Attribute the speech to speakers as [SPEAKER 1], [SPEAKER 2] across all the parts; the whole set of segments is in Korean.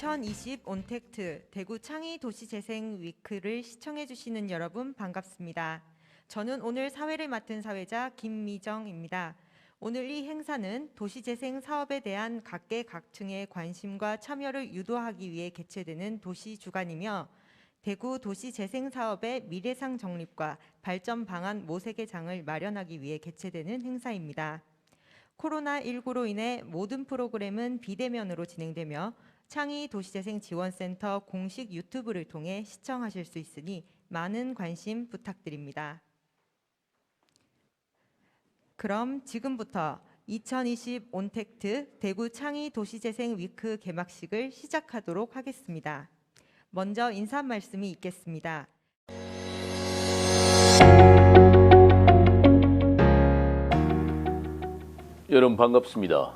[SPEAKER 1] 2020 온택트 대구 창의 도시재생 위크를 시청해 주시는 여러분 반갑습니다. 저는 오늘 사회를 맡은 사회자 김미정입니다. 오늘 이 행사는 도시재생 사업에 대한 각계각층의 관심과 참여를 유도하기 위해 개최되는 도시주간이며 대구 도시재생 사업의 미래상 정립과 발전 방안 모색의 장을 마련하기 위해 개최되는 행사입니다. 코로나19로 인해 모든 프로그램은 비대면으로 진행되며 창의 도시재생 지원센터 공식 유튜브를 통해 시청하실 수 있으니 많은 관심 부탁드립니다. 그럼 지금부터 2020 온택트 대구 창의 도시재생 위크 개막식을 시작하도록 하겠습니다. 먼저 인사 말씀이 있겠습니다.
[SPEAKER 2] 여러분 반갑습니다.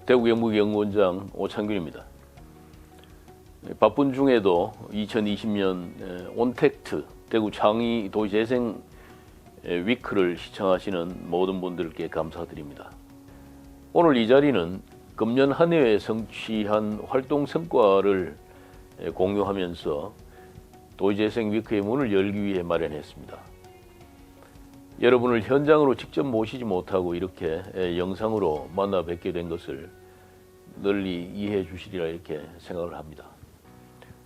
[SPEAKER 2] 대구 경북연구원장 오창균입니다. 바쁜 중에도 2020년 온택트 대구 창의 도시재생 위크를 시청하시는 모든 분들께 감사드립니다. 오늘 이 자리는 금년 한 해에 성취한 활동 성과를 공유하면서 도시재생 위크의 문을 열기 위해 마련했습니다. 여러분을 현장으로 직접 모시지 못하고 이렇게 영상으로 만나 뵙게 된 것을 널리 이해해 주시리라 이렇게 생각을 합니다.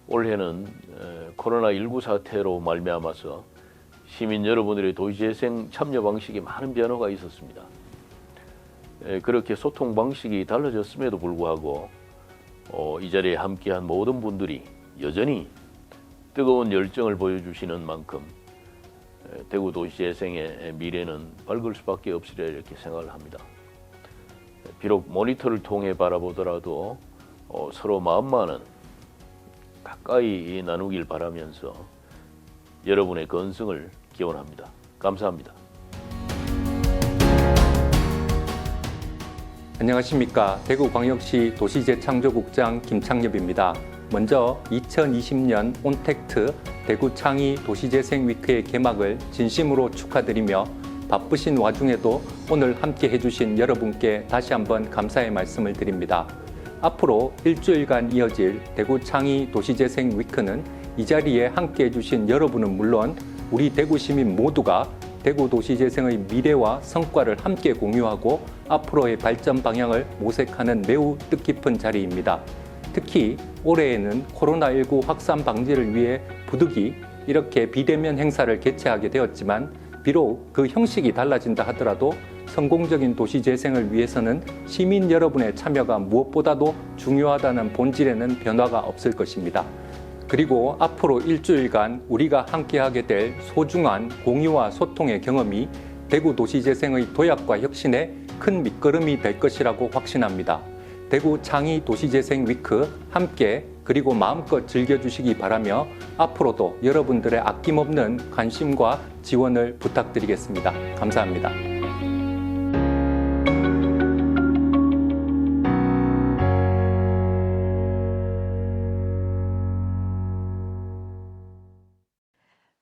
[SPEAKER 2] 올해는 코로나19 사태로 말미암아서 시민 여러분들의 도시재생 참여 방식에 많은 변화가 있었습니다. 그렇게 소통 방식이 달라졌음에도 불구하고 이 자리에 함께한 모든 분들이 여전히 뜨거운 열정을 보여주시는 만큼 대구 도시재생의 미래는 밝을 수밖에 없으리라 이렇게 생각을 합니다. 비록 모니터를 통해 바라보더라도 서로 마음만은 가까이 나누길 바라면서 여러분의 건승을 기원합니다. 감사합니다.
[SPEAKER 3] 안녕하십니까. 대구광역시 도시재창조국장 김창엽입니다. 먼저 2020년 온택트 대구 창의 도시재생 위크의 개막을 진심으로 축하드리며 바쁘신 와중에도 오늘 함께 해주신 여러분께 다시 한번 감사의 말씀을 드립니다. 앞으로 일주일간 이어질 대구 창의 도시재생 위크는 이 자리에 함께 해주신 여러분은 물론 우리 대구 시민 모두가 대구 도시재생의 미래와 성과를 함께 공유하고 앞으로의 발전 방향을 모색하는 매우 뜻깊은 자리입니다. 특히 올해에는 코로나19 확산 방지를 위해 부득이 이렇게 비대면 행사를 개최하게 되었지만 비록 그 형식이 달라진다 하더라도 성공적인 도시재생을 위해서는 시민 여러분의 참여가 무엇보다도 중요하다는 본질에는 변화가 없을 것입니다. 그리고 앞으로 일주일간 우리가 함께하게 될 소중한 공유와 소통의 경험이 대구 도시재생의 도약과 혁신에 큰 밑거름이 될 것이라고 확신합니다. 대구 창의 도시재생 위크 함께 그리고 마음껏 즐겨주시기 바라며 앞으로도 여러분들의 아낌없는 관심과 지원을 부탁드리겠습니다. 감사합니다.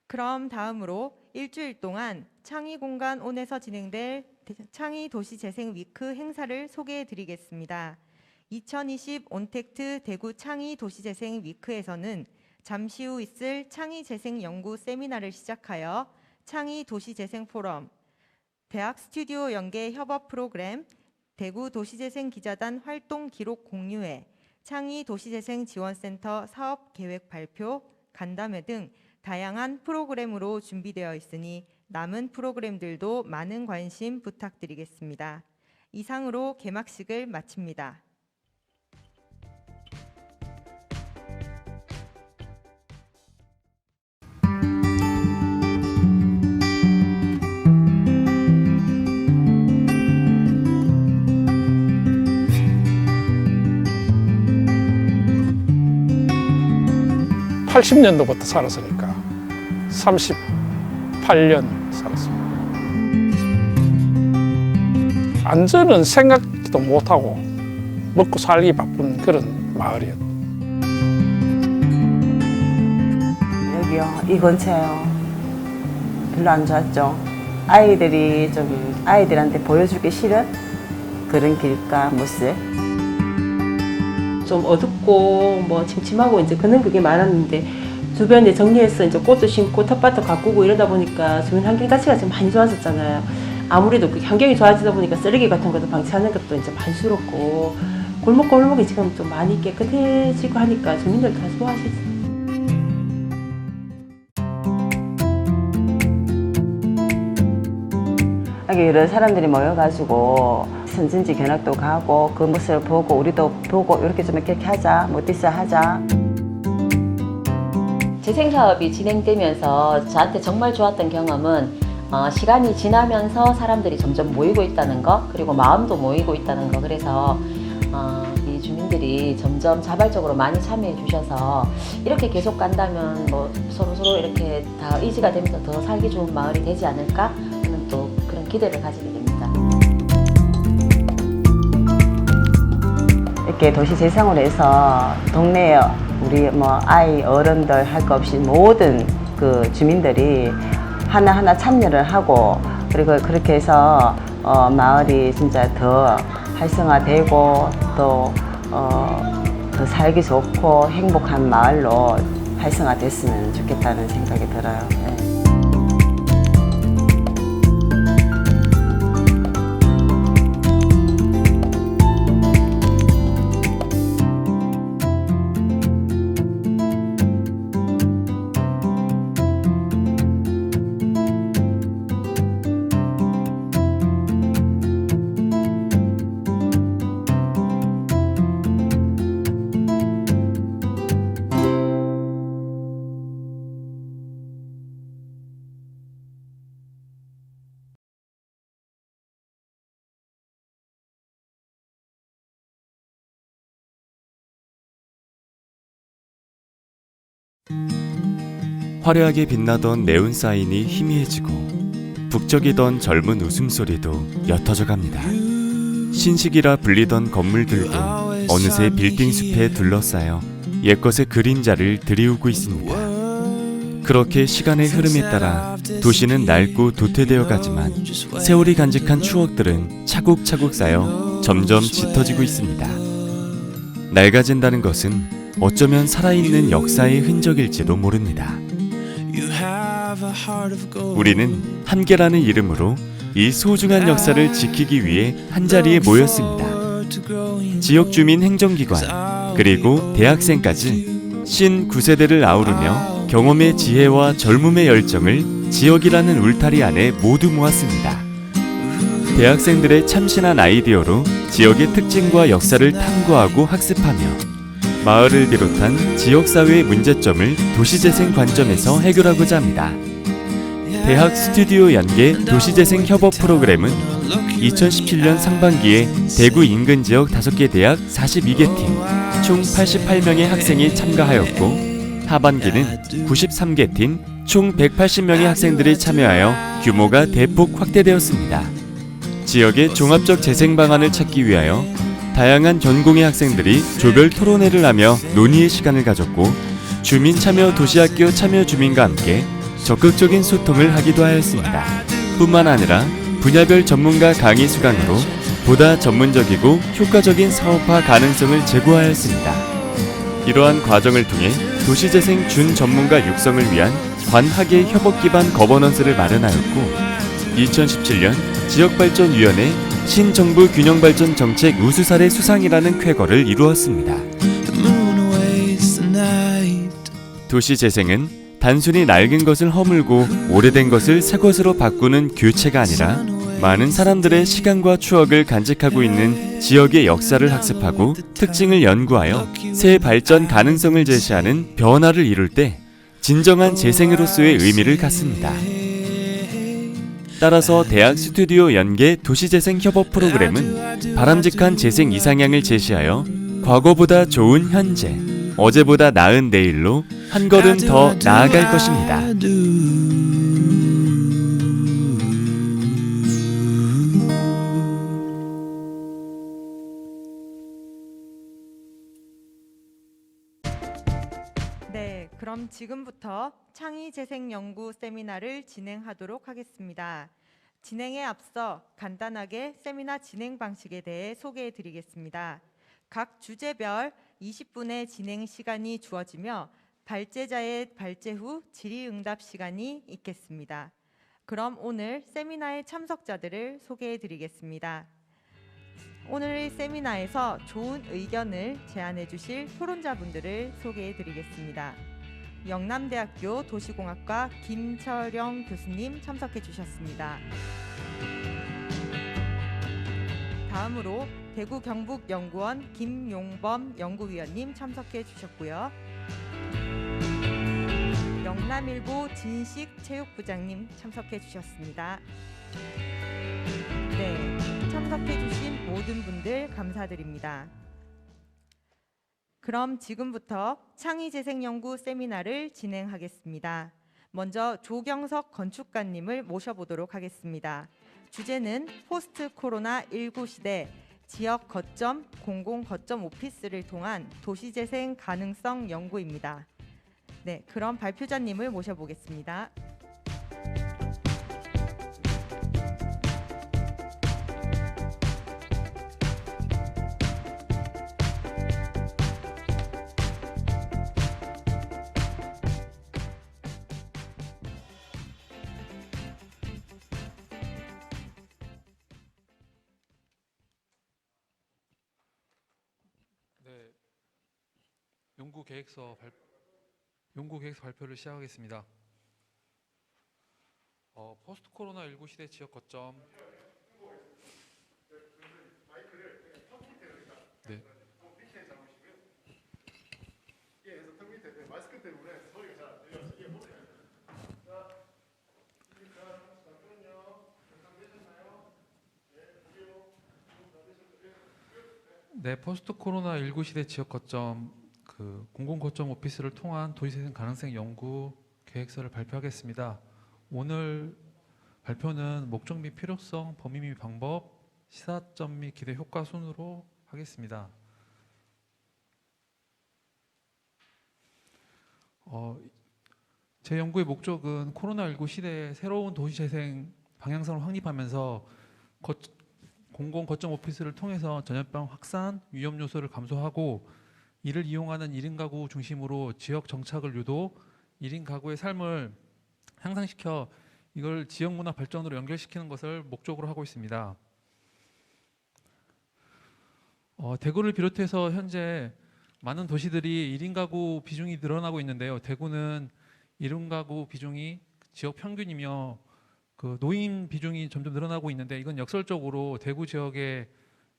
[SPEAKER 1] 그럼 다음으로 일주일 동안 창의공간 온에서 진행될 창의 도시재생 위크 행사를 소개해 드리겠습니다. 2020 온택트 대구 창의 도시재생 위크에서는 잠시 후 있을 창의재생 연구 세미나를 시작하여 창의 도시재생 포럼, 대학 스튜디오 연계 협업 프로그램, 대구 도시재생 기자단 활동 기록 공유회, 창의 도시재생 지원센터 사업 계획 발표, 간담회 등 다양한 프로그램으로 준비되어 있으니 남은 프로그램들도 많은 관심 부탁드리겠습니다. 이상으로 개막식을 마칩니다.
[SPEAKER 4] (80년도부터) 살았으니까 38년 살았습니다. 안전은 생각지도 못하고 먹고 살기 바쁜 그런 마을이었죠.
[SPEAKER 5] 여기요, 이 근처요. 별로 안 좋았죠. 아이들이 아이들한테 보여주기 싫은 그런 길가 모습.
[SPEAKER 6] 좀 어둡고 뭐 침침하고 이제 그게 많았는데 주변에 정리해서 이제 꽃도 심고 텃밭도 가꾸고 이러다 보니까 주변 환경 자체가 지금 많이 좋아졌잖아요. 아무래도 그 환경이 좋아지다 보니까 쓰레기 같은 것도 방치하는 것도 이제 많이 줄었고 골목이 지금 좀 많이 깨끗해지고 하니까 주민들 다 좋아하시죠.
[SPEAKER 5] 여러 사람들이 모여가지고 선진지 견학도 가고 그 모습을 보고 우리도 보고 이렇게 좀 이렇게 하자, 뭐 디스 하자.
[SPEAKER 7] 재생사업이 진행되면서 저한테 정말 좋았던 경험은 시간이 지나면서 사람들이 점점 모이고 있다는 거, 그리고 마음도 모이고 있다는 거. 그래서 이 주민들이 점점 자발적으로 많이 참여해 주셔서 이렇게 계속 간다면 뭐 서로 이렇게 다 의지가 되면서 더 살기 좋은 마을이 되지 않을까 하는 또 그런 기대를 가지게 됩니다.
[SPEAKER 5] 이렇게 도시 재생으로 해서 동네에 우리 뭐 아이 어른들 할 거 없이 모든 그 주민들이 하나하나 참여를 하고 그리고 그렇게 해서 마을이 진짜 더 활성화되고 또 더 살기 좋고 행복한 마을로 활성화됐으면 좋겠다는 생각이 들어요. 네.
[SPEAKER 8] 화려하게 빛나던 네온 사인이 희미해지고 북적이던 젊은 웃음소리도 옅어져 갑니다. 신식이라 불리던 건물들도 어느새 빌딩 숲에 둘러싸여 옛것의 그림자를 드리우고 있습니다. 그렇게 시간의 흐름에 따라 도시는 낡고 도태되어 가지만 세월이 간직한 추억들은 차곡차곡 쌓여 점점 짙어지고 있습니다. 낡아진다는 것은 어쩌면 살아있는 역사의 흔적일지도 모릅니다. 우리는 함께라는 이름으로 이 소중한 역사를 지키기 위해 한자리에 모였습니다. 지역 주민 행정기관 그리고 대학생까지 신 9세대를 아우르며 경험의 지혜와 젊음의 열정을 지역이라는 울타리 안에 모두 모았습니다. 대학생들의 참신한 아이디어로 지역의 특징과 역사를 탐구하고 학습하며 마을을 비롯한 지역사회의 문제점을 도시재생 관점에서 해결하고자 합니다. 대학 스튜디오 연계 도시재생 협업 프로그램은 2017년 상반기에 대구 인근 지역 5개 대학 42개 팀, 총 88명의 학생이 참가하였고 하반기는 93개 팀, 총 180명의 학생들이 참여하여 규모가 대폭 확대되었습니다. 지역의 종합적 재생 방안을 찾기 위하여 다양한 전공의 학생들이 조별 토론회를 하며 논의의 시간을 가졌고 주민 참여 도시학교 참여 주민과 함께 적극적인 소통을 하기도 하였습니다. 뿐만 아니라 분야별 전문가 강의 수강으로 보다 전문적이고 효과적인 사업화 가능성을 제고하였습니다. 이러한 과정을 통해 도시재생 준전문가 육성을 위한 관학의 협업 기반 거버넌스를 마련하였고 2017년 지역발전위원회 신정부 균형발전 정책 우수사례 수상이라는 쾌거를 이루었습니다. 도시재생은 단순히 낡은 것을 허물고 오래된 것을 새 것으로 바꾸는 교체가 아니라 많은 사람들의 시간과 추억을 간직하고 있는 지역의 역사를 학습하고 특징을 연구하여 새 발전 가능성을 제시하는 변화를 이룰 때 진정한 재생으로서의 의미를 갖습니다. 따라서 대학 스튜디오 연계 도시재생 협업 프로그램은 바람직한 재생 이상향을 제시하여 과거보다 좋은 현재, 어제보다 나은 내일로 한 걸음 더 나아갈 것입니다.
[SPEAKER 1] 네, 그럼 지금부터 창의재생연구 세미나를 진행하도록 하겠습니다. 진행에 앞서 간단하게 세미나 진행 방식에 대해 소개해 드리겠습니다. 각 주제별 20분의 진행 시간이 주어지며 발제자의 발제 후 질의응답 시간이 있겠습니다. 그럼 오늘 세미나의 참석자들을 소개해 드리겠습니다. 오늘 세미나에서 좋은 의견을 제안해 주실 토론자분들을 소개해 드리겠습니다. 영남대학교 도시공학과 김철영 교수님 참석해 주셨습니다. 다음으로 대구 경북연구원 김용범 연구위원님 참석해 주셨고요. 영남일보 진식체육부장님 참석해 주셨습니다. 네, 참석해 주신 모든 분들 감사드립니다. 그럼 지금부터 창의재생연구 세미나를 진행하겠습니다. 먼저 조경석 건축가님을 모셔보도록 하겠습니다. 주제는 포스트 코로나19 시대 지역 거점, 공공 거점 오피스를 통한 도시재생 가능성 연구입니다. 네, 그럼 발표자님을 모셔보겠습니다.
[SPEAKER 9] 네, 연구계획서 발표를 시작하겠습니다. 포스트 코로나19 시대 지역 거점. 네. 네, 포스트 코로나19 시대 지역 거점 공공 거점 오피스를 통한 도시재생 가능성 연구 계획서를 발표하겠습니다. 오늘 발표는 목적 및 필요성, 범위 및 방법, 시사점 및 기대 효과 순으로 하겠습니다. 제 연구의 목적은 코로나19 시대에 새로운 도시재생 방향성을 확립하면서 공공 거점 오피스를 통해서 전염병 확산, 위험 요소를 감소하고 이를 이용하는 1인 가구 중심으로 지역 정착을 유도, 1인 가구의 삶을 향상시켜 이걸 지역 문화 발전으로 연결시키는 것을 목적으로 하고 있습니다. 대구를 비롯해서 현재 많은 도시들이 1인 가구 비중이 늘어나고 있는데요. 대구는 1인 가구 비중이 지역 평균이며 노인 비중이 점점 늘어나고 있는데 이건 역설적으로 대구 지역의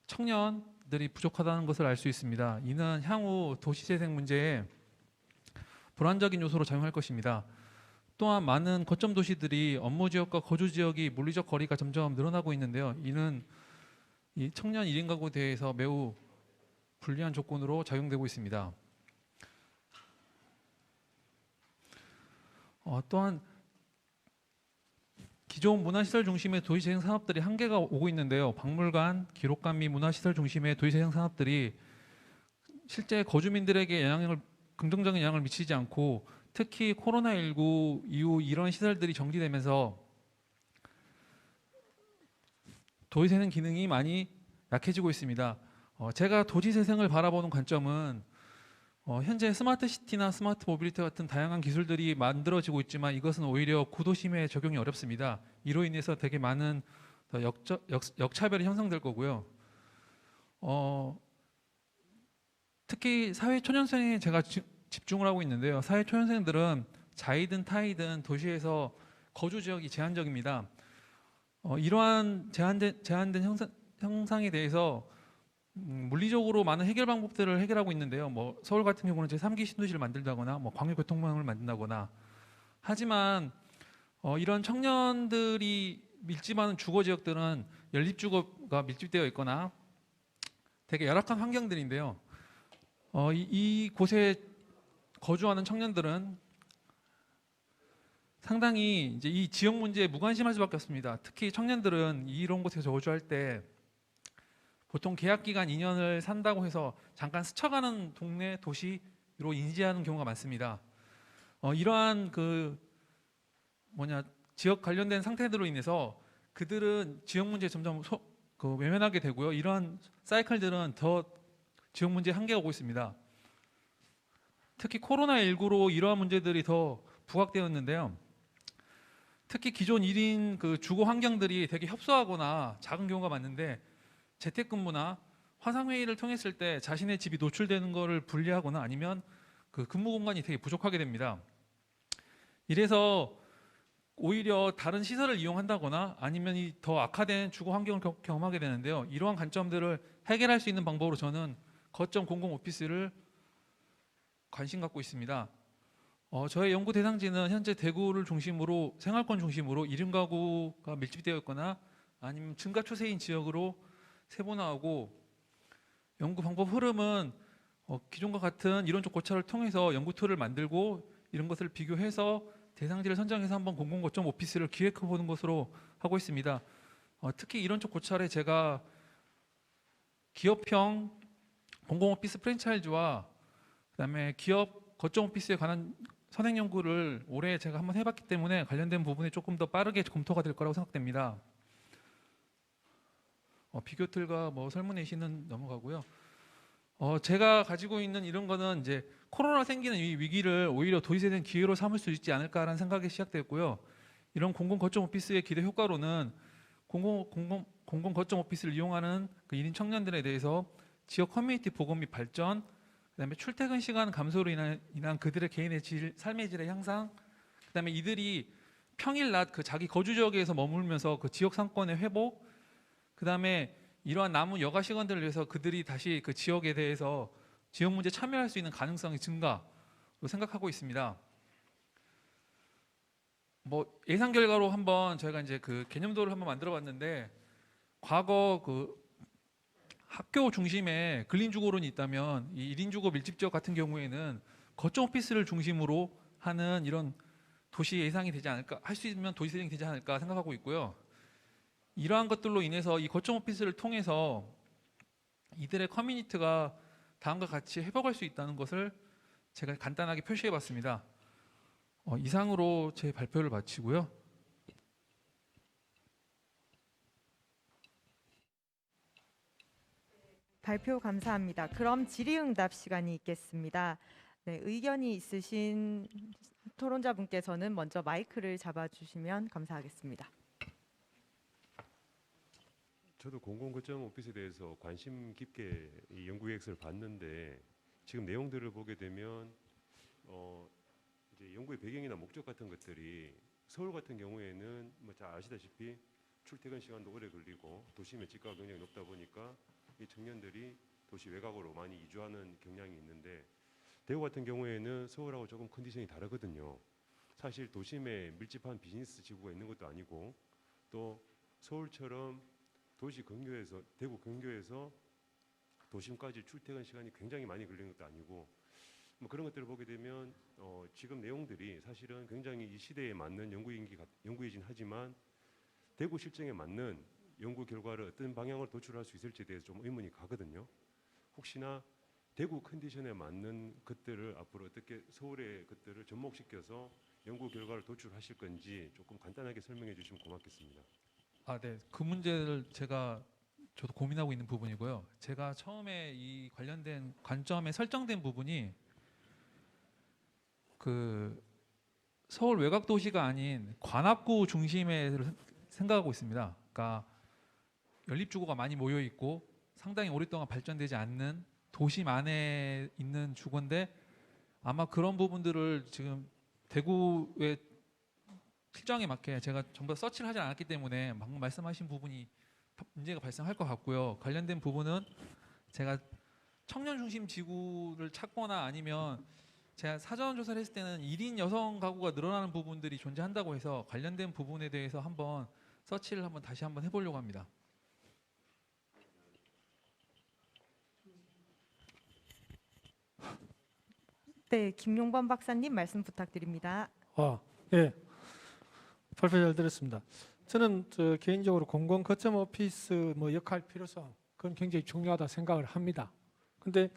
[SPEAKER 9] 청년들이 부족하다는 것을 알 수 있습니다. 이는 향후 도시재생 문제에 불안적인 요소로 작용할 것입니다. 또한 많은 거점 도시들이 업무 지역과 거주 지역이 물리적 거리가 점점 늘어나고 있는데요. 이는 이 청년 1인 가구에 대해서 매우 불리한 조건으로 작용되고 있습니다. 또한 기존 문화시설 중심의 도시재생 산업들이 한계가 오고 있는데요. 박물관, 기록관 및 문화시설 중심의 도시재생 산업들이 실제 거주민들에게 긍정적인 영향을 미치지 않고 특히 코로나19 이후 이런 시설들이 정지되면서 도시재생 기능이 많이 약해지고 있습니다. 제가 도시재생을 바라보는 관점은 현재 스마트 시티나 스마트 모빌리티 같은 다양한 기술들이 만들어지고 있지만 이것은 오히려 구도심에 적용이 어렵습니다. 이로 인해서 되게 많은 역차별이 형성될 거고요. 특히 사회 초년생에 제가 집중을 하고 있는데요. 사회 초년생들은 자이든 타이든 도시에서 거주 지역이 제한적입니다. 이러한 제한된 형상에 대해서 물리적으로 많은 해결 방법들을 해결하고 있는데요. 서울 같은 경우는 제3기 신도시를 만들다거나 광역교통망을 만든다거나 하지만 이런 청년들이 밀집하는 주거 지역들은 연립주거가 밀집되어 있거나 되게 열악한 환경들인데요. 이곳에 거주하는 청년들은 상당히 이제 이 지역 문제에 무관심할 수밖에 없습니다. 특히 청년들은 이런 곳에서 거주할 때 보통 계약 기간 2년을 산다고 해서 잠깐 스쳐가는 동네 도시로 인지하는 경우가 많습니다. 이러한 지역 관련된 상태들로 인해서 그들은 지역 문제에 점점 외면하게 되고요. 이러한 사이클들은 더 지역 문제에 한계가 오고 있습니다. 특히 코로나19로 이러한 문제들이 더 부각되었는데요. 특히 기존 1인 그 주거 환경들이 되게 협소하거나 작은 경우가 많은데 재택근무나 화상회의를 통했을 때 자신의 집이 노출되는 것을 분리하거나 아니면 그 근무 공간이 되게 부족하게 됩니다. 이래서 오히려 다른 시설을 이용한다거나 아니면 이 더 악화된 주거 환경을 경험하게 되는데요. 이러한 관점들을 해결할 수 있는 방법으로 저는 거점 공공 오피스를 관심 갖고 있습니다. 저의 연구 대상지는 현재 대구를 중심으로 생활권 중심으로 1인 가구가 밀집되어 있거나 아니면 증가 추세인 지역으로 세분화하고 연구 방법 흐름은 기존과 같은 이론적 고찰을 통해서 연구 툴을 만들고 이런 것을 비교해서 대상지를 선정해서 한번 공공 거점 오피스를 기획해 보는 것으로 하고 있습니다. 특히 이론적 고찰에 제가 기업형 공공 오피스 프랜차이즈와 그다음에 기업 거점 오피스에 관한 선행 연구를 올해 제가 한번 해봤기 때문에 관련된 부분이 조금 더 빠르게 검토가 될 거라고 생각됩니다. 비교 툴과 뭐 설문 예시는 넘어가고요. 제가 가지고 있는 이런 거는 이제 코로나 생기는 이 위기를 오히려 도시에 대한 기회로 삼을 수 있지 않을까라는 생각이 시작됐고요. 이런 공공 거점 오피스의 기대 효과로는 공공 거점 오피스를 이용하는 그 1인 청년들에 대해서 지역 커뮤니티 보건 및 발전, 그다음에 출퇴근 시간 감소로 인한 그들의 개인의 삶의 질의 향상, 그다음에 이들이 평일 낮 그 자기 거주 지역에서 머물면서 그 지역 상권의 회복, 그다음에 이러한 남은 여가 시간들을 위해서 그들이 다시 그 지역에 대해서 지역 문제 참여할 수 있는 가능성이 증가로 생각하고 있습니다. 뭐 예상 결과로 한번 저희가 이제 그 개념도를 한번 만들어봤는데 과거 그 학교 중심에 근린 주거론이 있다면 이 1인 주거 밀집 지역 같은 경우에는 거점 오피스를 중심으로 하는 이런 도시 예상이 되지 않을까, 할 수 있으면 도시 예상이 되지 않을까 생각하고 있고요. 이러한 것들로 인해서 이 거점 오피스를 통해서 이들의 커뮤니티가 다음과 같이 회복할 수 있다는 것을 제가 간단하게 표시해 봤습니다. 이상으로 제 발표를 마치고요.
[SPEAKER 1] 발표 감사합니다. 그럼 질의응답 시간이 있겠습니다. 네, 의견이 있으신 토론자분께서는 먼저 마이크를 잡아주시면 감사하겠습니다.
[SPEAKER 10] 저도 공공거점 오피스에 대해서 관심 깊게 이 연구 계획서를 봤는데 지금 내용들을 보게 되면 이제 연구의 배경이나 목적 같은 것들이 서울 같은 경우에는 뭐 잘 아시다시피 출퇴근 시간도 오래 걸리고 도심의 집값 경쟁이 높다 보니까 이 청년들이 도시 외곽으로 많이 이주하는 경향이 있는데 대구 같은 경우에는 서울하고 조금 컨디션이 다르거든요. 사실 도심에 밀집한 비즈니스 지구가 있는 것도 아니고 또 서울처럼 도시 근교에서 대구 근교에서 도심까지 출퇴근 시간이 굉장히 많이 걸리는 것도 아니고 뭐 그런 것들을 보게 되면 지금 내용들이 사실은 굉장히 이 시대에 맞는 연구이긴 하지만 대구 실정에 맞는 연구 결과를 어떤 방향으로 도출할 수 있을지에 대해서 좀 의문이 가거든요. 혹시나 대구 컨디션에 맞는 것들을 앞으로 어떻게 서울의 것들을 접목시켜서 연구 결과를 도출하실 건지 조금 간단하게 설명해 주시면 고맙겠습니다.
[SPEAKER 9] 네. 그 문제를 저도 고민하고 있는 부분이고요. 제가 처음에 이 관련된 관점에 설정된 부분이 그 서울 외곽 도시가 아닌 관악구 중심에 생각하고 있습니다. 그러니까 연립주거가 많이 모여 있고 상당히 오랫동안 발전되지 않는 도심 안에 있는 주거인데 아마 그런 부분들을 지금 대구의 실정에 맞게 제가 전부 다 서치를 하지 않았기 때문에 방금 말씀하신 부분이 문제가 발생할 것 같고요. 관련된 부분은 제가 청년 중심 지구를 찾거나 아니면 제가 사전 조사를 했을 때는 1인 여성 가구가 늘어나는 부분들이 존재한다고 해서 관련된 부분에 대해서 한번 서치를 다시 한번 해보려고 합니다.
[SPEAKER 1] 네, 김용범 박사님 말씀 부탁드립니다.
[SPEAKER 11] 예. 발표 잘 들었습니다. 저는 개인적으로 공공 거점 오피스 역할 필요성 그건 굉장히 중요하다 생각을 합니다. 근데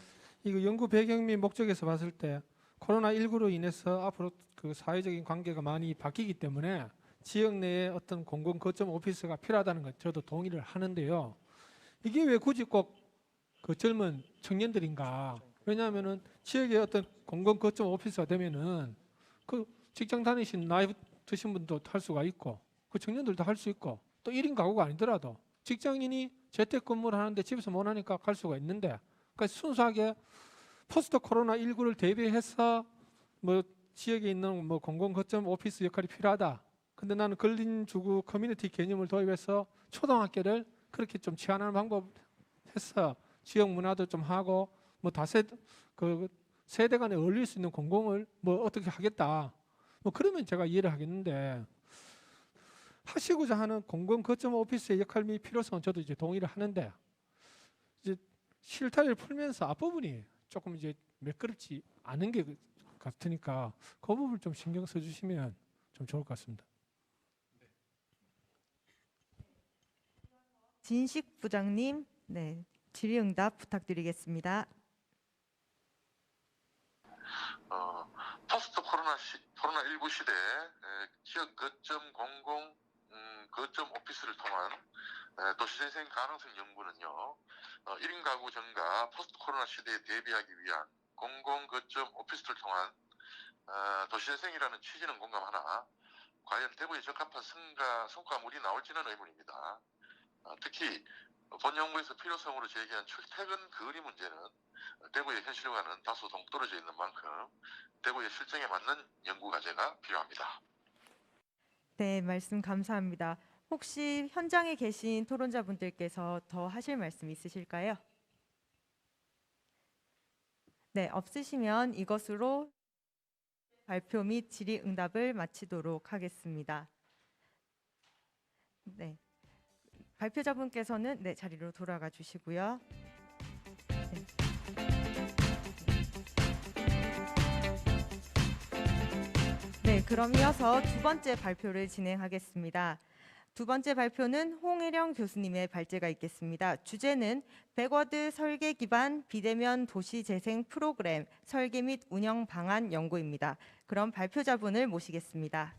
[SPEAKER 11] 이거 연구 배경 및 목적에서 봤을 때 코로나19로 인해서 앞으로 그 사회적인 관계가 많이 바뀌기 때문에 지역 내에 어떤 공공 거점 오피스가 필요하다는 것 저도 동의를 하는데요. 이게 왜 굳이 꼭 그 젊은 청년들인가? 왜냐하면은 지역의 어떤 공공 거점 오피스가 되면은 그 직장 다니신 나이 드신 분도 할 수가 있고 그 청년들도 할 수 있고 또 1인 가구가 아니더라도 직장인이 재택근무를 하는데 집에서 못 하니까 갈 수가 있는데 그러니까 순수하게 포스트 코로나 19를 대비해서 뭐 지역에 있는 뭐 공공 거점 오피스 역할이 필요하다. 근데 나는 근린주거 커뮤니티 개념을 도입해서 초등학교를 그렇게 좀 치환하는 방법해서 지역 문화도 좀 하고 뭐 다세 그 세대 간에 어울릴 수 있는 공공을 뭐 어떻게 하겠다. 뭐 그러면 제가 이해를 하겠는데 하시고자 하는 공공 거점 오피스의 역할 및 필요성은 저도 이제 동의를 하는데 이제 실타래를 풀면서 앞부분이 조금 이제 매끄럽지 않은 게 같으니까 그 부분을 좀 신경 써주시면 좀 좋을 것 같습니다.
[SPEAKER 1] 진식 부장님, 네, 질의응답 부탁드리겠습니다.
[SPEAKER 12] 포스트 코로나19 시대 지역 거점 공공 거점 오피스를 통한 도시재생 가능성 연구는요, 1인 가구 증가 포스트 코로나 시대에 대비하기 위한 공공 거점 오피스를 통한 도시재생이라는 취지는 공감하나 과연 대구에 적합한 성과물이 나올지는 의문입니다. 특히 본 연구에서 필요성으로 제기한 출퇴근 거리 문제는 대구의 현실과는 다소 동떨어져 있는 만큼 대구의 실정에 맞는 연구 과제가 필요합니다.
[SPEAKER 1] 네, 말씀 감사합니다. 혹시 현장에 계신 토론자분들께서 더 하실 말씀 있으실까요? 네, 없으시면 이것으로 발표 및 질의응답을 마치도록 하겠습니다. 네, 발표자분께서는 네, 자리로 돌아가 주시고요. 네, 그럼 이어서 두 번째 발표를 진행하겠습니다. 두 번째 발표는 홍혜령 교수님의 발제가 있겠습니다. 주제는 백워드 설계 기반 비대면 도시 재생 프로그램 설계 및 운영 방안 연구입니다. 그럼 발표자분을 모시겠습니다.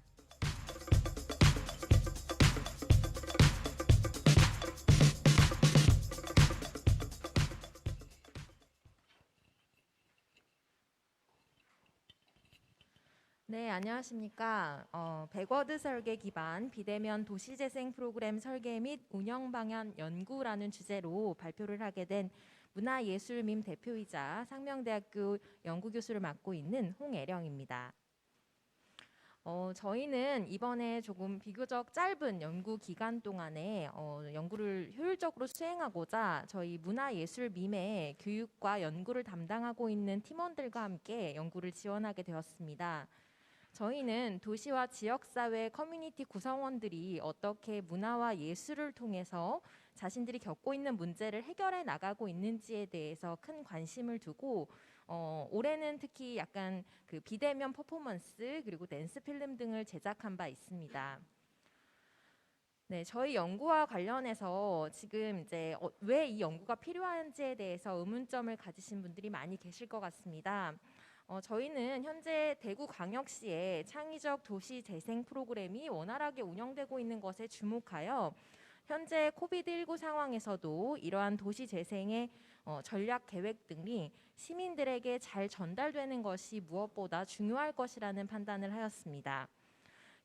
[SPEAKER 13] 네, 안녕하십니까. 백워드 설계 기반 비대면 도시재생 프로그램 설계 및 운영 방안 연구라는 주제로 발표를 하게 된 문화예술민 대표이자 상명대학교 연구교수를 맡고 있는 홍애령입니다. 저희는 이번에 조금 비교적 짧은 연구 기간 동안에 연구를 효율적으로 수행하고자 저희 문화예술민의 교육과 연구를 담당하고 있는 팀원들과 함께 연구를 지원하게 되었습니다. 저희는 도시와 지역사회 커뮤니티 구성원들이 어떻게 문화와 예술을 통해서 자신들이 겪고 있는 문제를 해결해 나가고 있는지에 대해서 큰 관심을 두고 올해는 특히 약간 그 비대면 퍼포먼스 그리고 댄스 필름 등을 제작한 바 있습니다. 네, 저희 연구와 관련해서 지금 이제 왜 이 연구가 필요한지에 대해서 의문점을 가지신 분들이 많이 계실 것 같습니다. 저희는 현재 대구광역시의 창의적 도시 재생 프로그램이 원활하게 운영되고 있는 것에 주목하여 현재 코비드19 상황에서도 이러한 도시 재생의 전략 계획 등이 시민들에게 잘 전달되는 것이 무엇보다 중요할 것이라는 판단을 하였습니다.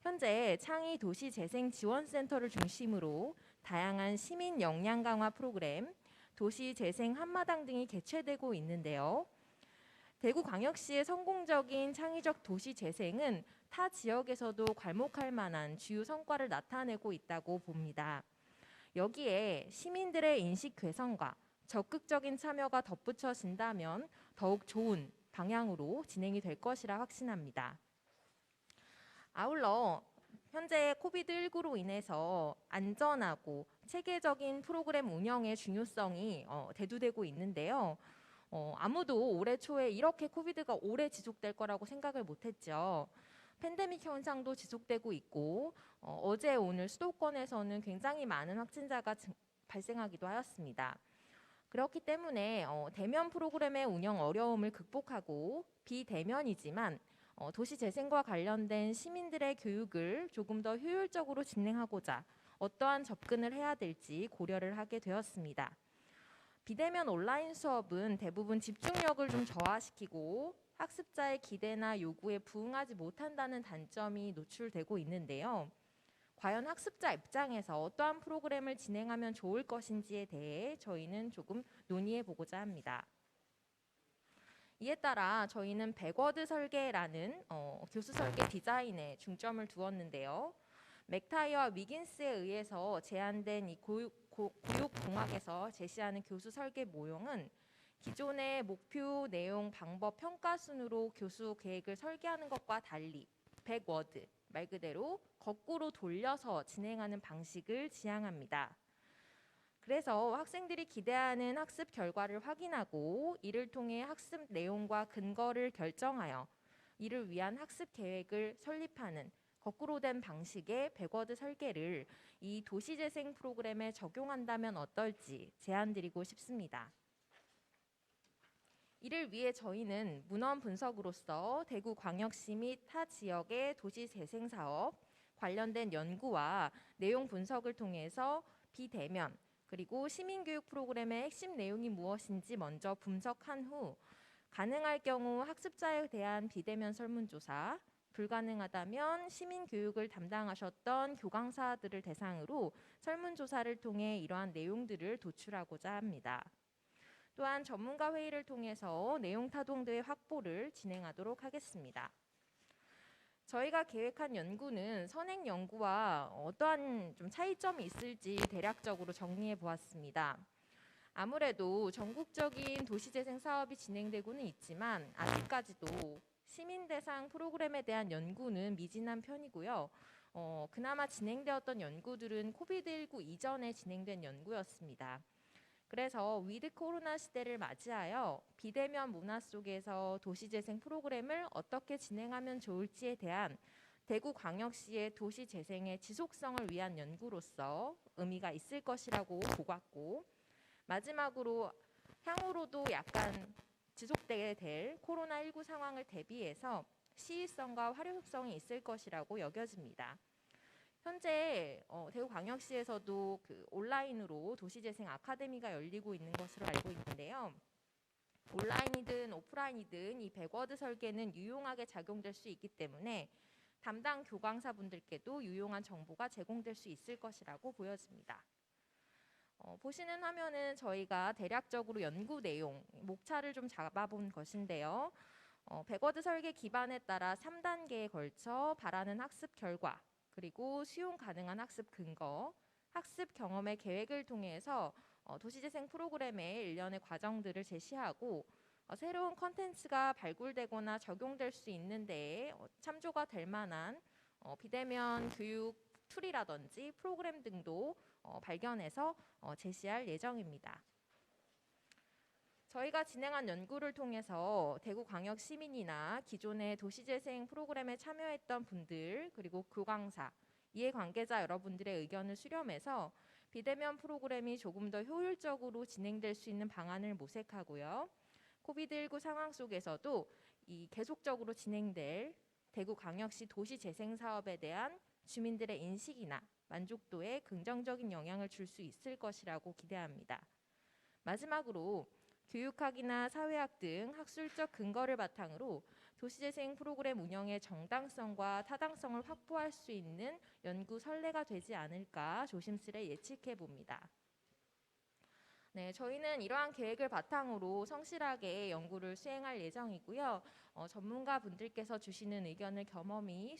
[SPEAKER 13] 현재 창의 도시 재생 지원센터를 중심으로 다양한 시민 역량 강화 프로그램, 도시 재생 한마당 등이 개최되고 있는데요. 대구광역시의 성공적인 창의적 도시 재생은 타 지역에서도 괄목할 만한 주요 성과를 나타내고 있다고 봅니다. 여기에 시민들의 인식 개선과 적극적인 참여가 덧붙여진다면 더욱 좋은 방향으로 진행이 될 것이라 확신합니다. 아울러 현재 코비드19로 인해서 안전하고 체계적인 프로그램 운영의 중요성이 대두되고 있는데요. 아무도 올해 초에 이렇게 코비드가 오래 지속될 거라고 생각을 못했죠. 팬데믹 현상도 지속되고 있고 어제 오늘 수도권에서는 굉장히 많은 확진자가 발생하기도 하였습니다. 그렇기 때문에 대면 프로그램의 운영 어려움을 극복하고 비대면이지만 도시 재생과 관련된 시민들의 교육을 조금 더 효율적으로 진행하고자 어떠한 접근을 해야 될지 고려를 하게 되었습니다. 비대면 온라인 수업은 대부분 집중력을 좀 저하시키고 학습자의 기대나 요구에 부응하지 못한다는 단점이 노출되고 있는데요. 과연 학습자 입장에서 어떠한 프로그램을 진행하면 좋을 것인지에 대해 저희는 조금 논의해 보고자 합니다. 이에 따라 저희는 백워드 설계라는 교수 설계 디자인에 중점을 두었는데요. 맥타이와 위긴스에 의해서 제안된 이 교육공학에서 제시하는 교수 설계 모형은 기존의 목표, 내용, 방법, 평가 순으로 교수 계획을 설계하는 것과 달리 백워드, 말 그대로 거꾸로 돌려서 진행하는 방식을 지향합니다. 그래서 학생들이 기대하는 학습 결과를 확인하고 이를 통해 학습 내용과 근거를 결정하여 이를 위한 학습 계획을 설립하는 거꾸로 된 방식의 백워드 설계를 이 도시재생 프로그램에 적용한다면 어떨지 제안드리고 싶습니다. 이를 위해 저희는 문헌 분석으로서 대구광역시 및 타 지역의 도시재생 사업 관련된 연구와 내용 분석을 통해서 비대면 그리고 시민교육 프로그램의 핵심 내용이 무엇인지 먼저 분석한 후 가능할 경우 학습자에 대한 비대면 설문조사, 불가능하다면 시민교육을 담당하셨던 교강사들을 대상으로 설문조사를 통해 이러한 내용들을 도출하고자 합니다. 또한 전문가 회의를 통해서 내용 타동대회 확보를 진행하도록 하겠습니다. 저희가 계획한 연구는 선행 연구와 어떠한 좀 차이점이 있을지 대략적으로 정리해 보았습니다. 아무래도 전국적인 도시재생 사업이 진행되고는 있지만 아직까지도 시민 대상 프로그램에 대한 연구는 미진한 편이고요. 그나마 진행되었던 연구들은 코비드19 이전에 진행된 연구였습니다. 그래서 위드 코로나 시대를 맞이하여 비대면 문화 속에서 도시재생 프로그램을 어떻게 진행하면 좋을지에 대한 대구광역시의 도시재생의 지속성을 위한 연구로서 의미가 있을 것이라고 보았고, 마지막으로 향후로도 약간 지속되게 될 코로나19 상황을 대비해서 시의성과 활용성이 있을 것이라고 여겨집니다. 현재 대구광역시에서도 온라인으로 도시재생 아카데미가 열리고 있는 것으로 알고 있는데요. 온라인이든 오프라인이든 이 백워드 설계는 유용하게 작용될 수 있기 때문에 담당 교강사분들께도 유용한 정보가 제공될 수 있을 것이라고 보여집니다. 보시는 화면은 저희가 대략적으로 연구 내용, 목차를 좀 잡아본 것인데요. 백워드 설계 기반에 따라 3단계에 걸쳐 바라는 학습 결과, 그리고 수용 가능한 학습 근거, 학습 경험의 계획을 통해서 도시재생 프로그램의 일련의 과정들을 제시하고 새로운 컨텐츠가 발굴되거나 적용될 수 있는 데에 참조가 될 만한 비대면 교육 툴이라든지 프로그램 등도 발견해서 제시할 예정입니다. 저희가 진행한 연구를 통해서 대구광역 시민이나 기존의 도시재생 프로그램에 참여했던 분들 그리고 교강사, 이해관계자 여러분들의 의견을 수렴해서 비대면 프로그램이 조금 더 효율적으로 진행될 수 있는 방안을 모색하고요. 코비드19 상황 속에서도 이 계속적으로 진행될 대구광역시 도시재생 사업에 대한 주민들의 인식이나 만족도에 긍정적인 영향을 줄 수 있을 것이라고 기대합니다. 마지막으로 교육학이나 사회학 등 학술적 근거를 바탕으로 도시재생 프로그램 운영의 정당성과 타당성을 확보할 수 있는 연구 선례가 되지 않을까 조심스레 예측해 봅니다. 네, 저희는 이러한 계획을 바탕으로 성실하게 연구를 수행할 예정이고요. 전문가 분들께서 주시는 의견을 겸허히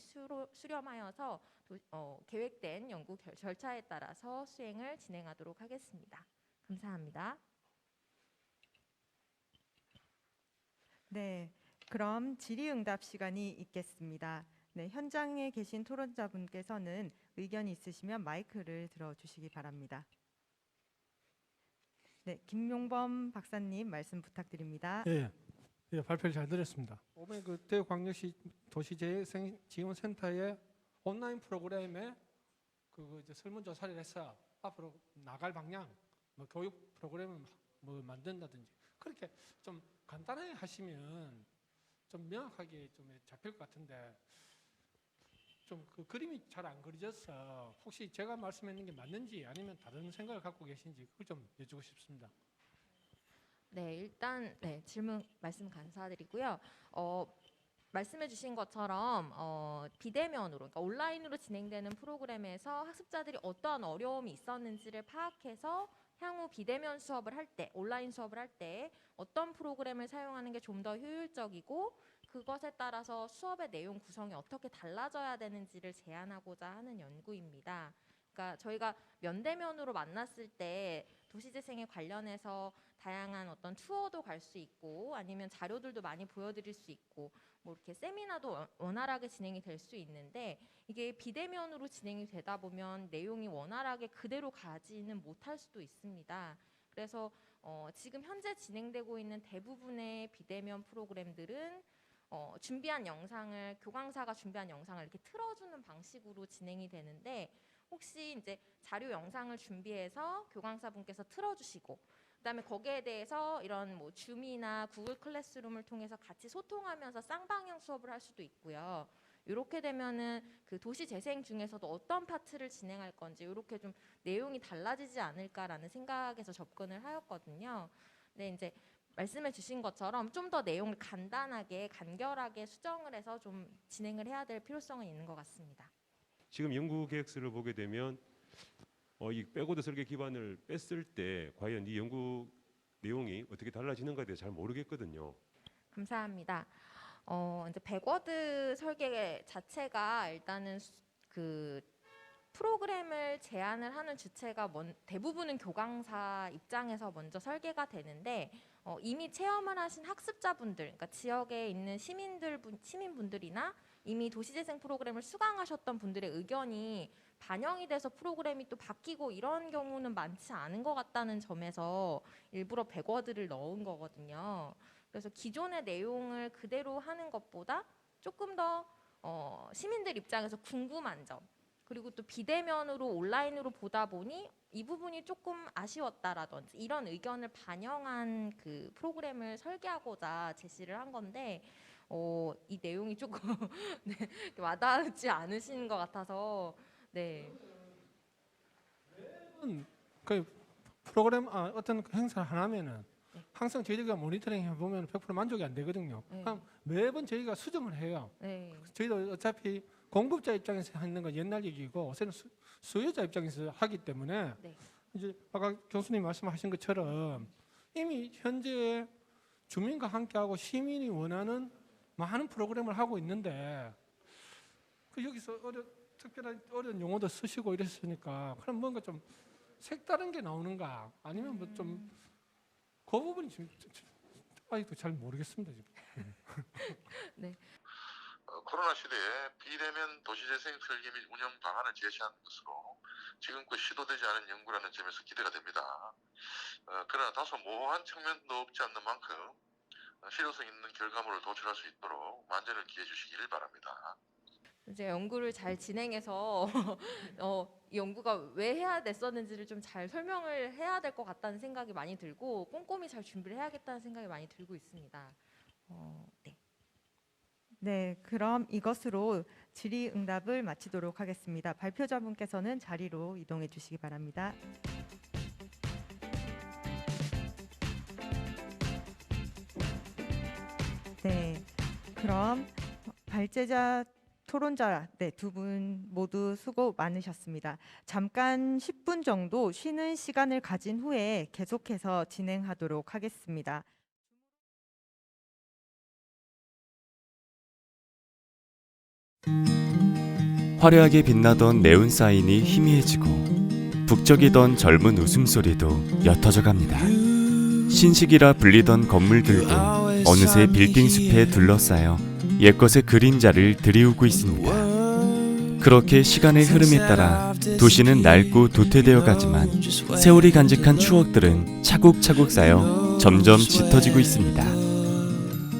[SPEAKER 13] 수렴하여서 계획된 연구 절차에 따라서 수행을 진행하도록 하겠습니다. 감사합니다.
[SPEAKER 1] 네, 그럼 질의응답 시간이 있겠습니다. 네, 현장에 계신 토론자분께서는 의견이 있으시면 마이크를 들어주시기 바랍니다. 네, 김용범 박사님 말씀 부탁드립니다.
[SPEAKER 11] 예, 발표를 잘 들었습니다. 오늘 대구광역시 도시재생지원센터의 온라인 프로그램에 이제 설문조사를 해서 앞으로 나갈 방향, 교육 프로그램을 만든다든지 그렇게 좀 간단하게 하시면 좀 명확하게 좀 잡힐 것 같은데 좀 그림이 잘 안 그려져서 혹시 제가 말씀했는 게 맞는지 아니면 다른 생각을 갖고 계신지 그걸 좀 여쭈고 싶습니다.
[SPEAKER 13] 네, 일단 질문 말씀 감사드리고요. 말씀해주신 것처럼 비대면으로, 그러니까 온라인으로 진행되는 프로그램에서 학습자들이 어떠한 어려움이 있었는지를 파악해서 향후 비대면 수업을 할 때, 온라인 수업을 할 때 어떤 프로그램을 사용하는 게 좀 더 효율적이고 그것에 따라서 수업의 내용 구성이 어떻게 달라져야 되는지를 제안하고자 하는 연구입니다. 그러니까 저희가 면대면으로 만났을 때 도시재생에 관련해서 다양한 어떤 투어도 갈 수 있고 아니면 자료들도 많이 보여드릴 수 있고 뭐 이렇게 세미나도 원활하게 진행이 될 수 있는데 이게 비대면으로 진행이 되다 보면 내용이 원활하게 그대로 가지는 못할 수도 있습니다. 그래서 지금 현재 진행되고 있는 대부분의 비대면 프로그램들은 준비한 영상을 교강사가 준비한 영상을 이렇게 틀어주는 방식으로 진행이 되는데 혹시 이제 자료 영상을 준비해서 교강사분께서 틀어주시고 그다음에 거기에 대해서 이런 뭐 줌이나 구글 클래스룸을 통해서 같이 소통하면서 쌍방향 수업을 할 수도 있고요. 이렇게 되면은 그 도시 재생 중에서도 어떤 파트를 진행할 건지 이렇게 좀 내용이 달라지지 않을까라는 생각에서 접근을 하였거든요. 근데 이제 말씀해 주신 것처럼 좀 더 내용을 간단하게 간결하게 수정을 해서 좀 진행을 해야 될 필요성은 있는 것 같습니다.
[SPEAKER 10] 지금 연구 계획서를 보게 되면 이 백오더 설계 기반을 뺐을 때 과연 이 연구 내용이 어떻게 달라지는가에 대해서 잘 모르겠거든요.
[SPEAKER 13] 감사합니다. 이제 백워드 설계 자체가 일단은 그 프로그램을 제안을 하는 주체가 대부분은 교강사 입장에서 먼저 설계가 되는데 이미 체험을 하신 학습자분들, 그러니까 지역에 있는 시민분들이나 이미 도시재생 프로그램을 수강하셨던 분들의 의견이 반영이 돼서 프로그램이 또 바뀌고 이런 경우는 많지 않은 것 같다는 점에서 일부러 백워드를 넣은 거거든요. 그래서 기존의 내용을 그대로 하는 것보다 조금 더 시민들 입장에서 궁금한 점 그리고 또 비대면으로 온라인으로 보다 보니 이 부분이 조금 아쉬웠다라든지 이런 의견을 반영한 그 프로그램을 설계하고자 제시를 한 건데 이 내용이 조금 네, 와닿지 않으신 것 같아서 네.
[SPEAKER 11] 그 프로그램 어떤 행사를 하면은 항상 저희가 모니터링 해보면 100% 만족이 안 되거든요. 그럼 매번 저희가 수정을 해요. 저희도 어차피 공급자 입장에서 하는 건 옛날 얘기고 요새는 수요자 입장에서 하기 때문에 이제 아까 교수님 말씀하신 것처럼 이미 현재 주민과 함께하고 시민이 원하는 많은 프로그램을 하고 있는데 그 여기서 특별한 어려운 용어도 쓰시고 이랬으니까 그럼 뭔가 좀 색다른 게 나오는가 아니면 뭐 좀 그 부분이 지금 아직도 잘 모르겠습니다 지금.
[SPEAKER 13] 네.
[SPEAKER 12] 코로나 시대에 비대면 도시재생 설계 및 운영 방안을 제시한 것으로 지금껏 시도되지 않은 연구라는 점에서 기대가 됩니다. 그러나 다소 모호한 측면도 없지 않는 만큼 실효성 있는 결과물을 도출할 수 있도록 만전을 기해 주시기를 바랍니다.
[SPEAKER 13] 이제 연구를 잘 진행해서 이 연구가 왜 해야 됐었는지를 좀 잘 설명을 해야 될 것 같다는 생각이 많이 들고 꼼꼼히 잘 준비를 해야겠다는 생각이 많이 들고 있습니다. 네.
[SPEAKER 1] 네, 그럼 이것으로 질의응답을 마치도록 하겠습니다. 발표자분께서는 자리로 이동해 주시기 바랍니다. 네, 그럼 발제자 토론자 두 분 모두 수고 많으셨습니다. 잠깐 10분 정도 쉬는 시간을 가진 후에 계속해서 진행하도록 하겠습니다.
[SPEAKER 8] 화려하게 빛나던 네온 사인이 희미해지고 북적이던 젊은 웃음소리도 옅어져 갑니다. 신식이라 불리던 건물들도 어느새 빌딩 숲에 둘러싸여 옛것의 그림자를 드리우고 있습니다. 그렇게 시간의 흐름에 따라 도시는 낡고 도태되어 가지만 세월이 간직한 추억들은 차곡차곡 쌓여 점점 짙어지고 있습니다.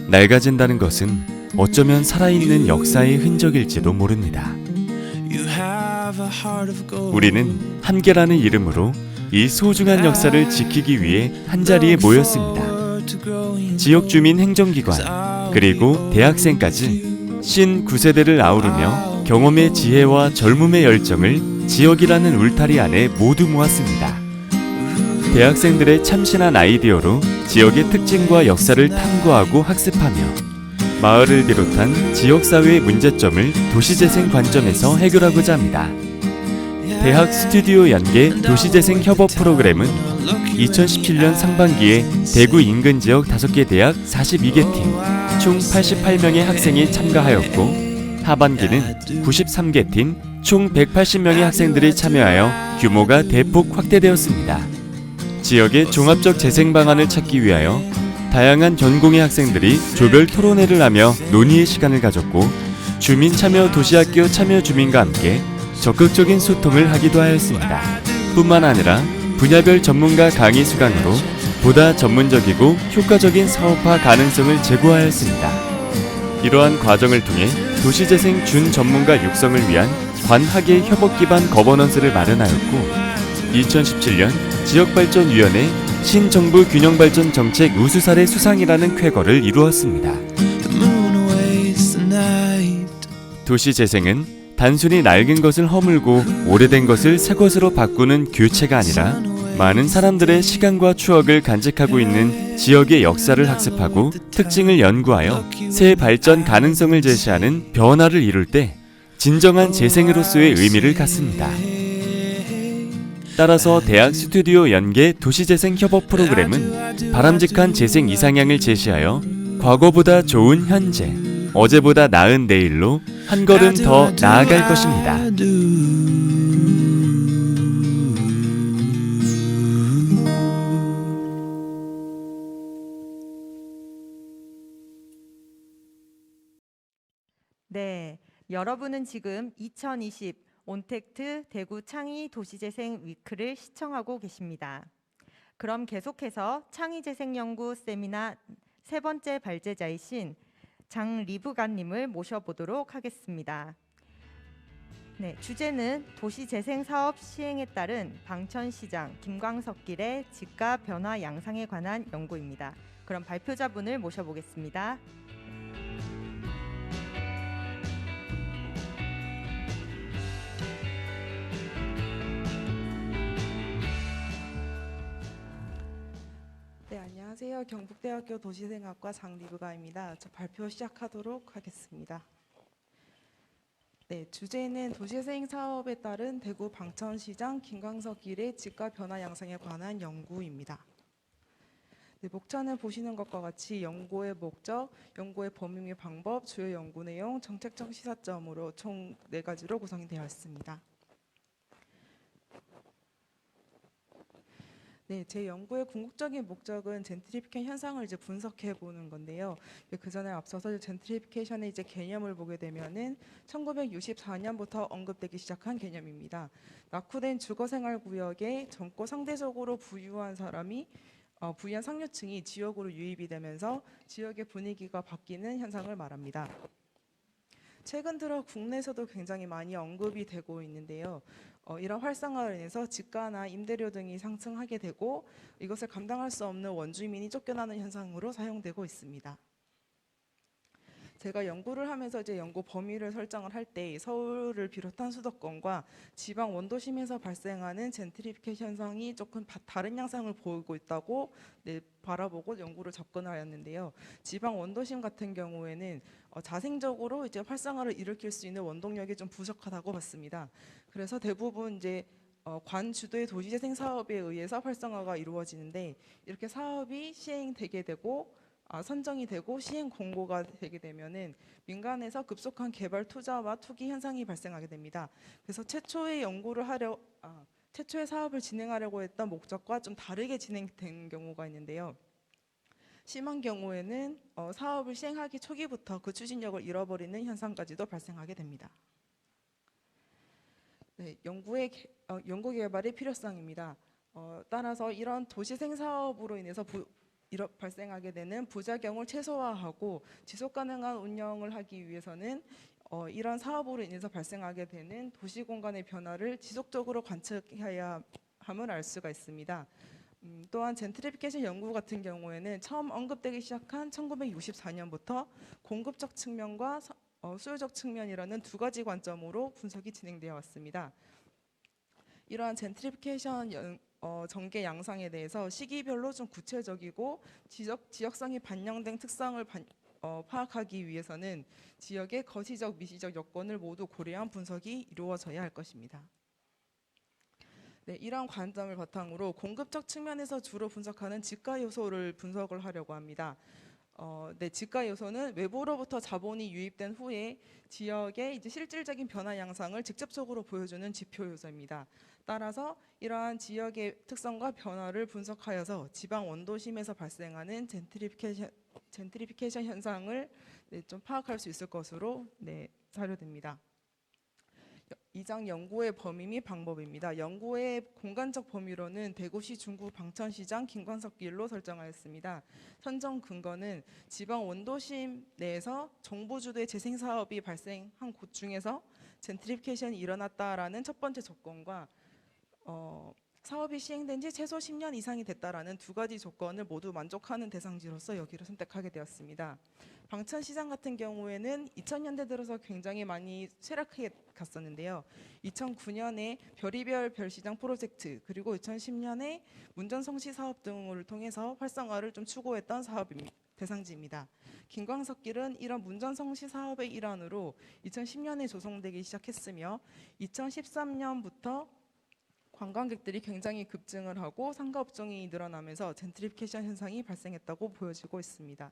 [SPEAKER 8] 낡아진다는 것은 어쩌면 살아있는 역사의 흔적일지도 모릅니다. 우리는 함께라는 이름으로 이 소중한 역사를 지키기 위해 한자리에 모였습니다. 지역 주민 행정기관 그리고 대학생까지 신 9세대를 아우르며 경험의 지혜와 젊음의 열정을 지역이라는 울타리 안에 모두 모았습니다. 대학생들의 참신한 아이디어로 지역의 특징과 역사를 탐구하고 학습하며 마을을 비롯한 지역사회의 문제점을 도시재생 관점에서 해결하고자 합니다. 대학 스튜디오 연계 도시재생 협업 프로그램은 2017년 상반기에 대구 인근 지역 5개 대학 42개 팀, 총 88명의 학생이 참가하였고 하반기는 93개 팀, 총 180명의 학생들이 참여하여 규모가 대폭 확대되었습니다. 지역의 종합적 재생 방안을 찾기 위하여 다양한 전공의 학생들이 조별 토론회를 하며 논의의 시간을 가졌고 주민 참여 도시학교 참여 주민과 함께 적극적인 소통을 하기도 하였습니다. 뿐만 아니라 분야별 전문가 강의 수강으로 보다 전문적이고 효과적인 사업화 가능성을 제고하였습니다. 이러한 과정을 통해 도시재생 준전문가 육성을 위한 관학의 협업기반 거버넌스를 마련하였고 2017년 지역발전위원회 신정부 균형발전 정책 우수사례 수상이라는 쾌거를 이루었습니다. 도시재생은 단순히 낡은 것을 허물고 오래된 것을 새 것으로 바꾸는 교체가 아니라 많은 사람들의 시간과 추억을 간직하고 있는 지역의 역사를 학습하고 특징을 연구하여 새 발전 가능성을 제시하는 변화를 이룰 때 진정한 재생으로서의 의미를 갖습니다. 따라서 대학 스튜디오 연계 도시재생 협업 프로그램은 바람직한 재생 이상향을 제시하여 과거보다 좋은 현재, 어제보다 나은 내일로 한 걸음 더 나아갈 것입니다.
[SPEAKER 1] 네, 여러분은 지금 2020 온택트 대구 창의 도시재생 위크를 시청하고 계십니다. 그럼 계속해서 창의재생연구 세미나 세 번째 발제자이신 장리브가님을 모셔보도록 하겠습니다. 네, 주제는 도시재생 사업 시행에 따른 방천시장 김광석길의 집가 변화 양상에 관한 연구입니다. 그럼 발표자분을 모셔보겠습니다.
[SPEAKER 14] 네, 안녕하세요. 경북대학교 도시생학과 장리브가입니다. 저 발표 시작하도록 하겠습니다. 네, 주제는 도시재생 사업에 따른 대구 방천시장 김광석길의 집가 변화 양상에 관한 연구입니다. 네, 목차는 보시는 것과 같이 연구의 목적, 연구의 범위 및 방법, 주요 연구 내용, 정책적 시사점으로 총 4가지로 구성이 되어 있습니다. 네, 제 연구의 궁극적인 목적은 젠트리피케이션 현상을 이제 분석해 보는 건데요. 그 전에 앞서서 젠트리피케이션의 이제 개념을 보게 되면은 1964년부터 언급되기 시작한 개념입니다. 낙후된 주거생활구역에 젊고 상대적으로 부유한 사람이 부유한 상류층이 지역으로 유입이 되면서 지역의 분위기가 바뀌는 현상을 말합니다. 최근 들어 국내에서도 굉장히 많이 언급이 되고 있는데요. 이런 활성화로 인해서 집가나 임대료 등이 상승하게 되고 이것을 감당할 수 없는 원주민이 쫓겨나는 현상으로 사용되고 있습니다. 제가 연구를 하면서 이제 연구 범위를 설정을 할 때 서울을 비롯한 수도권과 지방 원도심에서 발생하는 젠트리피케이션 현상이 조금 다른 양상을 보이고 있다고 바라보고 연구를 접근하였는데요. 지방 원도심 같은 경우에는 자생적으로 이제 활성화를 일으킬 수 있는 원동력이 좀 부족하다고 봤습니다. 그래서 대부분 이제 관 주도의 도시재생 사업에 의해서 활성화가 이루어지는데 이렇게 사업이 시행되게 되고 선정이 되고 시행 공고가 되게 되면은 민간에서 급속한 개발 투자와 투기 현상이 발생하게 됩니다. 그래서 최초의 사업을 진행하려고 했던 목적과 좀 다르게 진행된 경우가 있는데요. 심한 경우에는 사업을 시행하기 초기부터 그 추진력을 잃어버리는 현상까지도 발생하게 됩니다. 네, 연구 개발의 필요성입니다. 따라서 이런 도시생 사업으로 인해서 발생하게 되는 부작용을 최소화하고 지속가능한 운영을 하기 위해서는 이런 사업으로 인해서 발생하게 되는 도시공간의 변화를 지속적으로 관측해야 함을 알 수가 있습니다. 또한 젠트리피케이션 연구 같은 경우에는 처음 언급되기 시작한 1964년부터 공급적 측면과 수요적 측면이라는 두 가지 관점으로 분석이 진행되어 왔습니다. 이러한 젠트리피케이션 전개 양상에 대해서 시기별로 좀 구체적이고 지역성이 반영된 특성을 파악하기 위해서는 지역의 거시적, 미시적 여건을 모두 고려한 분석이 이루어져야 할 것입니다. 네, 이러한 관점을 바탕으로 공급적 측면에서 주로 분석하는 지가 요소를 분석을 하려고 합니다. 네, 지가 요소는 외부로부터 자본이 유입된 후에 지역의 이제 실질적인 변화 양상을 직접적으로 보여주는 지표 요소입니다. 따라서 이러한 지역의 특성과 변화를 분석하여서 지방 원도심에서 발생하는 젠트리피케이션 현상을 좀 파악할 수 있을 것으로 사료됩니다. 2장 연구의 범위 및 방법입니다. 연구의 공간적 범위로는 대구시 중구 방천시장 김광석길로 설정하였습니다. 선정 근거는 지방 원도심 내에서 정부 주도의 재생 사업이 발생한 곳 중에서 젠트리피케이션이 일어났다라는 첫 번째 조건과 사업이 시행된 지 최소 10년 이상이 됐다라는 두 가지 조건을 모두 만족하는 대상지로서 여기를 선택하게 되었습니다. 방천시장 같은 경우에는 2000년대 들어서 굉장히 많이 쇠락해 갔었는데요. 2009년에 별이별 별시장 프로젝트 그리고 2010년에 문전성시 사업 등을 통해서 활성화를 좀 추구했던 대상지입니다. 김광석길은 이런 문전성시 사업의 일환으로 2010년에 조성되기 시작했으며 2013년부터 관광객들이 굉장히 급증을 하고 상가업종이 늘어나면서 젠트리피케이션 현상이 발생했다고 보여지고 있습니다.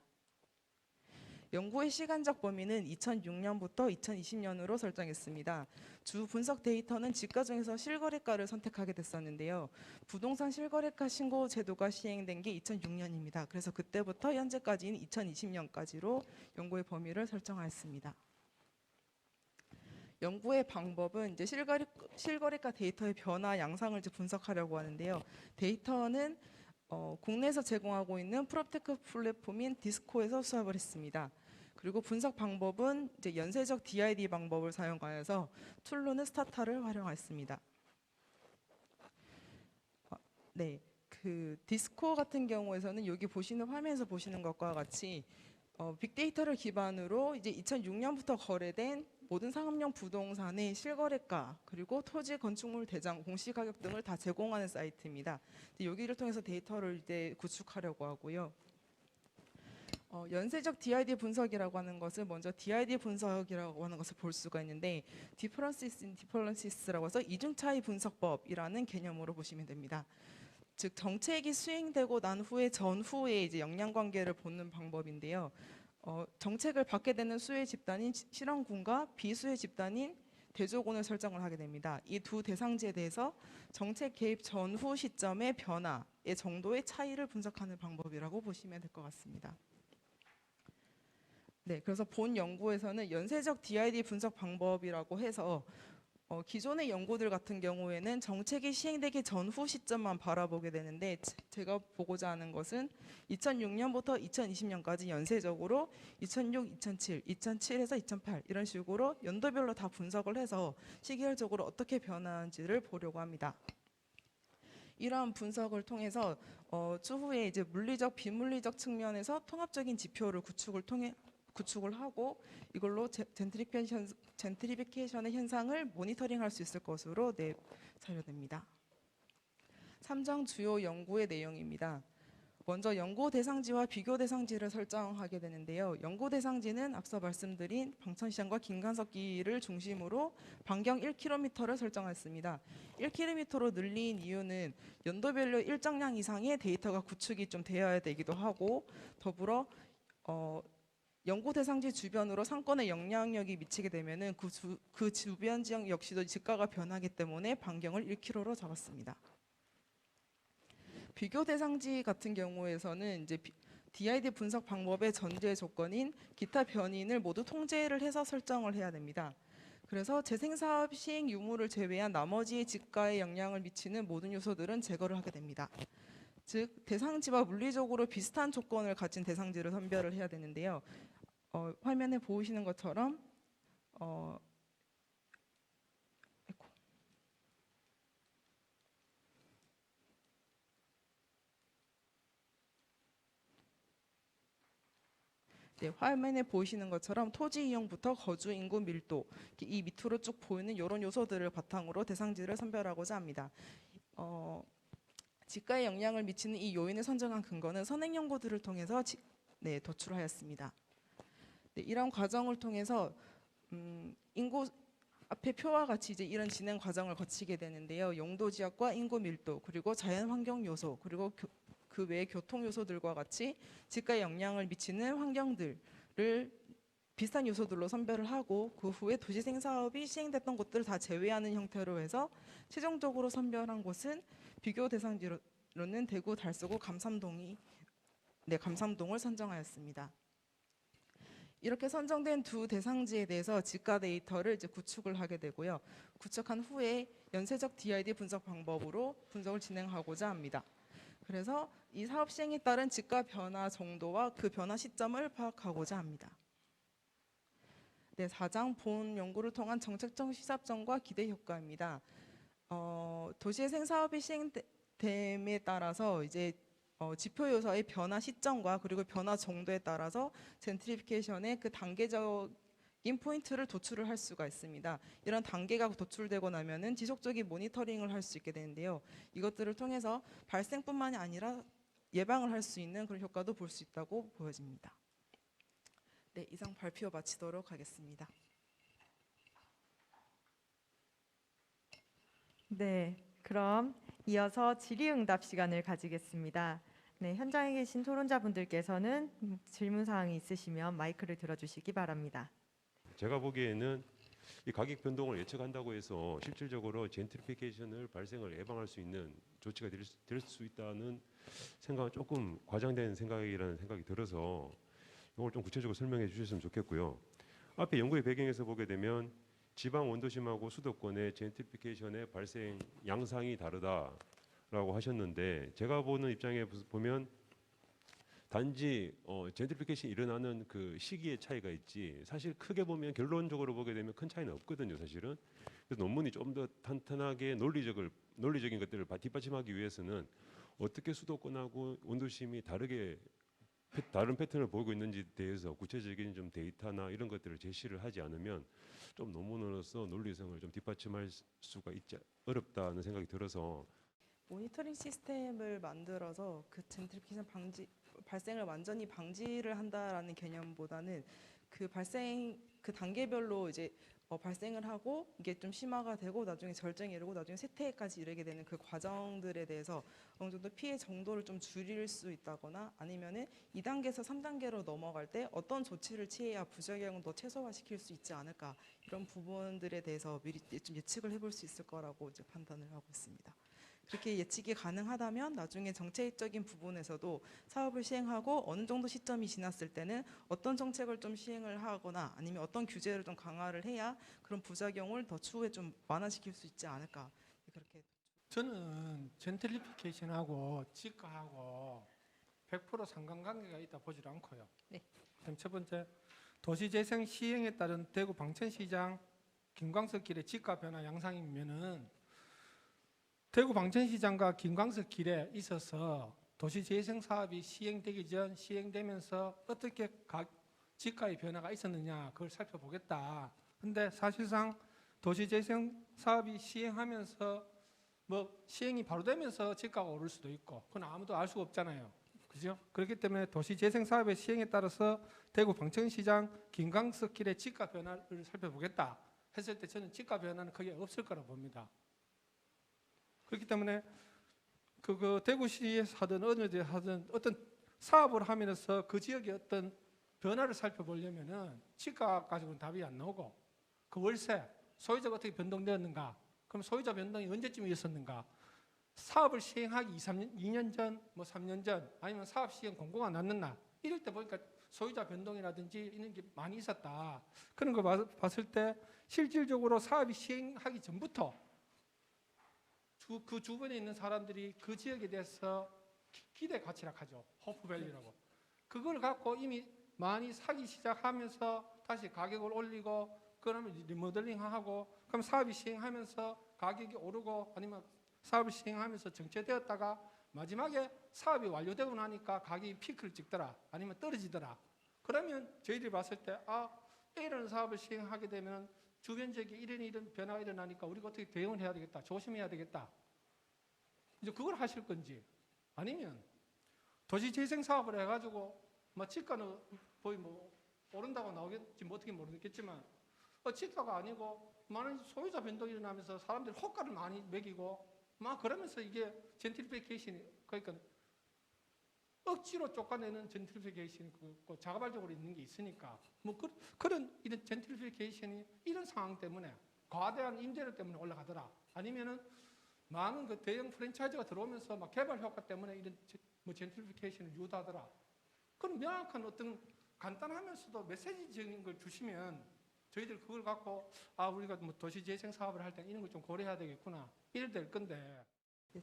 [SPEAKER 14] 연구의 시간적 범위는 2006년부터 2020년으로 설정했습니다. 주 분석 데이터는 지가 중에서 실거래가를 선택하게 됐었는데요. 부동산 실거래가 신고 제도가 시행된 게 2006년입니다. 그래서 그때부터 현재까지인 2020년까지로 연구의 범위를 설정하였습니다. 연구의 방법은 이제 실거래가 데이터의 변화 양상을 이제 분석하려고 하는데요. 데이터는 국내에서 제공하고 있는 프롭테크 플랫폼인 디스코에서 수합을 했습니다. 그리고 분석 방법은 이제 연쇄적 DID 방법을 사용하여서 툴로는 스타타를 활용했습니다. 네, 그 디스코 같은 경우에서는 여기 보시는 화면에서 보시는 것과 같이 빅데이터를 기반으로 이제 2006년부터 거래된 모든 상업용 부동산의 실거래가 그리고 토지 건축물 대장 공시가격 등을 다 제공하는 사이트입니다. 여기를 통해서 데이터를 이제 구축하려고 하고요. 연쇄적 DID 분석이라고 하는 것은 먼저 DID 분석이라고 하는 것을 볼 수가 있는데 디퍼런시스 인 디퍼런시스라고 해서 이중 차이 분석법이라는 개념으로 보시면 됩니다. 즉 정책이 수행되고 난 후에 전후에 이제 영향관계를 보는 방법인데요. 정책을 받게 되는 수혜 집단인 실험군과 비수혜 집단인 대조군을 설정을 하게 됩니다. 이 두 대상지에 대해서 정책 개입 전후 시점의 변화의 정도의 차이를 분석하는 방법이라고 보시면 될 것 같습니다. 네, 그래서 본 연구에서는 연쇄적 DID 분석 방법이라고 해서 기존의 연구들 같은 경우에는 정책이 시행되기 전후 시점만 바라보게 되는데 제가 보고자 하는 것은 2006년부터 2020년까지 연쇄적으로 2006, 2007, 2007에서 2008 이런 식으로 연도별로 다 분석을 해서 시기열적으로 어떻게 변하는지를 보려고 합니다. 이러한 분석을 통해서 추후에 이제 물리적, 비물리적 측면에서 통합적인 지표를 구축을 하고 이걸로 젠트리피케이션의 현상을 모니터링할 수 있을 것으로 사료됩니다. 3장 주요 연구의 내용입니다. 먼저 연구 대상지와 비교 대상지를 설정하게 되는데요. 연구 대상지는 앞서 말씀드린 방천시장과 김광석길을 중심으로 반경 1km를 설정했습니다. 1km로 늘린 이유는 연도별로 일정량 이상의 데이터가 구축이 좀 되어야 되기도 하고 더불어 연구 대상지 주변으로 상권에 영향력이 미치게 되면은 그 주변 지역 역시도 지가가 변하기 때문에 반경을 1km로 잡았습니다. 비교 대상지 같은 경우에서는 이제 DID 분석 방법의 전제 조건인 기타 변인을 모두 통제를 해서 설정을 해야 됩니다. 그래서 재생사업 시행 유무를 제외한 나머지의 지가에 영향을 미치는 모든 요소들은 제거를 하게 됩니다. 즉 대상지와 물리적으로 비슷한 조건을 가진 대상지를 선별을 해야 되는데요. 화면에 보이시는 것처럼 네, 화면에 보이시는 것처럼 토지 이용부터 거주 인구 밀도 이 밑으로 쭉 보이는 이런 요소들을 바탕으로 대상지를 선별하고자 합니다. 지가에 영향을 미치는 이 요인을 선정한 근거는 선행 연구들을 통해서 도출하였습니다. 네, 이런 과정을 통해서 인구 앞에 표와 같이 이제 이런 진행 과정을 거치게 되는데요. 용도 지역과 인구 밀도, 그리고 자연 환경 요소, 그리고 그 외의 교통 요소들과 같이 지가에 영향을 미치는 환경들을 비슷한 요소들로 선별을 하고 그 후에 도시생 사업이 시행됐던 곳들을 다 제외하는 형태로 해서 최종적으로 선별한 곳은 비교 대상지로는 대구, 달서구, 감삼동을 선정하였습니다. 이렇게 선정된 두 대상지에 대해서 지가 데이터를 이제 구축을 하게 되고요. 구축한 후에 연쇄적 DID 분석 방법으로 분석을 진행하고자 합니다. 그래서 이 사업 시행에 따른 지가 변화 정도와 그 변화 시점을 파악하고자 합니다. 네, 4장 본 연구를 통한 정책적 시사점과 기대 효과입니다. 도시재생 사업이 시행됨에 따라서 이제 지표 요소의 변화 시점과 그리고 변화 정도에 따라서 젠트리피케이션의 그 단계적인 포인트를 도출을 할 수가 있습니다. 이런 단계가 도출되고 나면은 지속적인 모니터링을 할 수 있게 되는데요. 이것들을 통해서 발생뿐만이 아니라 예방을 할 수 있는 그런 효과도 볼 수 있다고 보여집니다. 네, 이상 발표 마치도록 하겠습니다.
[SPEAKER 1] 네, 그럼 이어서 질의응답 시간을 가지겠습니다. 네, 현장에 계신 토론자분들께서는 질문 사항이 있으시면 마이크를 들어주시기 바랍니다.
[SPEAKER 10] 제가 보기에는 이 가격 변동을 예측한다고 해서 실질적으로 젠트리피케이션을 발생을 예방할 수 있는 조치가 될 수 있다는 생각은 조금 과장된 생각이라는 생각이 들어서 이걸 좀 구체적으로 설명해 주셨으면 좋겠고요. 앞에 연구의 배경에서 보게 되면 지방 원도심하고 수도권의 젠트리피케이션의 발생 양상이 다르다라고 하셨는데 제가 보는 입장에 보면 단지 젠트리피케이션이 일어나는 그 시기의 차이가 있지 사실 크게 보면 결론적으로 보게 되면 큰 차이는 없거든요, 사실은. 그래서 논문이 좀 더 탄탄하게 논리적인 것들을 뒷받침하기 위해서는 어떻게 수도권하고 원도심이 다른 패턴을 보이고 있는지에 대해서 구체적인 좀 데이터나 이런 것들을 제시를 하지 않으면 좀 논문으로서 논리성을 좀 뒷받침할 수가 있지 어렵다는 생각이 들어서
[SPEAKER 14] 모니터링 시스템을 만들어서 그 젠트리피케이션 발생을 완전히 방지를 한다라는 개념보다는 그 단계별로 이제 발생을 하고 이게 좀 심화가 되고 나중에 절정에 이르고 나중에 쇠퇴까지 이르게 되는 그 과정들에 대해서 어느 정도 피해 정도를 좀 줄일 수 있다거나 아니면은 2단계에서 3단계로 넘어갈 때 어떤 조치를 취해야 부작용을 더 최소화시킬 수 있지 않을까 이런 부분들에 대해서 미리 좀 예측을 해볼 수 있을 거라고 이제 판단을 하고 있습니다. 그렇게 예측이 가능하다면 나중에 정책적인 부분에서도 사업을 시행하고 어느 정도 시점이 지났을 때는 어떤 정책을 좀 시행을 하거나 아니면 어떤 규제를 좀 강화를 해야 그런 부작용을 더 추후에 좀 완화시킬 수 있지 않을까 그렇게.
[SPEAKER 11] 저는 젠트리피케이션하고 지가하고 100% 상관관계가 있다 보질 않고요.
[SPEAKER 7] 네.
[SPEAKER 11] 그럼 첫 번째 도시재생 시행에 따른 대구 방천시장 김광석 길의 지가 변화 양상이면은 대구 방천시장과 김광석 길에 있어서 도시재생 사업이 시행되기 전 시행되면서 어떻게 지가의 변화가 있었느냐 그걸 살펴보겠다. 근데 사실상 도시재생 사업이 시행하면서 시행이 바로 되면서 지가가 오를 수도 있고 그건 아무도 알 수가 없잖아요. 그죠? 그렇기 때문에 도시재생 사업의 시행에 따라서 대구 방천시장 김광석 길의 지가 변화를 살펴보겠다 했을 때 저는 지가 변화는 거의 없을 거라고 봅니다. 그렇기 때문에 그 대구시에서 하든 어느 데 하든 어떤 사업을 하면서 그 지역의 어떤 변화를 살펴보려면은 지가 가지고는 답이 안 나오고 그 월세, 소유자가 어떻게 변동되었는가, 그럼 소유자 변동이 언제쯤 있었는가, 사업을 시행하기 2년 전, 3년 전, 아니면 사업 시행 공고가 났는 날 이럴 때 보니까 소유자 변동이라든지 이런 게 많이 있었다. 그런 걸 봤을 때 실질적으로 사업이 시행하기 전부터 그 주변에 있는 사람들이 그 지역에 대해서 기대 가치라고 하죠. 호프밸류라고. 그걸 갖고 이미 많이 사기 시작하면서 다시 가격을 올리고 그러면 리모델링하고 그럼 사업이 시행하면서 가격이 오르고 아니면 사업을 시행하면서 정체되었다가 마지막에 사업이 완료되고 나니까 가격이 피크를 찍더라 아니면 떨어지더라. 그러면 저희들이 봤을 때 이런 사업을 시행하게 되면 주변 지역에 이런 변화가 일어나니까 우리가 어떻게 대응을 해야 되겠다, 조심해야 되겠다. 이제 그걸 하실 건지 아니면 도시 재생 사업을 해가지고 뭐 지가는 거의 뭐 오른다고 나오겠지 뭐 어떻게 모르겠지만 지가가 아니고 많은 소유자 변동이 일어나면서 사람들이 호가를 많이 매기고 막 그러면서 이게 젠트리피케이션이 그러니까 억지로 쫓아내는 젠트리피케이션이 자발적으로 있는 게 있으니까 뭐 그런 이런 젠트리피케이션이 이런 상황 때문에 과대한 임대료 때문에 올라가더라 아니면은 많은 그 대형 프랜차이즈가 들어오면서 막 개발 효과 때문에 이런 뭐 젠트리피케이션을 유도하더라. 그런 명확한 어떤 간단하면서도 메시지적인 걸 주시면 저희들 그걸 갖고 우리가 뭐 도시 재생 사업을 할 때 이런 걸 좀 고려해야 되겠구나 이래 될 건데.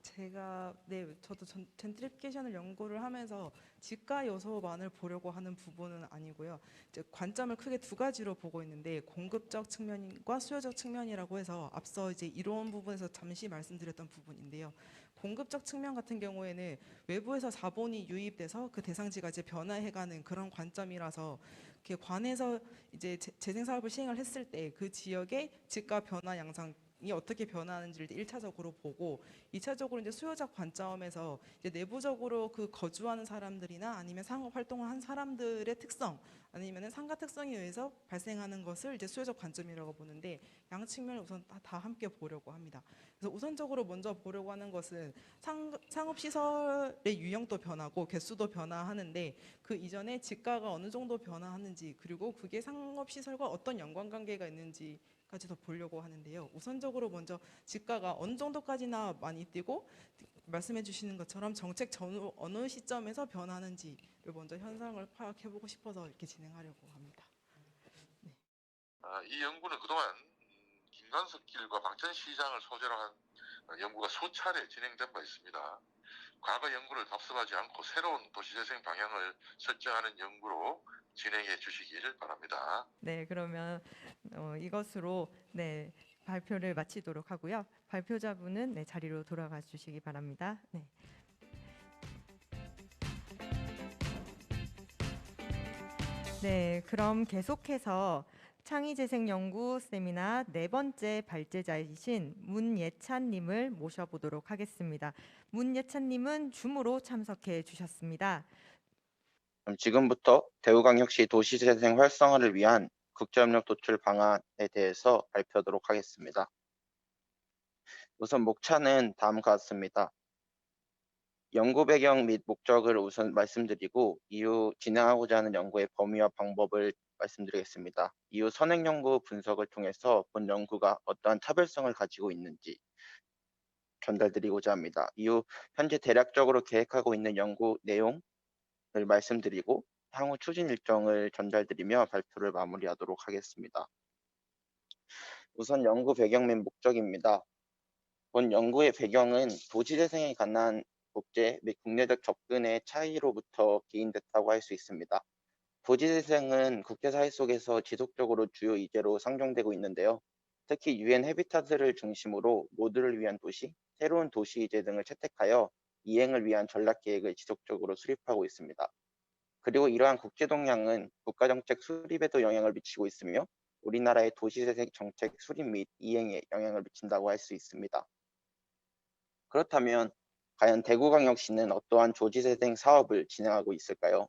[SPEAKER 14] 제가 저도 젠트리피케이션을 연구를 하면서 지가 요소만을 보려고 하는 부분은 아니고요. 이제 관점을 크게 두 가지로 보고 있는데 공급적 측면과 수요적 측면이라고 해서 앞서 이제 이론 부분에서 잠시 말씀드렸던 부분인데요. 공급적 측면 같은 경우에는 외부에서 자본이 유입돼서 그 대상지가 이제 변화해가는 그런 관점이라서 이렇게 관에서 이제 재생 사업을 시행을 했을 때 그 지역의 지가 변화 양상 이 어떻게 변하는지를 1차적으로 보고 2차적으로 이제 수요적 관점에서 이제 내부적으로 그 거주하는 사람들이나 아니면 상업 활동을 한 사람들의 특성 아니면은 상가 특성에 의해서 발생하는 것을 이제 수요적 관점이라고 보는데 양 측면을 우선 다 함께 보려고 합니다. 그래서 우선적으로 먼저 보려고 하는 것은 상업 시설의 유형도 변하고 개수도 변화하는데 그 이전에 지가가 어느 정도 변화하는지 그리고 그게 상업 시설과 어떤 연관관계가 있는지 까지도 보려고 하는데요. 우선적으로 먼저 지가가 어느 정도까지나 많이 뛰고 말씀해 주시는 것처럼 정책 전후 어느 시점에서 변하는지를 먼저 현상을 파악해보고 싶어서 이렇게 진행하려고 합니다. 네.
[SPEAKER 12] 이 연구는 그동안 김관석길과 방천시장을 소재로 한 연구가 수차례 진행된 바 있습니다. 과거 연구를 답습하지 않고 새로운 도시재생 방향을 설정하는 연구로 진행해 주시길 바랍니다.
[SPEAKER 1] 네, 그러면 이것으로 발표를 마치도록 하고요. 발표자분은 자리로 돌아가 주시기 바랍니다. 네. 네, 그럼 계속해서 창의재생연구 세미나 네 번째 발제자이신 문예찬님을 모셔보도록 하겠습니다. 문예찬님은 줌으로 참석해 주셨습니다.
[SPEAKER 15] 지금부터 대구광역시 도시재생 활성화를 위한 국제협력 도출 방안에 대해서 발표하도록 하겠습니다. 우선 목차는 다음과 같습니다. 연구 배경 및 목적을 우선 말씀드리고 이후 진행하고자 하는 연구의 범위와 방법을 말씀드리겠습니다. 이후 선행 연구 분석을 통해서 본 연구가 어떠한 차별성을 가지고 있는지 전달드리고자 합니다. 이후 현재 대략적으로 계획하고 있는 연구 내용을 말씀드리고 향후 추진 일정을 전달드리며 발표를 마무리하도록 하겠습니다. 우선 연구 배경 및 목적입니다. 본 연구의 배경은 도시재생에 관한 국제 및 국내적 접근의 차이로부터 기인됐다고 할 수 있습니다. 도시재생은 국제사회 속에서 지속적으로 주요 이제로 상정되고 있는데요. 특히 UN 해비타트를 중심으로 모두를 위한 도시, 새로운 도시 이제 등을 채택하여 이행을 위한 전략계획을 지속적으로 수립하고 있습니다. 그리고 이러한 국제동향은 국가정책 수립에도 영향을 미치고 있으며 우리나라의 도시재생 정책 수립 및 이행에 영향을 미친다고 할 수 있습니다. 그렇다면 과연 대구광역시는 어떠한 도시재생 사업을 진행하고 있을까요?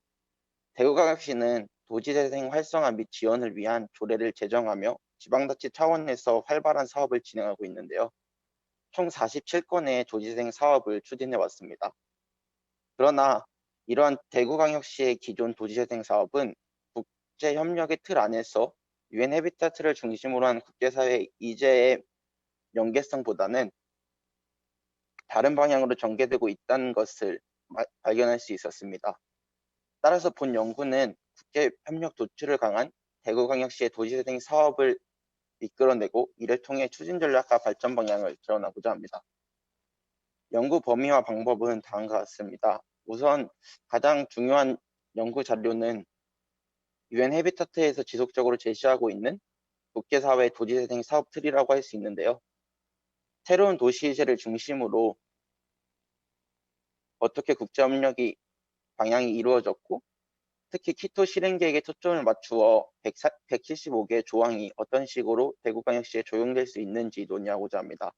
[SPEAKER 15] 대구광역시는 도시재생 활성화 및 지원을 위한 조례를 제정하며 지방자치 차원에서 활발한 사업을 진행하고 있는데요. 총 47건의 도시재생 사업을 추진해 왔습니다. 그러나 이러한 대구광역시의 기존 도시재생 사업은 국제협력의 틀 안에서 UN 해비타트를 중심으로 한 국제사회 이제의 연계성보다는 다른 방향으로 전개되고 있다는 것을 발견할 수 있었습니다. 따라서 본 연구는 국제협력 도출을 강한 대구광역시의 도시재생 사업을 이끌어내고 이를 통해 추진 전략과 발전 방향을 드러나고자 합니다. 연구 범위와 방법은 다음과 같습니다. 우선 가장 중요한 연구 자료는 UN 해비타트에서 지속적으로 제시하고 있는 국제사회 도시재생 사업 틀이라고 할 수 있는데요. 새로운 도시이제를 중심으로 어떻게 국제협력이 방향이 이루어졌고 특히 키토 실행계획에 초점을 맞추어 175개의 조항이 어떤 식으로 대구광역시에 적용될 수 있는지 논의하고자 합니다.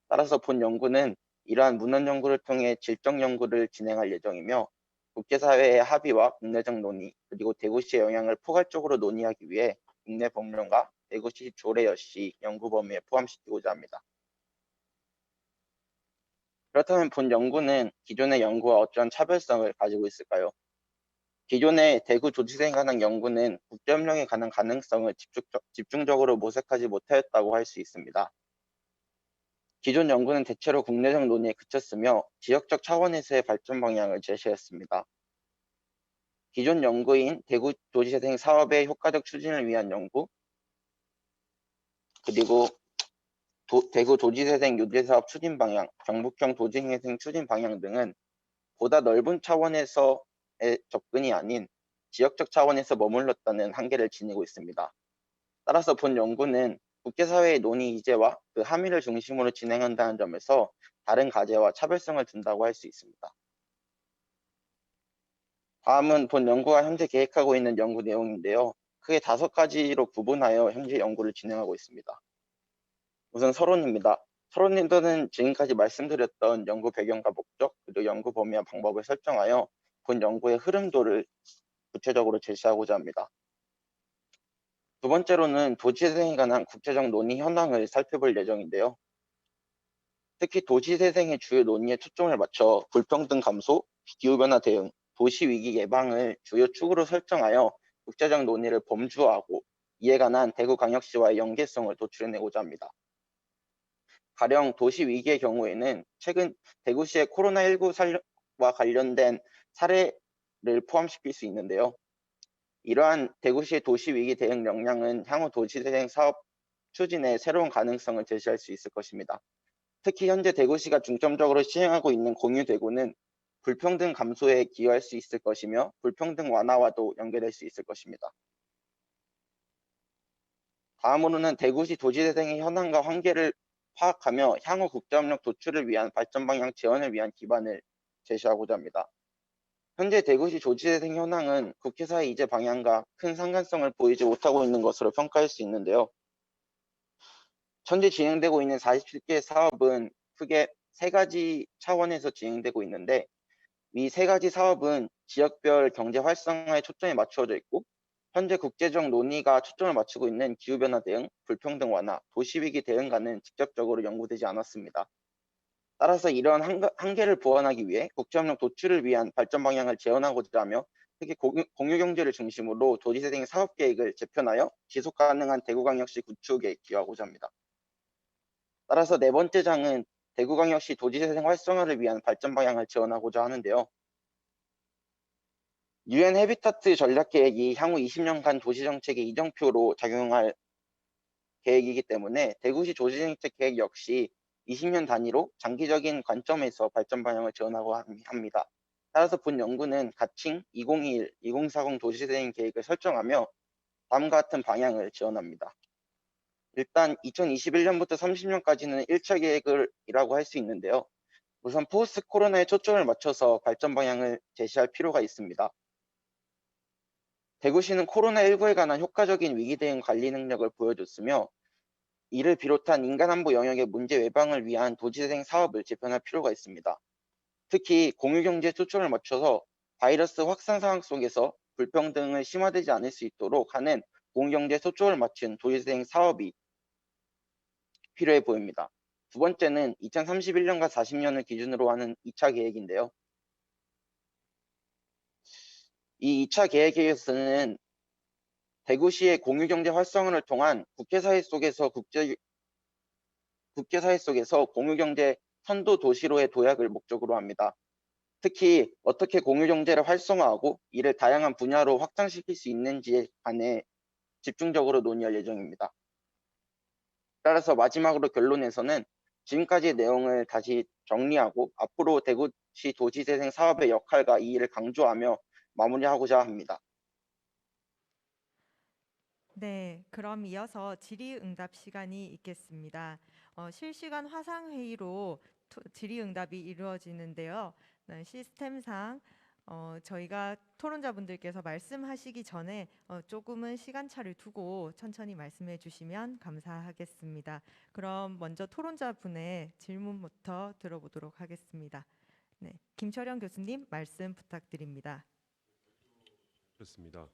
[SPEAKER 15] 따라서 본 연구는 이러한 문헌 연구를 통해 질적 연구를 진행할 예정이며 국제사회의 합의와 국내적 논의 그리고 대구시의 영향을 포괄적으로 논의하기 위해 국내 법령과 대구시 조례여시 연구 범위에 포함시키고자 합니다. 그렇다면 본 연구는 기존의 연구와 어떠한 차별성을 가지고 있을까요? 기존의 대구 도시재생 관한 연구는 국제협력에 관한 가능성을 집중적으로 모색하지 못하였다고 할 수 있습니다. 기존 연구는 대체로 국내적 논의에 그쳤으며 지역적 차원에서의 발전 방향을 제시했습니다. 기존 연구인 대구 도시재생 사업의 효과적 추진을 위한 연구, 그리고 대구 도시재생 유대사업 추진 방향, 경북형 도시재생 추진 방향 등은 보다 넓은 차원에서의 접근이 아닌 지역적 차원에서 머물렀다는 한계를 지니고 있습니다. 따라서 본 연구는 국제사회의 논의 이제와 그 함의를 중심으로 진행한다는 점에서 다른 과제와 차별성을 둔다고 할 수 있습니다. 다음은 본 연구가 현재 계획하고 있는 연구 내용인데요. 크게 5가지로 구분하여 현재 연구를 진행하고 있습니다. 우선 서론입니다. 서론에서는 지금까지 말씀드렸던 연구 배경과 목적, 그리고 연구 범위와 방법을 설정하여 본 연구의 흐름도를 구체적으로 제시하고자 합니다. 두 번째로는 도시재생에 관한 국제적 논의 현황을 살펴볼 예정인데요. 특히 도시재생의 주요 논의에 초점을 맞춰 불평등 감소, 기후변화 대응, 도시위기 예방을 주요 축으로 설정하여 국제적 논의를 범주화하고 이에 관한 대구광역시와의 연계성을 도출해내고자 합니다. 가령 도시위기의 경우에는 최근 대구시의 코로나19와 관련된 사례를 포함시킬 수 있는데요. 이러한 대구시의 도시위기 대응 역량은 향후 도시재생 사업 추진에 새로운 가능성을 제시할 수 있을 것입니다. 특히 현재 대구시가 중점적으로 시행하고 있는 공유대구는 불평등 감소에 기여할 수 있을 것이며 불평등 완화와도 연계될 수 있을 것입니다. 다음으로는 대구시 도시재생의 현황과 한계를 파악하며 향후 국제협력 도출을 위한 발전 방향 제언을 위한 기반을 제시하고자 합니다. 현재 대구시 도시재생 현황은 국회사의 이제 방향과 큰 상관성을 보이지 못하고 있는 것으로 평가할 수 있는데요. 현재 진행되고 있는 47개 사업은 크게 3가지 차원에서 진행되고 있는데 이 3가지 사업은 지역별 경제 활성화에 초점이 맞추어져 있고 현재 국제적 논의가 초점을 맞추고 있는 기후변화 대응, 불평등 완화, 도시위기 대응과는 직접적으로 연구되지 않았습니다. 따라서 이러한 한계를 보완하기 위해 국제협력 도출을 위한 발전 방향을 제언하고자 하며 특히 공유경제를 중심으로 도시재생 사업계획을 재편하여 지속가능한 대구광역시 구축에 기여하고자 합니다. 따라서 4번째 장은 대구광역시 도시재생 활성화를 위한 발전 방향을 제언하고자 하는데요. UN 해비타트 전략계획이 향후 20년간 도시정책의 이정표로 작용할 계획이기 때문에 대구시 도시정책 계획 역시 20년 단위로 장기적인 관점에서 발전 방향을 제언하고 합니다. 따라서 본 연구는 가칭 2021, 2040 도시재생 계획을 설정하며 다음과 같은 방향을 제언합니다. 일단 2021년부터 30년까지는 1차 계획이라고 할 수 있는데요. 우선 포스트 코로나에 초점을 맞춰서 발전 방향을 제시할 필요가 있습니다. 대구시는 코로나19에 관한 효과적인 위기 대응 관리 능력을 보여줬으며 이를 비롯한 인간안보 영역의 문제 예방을 위한 도시재생 사업을 재편할 필요가 있습니다. 특히 공유경제에 초점을 맞춰서 바이러스 확산 상황 속에서 불평등을 심화되지 않을 수 있도록 하는 공유경제에 초점을 맞춘 도시재생 사업이 필요해 보입니다. 두 번째는 2031년과 40년을 기준으로 하는 2차 계획인데요. 이 2차 계획에서는 대구시의 공유경제 활성화를 통한 국제사회 속에서 공유경제 선도 도시로의 도약을 목적으로 합니다. 특히 어떻게 공유경제를 활성화하고 이를 다양한 분야로 확장시킬 수 있는지에 관해 집중적으로 논의할 예정입니다. 따라서 마지막으로 결론에서는 지금까지의 내용을 다시 정리하고 앞으로 대구시 도시재생 사업의 역할과 이의를 강조하며 마무리하고자 합니다.
[SPEAKER 1] 네, 그럼 이어서 질의응답 시간이 있겠습니다. 실시간 화상회의로 질의응답이 이루어지는데요. 시스템상 저희가 토론자분들께서 말씀하시기 전에 조금은 시간차를 두고 천천히 말씀해 주시면 감사하겠습니다. 그럼 먼저 토론자분의 질문부터 들어보도록 하겠습니다. 네, 김철영 교수님 말씀 부탁드립니다.
[SPEAKER 10] 그렇습니다.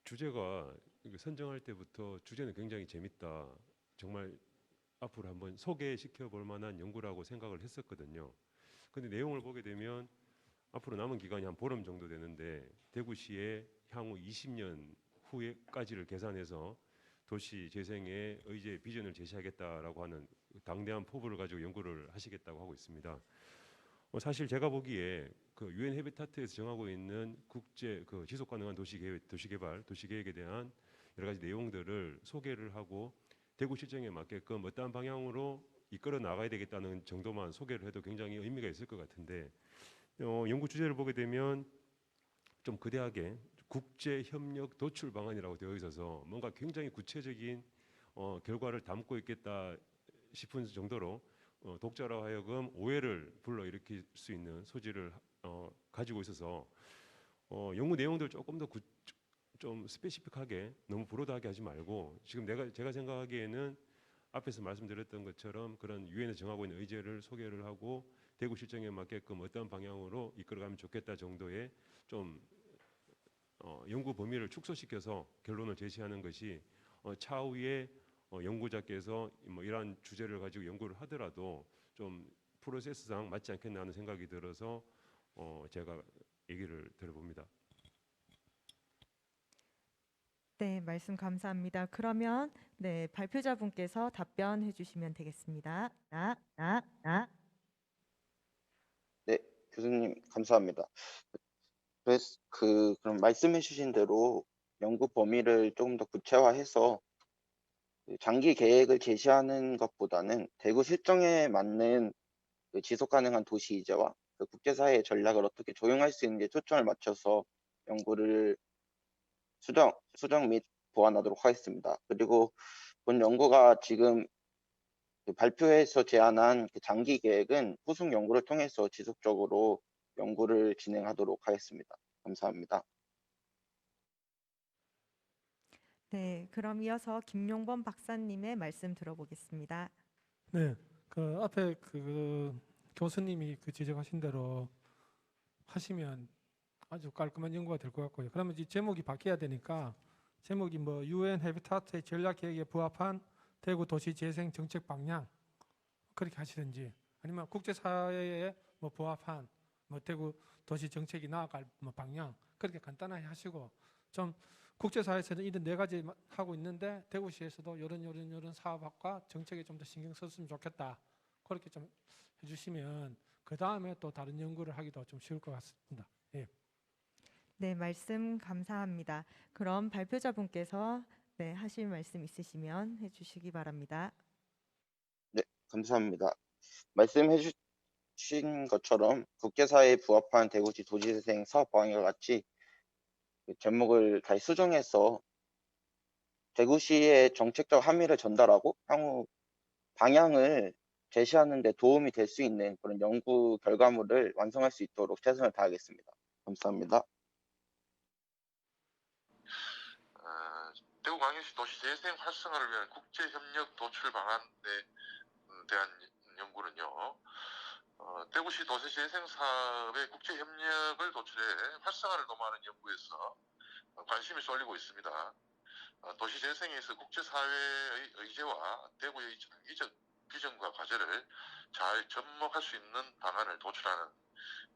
[SPEAKER 10] 주제가 선정할 때부터 주제는 굉장히 재밌다. 정말 앞으로 한번 소개시켜 볼 만한 연구라고 생각을 했었거든요. 근데 내용을 보게 되면 앞으로 남은 기간이 한 보름 정도 되는데 대구시의 향후 20년 후에까지를 계산해서 도시 재생의 의제 비전을 제시하겠다라고 하는 당대한 포부를 가지고 연구를 하시겠다고 하고 있습니다. 사실 제가 보기에 그 유엔 해비타트에서 정하고 있는 국제 그 지속 가능한 도시개발, 도시계획에 대한 여러 가지 내용들을 소개를 하고 대구 실정에 맞게끔 어떠한 방향으로 이끌어 나가야 되겠다는 정도만 소개를 해도 굉장히 의미가 있을 것 같은데 연구 주제를 보게 되면 좀 거대하게 국제 협력 도출 방안이라고 되어 있어서 뭔가 굉장히 구체적인 결과를 담고 있겠다 싶은 정도로 독자로 하여금 오해를 불러일으킬 수 있는 소지를 가지고 있어서 연구 내용들 조금 더 좀 스페시픽하게 너무 브로드하게 하지 말고 지금 제가 생각하기에는 앞에서 말씀드렸던 것처럼 그런 유엔에서 정하고 있는 의제를 소개를 하고 대구 실정에 맞게끔 어떤 방향으로 이끌어가면 좋겠다 정도의 좀 연구 범위를 축소시켜서 결론을 제시하는 것이 차후에 연구자께서 뭐 이러한 주제를 가지고 연구를 하더라도 좀 프로세스상 맞지 않겠나 하는 생각이 들어서 제가 얘기를 들어봅니다.
[SPEAKER 1] 네, 말씀 감사합니다. 그러면 네, 발표자분께서 답변해 주시면 되겠습니다.
[SPEAKER 15] 네, 교수님 감사합니다. 그럼 말씀해 주신 대로 연구 범위를 조금 더 구체화해서 장기 계획을 제시하는 것보다는 대구 실정에 맞는 지속 가능한 도시 이제와 국제사회의 전략을 어떻게 조용할 수 있는지 초점을 맞춰서 연구를 수정 및 보완하도록 하겠습니다. 그리고 본 연구가 지금 발표해서 제안한 장기 계획은 후속 연구를 통해서 지속적으로 연구를 진행하도록 하겠습니다. 감사합니다.
[SPEAKER 1] 네, 그럼 이어서 김용범 박사님의 말씀 들어보겠습니다.
[SPEAKER 11] 네, 그 앞에 그 교수님이 그 지적하신 대로 하시면 아주 깔끔한 연구가 될 것 같고요. 그러면 이 제목이 바뀌어야 되니까 제목이 뭐 유엔 해비타트의 전략 계획에 부합한 대구 도시 재생 정책 방향 그렇게 하시든지 아니면 국제사회에 뭐 부합한 뭐 대구 도시 정책이 나아갈 뭐 방향 그렇게 간단하게 하시고 좀 국제사회에서는 이런 4가지 하고 있는데 대구시에서도 이런 사업과 정책에 좀 더 신경 썼으면 좋겠다 그렇게 좀 해주시면 그 다음에 또 다른 연구를 하기도 좀 쉬울 것 같습니다. 예.
[SPEAKER 1] 네, 말씀 감사합니다. 그럼 발표자분께서 네, 하실 말씀 있으시면 해주시기 바랍니다.
[SPEAKER 15] 네, 감사합니다. 말씀해 주신 것처럼 국제사회에 부합한 대구시 도시재생 사업 방향과 같이 제목을 다시 수정해서 대구시의 정책적 함의를 전달하고 향후 방향을 제시하는 데 도움이 될 수 있는 그런 연구 결과물을 완성할 수 있도록 최선을 다하겠습니다. 감사합니다.
[SPEAKER 12] 대구광역시 도시재생 활성화를 위한 국제협력 도출 방안에 대한 연구는요. 대구시 도시재생 사업의 국제협력을 도출해 활성화를 도모하는 연구에서 관심이 쏠리고 있습니다. 도시재생에서 국제사회의 의제와 대구의 장기적 비전과 과제를 잘 접목할 수 있는 방안을 도출하는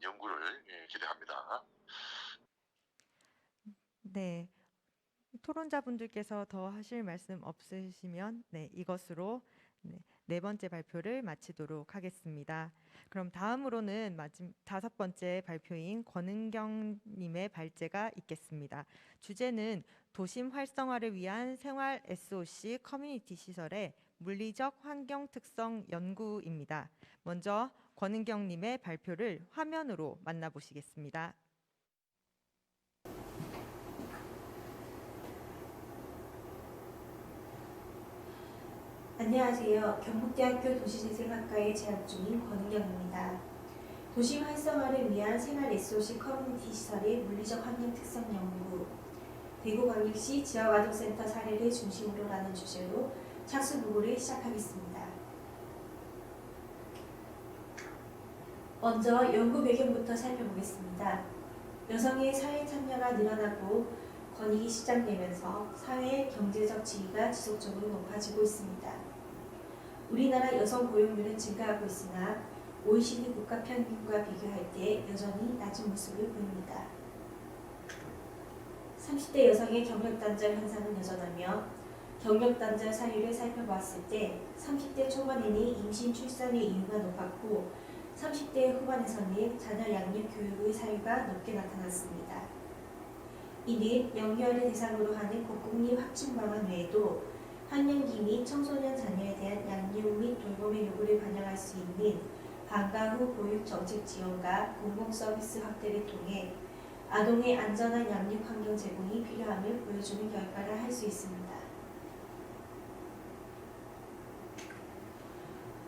[SPEAKER 12] 연구를 기대합니다.
[SPEAKER 1] 네, 토론자분들께서 더 하실 말씀 없으시면 네, 이것으로 네 번째 발표를 마치도록 하겠습니다. 그럼 다음으로는 5번째 발표인 권은경님의 발제가 있겠습니다. 주제는 도심 활성화를 위한 생활 SOC 커뮤니티 시설의 물리적 환경 특성 연구입니다. 먼저 권은경님의 발표를 화면으로 만나보시겠습니다.
[SPEAKER 16] 안녕하세요. 경북대학교 도시재생학과에 재학 중인 권은경입니다. 도시 활성화를 위한 생활 SOC 커뮤니티 시설의 물리적 환경 특성 연구, 대구광역시 지역아동센터 사례를 중심으로 라는 주제로 착수 보고를 시작하겠습니다. 먼저 연구 배경부터 살펴보겠습니다. 여성의 사회 참여가 늘어나고 권익이 시작되면서 사회 경제적 지위가 지속적으로 높아지고 있습니다. 우리나라 여성 고용률은 증가하고 있으나 OECD 국가 평균과 비교할 때 여전히 낮은 모습을 보입니다. 30대 여성의 경력단절 현상은 여전하며 경력단절 사유를 살펴보았을 때 30대 초반에는 임신 출산의 이유가 높았고 30대 후반에서는 자녀 양육 교육의 사유가 높게 나타났습니다. 이는 영유아를 대상으로 하는 국공립 학충 방안 외에도 학령기 및 청소년 자녀에 대한 양육 및 돌봄의 요구를 반영할 수 있는 방과 후 보육 정책 지원과 공공 서비스 확대를 통해 아동의 안전한 양육 환경 제공이 필요함을 보여주는 결과를 할 수 있습니다.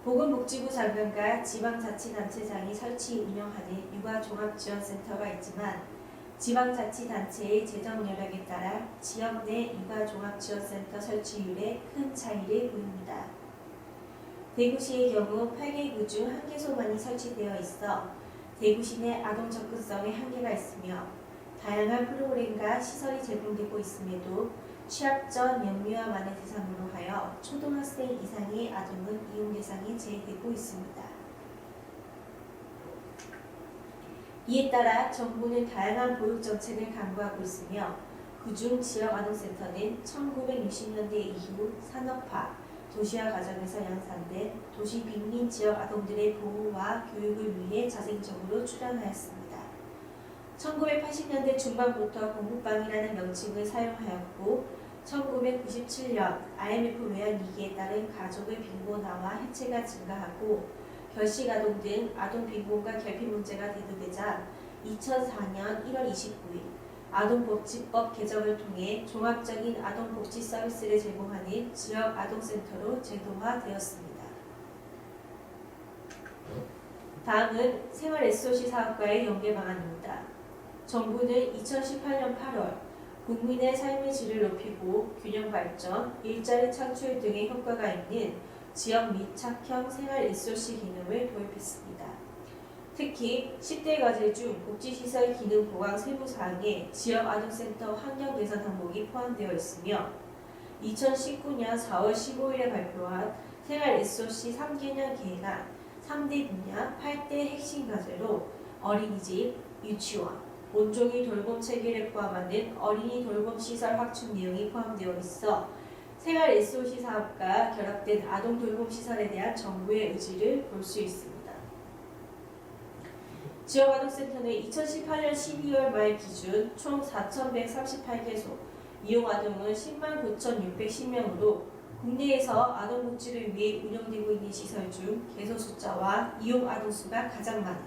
[SPEAKER 16] 보건복지부 장관과 지방자치단체장이 설치 운영하는 육아종합지원센터가 있지만 지방자치단체의 재정 여력에 따라 지역 내 육아종합지원센터 설치율에 큰 차이를 보입니다. 대구시의 경우 8개구 중 1개소만이 설치되어 있어 대구시 내 아동 접근성에 한계가 있으며 다양한 프로그램과 시설이 제공되고 있음에도 취업 전 영유아만을 대상으로 하여 초등학생 이상의 아동은 이용 대상에 제외되고 있습니다. 이에 따라 정부는 다양한 보육 정책을 강구하고 있으며 그중 지역아동센터는 1960년대 이후 산업화, 도시화 과정에서 양산된 도시 빈민 지역 아동들의 보호와 교육을 위해 자생적으로 출연하였습니다. 1980년대 중반부터 공부방이라는 명칭을 사용하였고 1997년 IMF 외환위기에 따른 가족의 빈곤화와 해체가 증가하고 결식아동 등 아동 빈곤과 결핍 문제가 대두되자 2004년 1월 29일 아동복지법 개정을 통해 종합적인 아동복지 서비스를 제공하는 지역 아동센터로 제도화되었습니다. 다음은 생활 SOC 사업과의 연계 방안입니다. 정부는 2018년 8월 국민의 삶의 질을 높이고 균형 발전, 일자리 창출 등의 효과가 있는 지역 밀착형 생활 SOC 기능을 도입했습니다. 특히 10대 과제 중 복지시설 기능 보강 세부사항에 지역아동센터 환경 개선 항목이 포함되어 있으며 2019년 4월 15일에 발표한 생활 SOC 3개년 계획안 3대 분야 8대 핵심 과제로 어린이집, 유치원, 온종일 돌봄 체계를 포함하는 어린이 돌봄 시설 확충 내용이 포함되어 있어 생활 SOC 사업과 결합된 아동 돌봄 시설에 대한 정부의 의지를 볼 수 있습니다. 지역아동센터는 2018년 12월 말 기준 총 4,138개소, 이용아동은 10만 9,610명으로 국내에서 아동복지를 위해 운영되고 있는 시설 중 개소 숫자와 이용아동 수가 가장 많은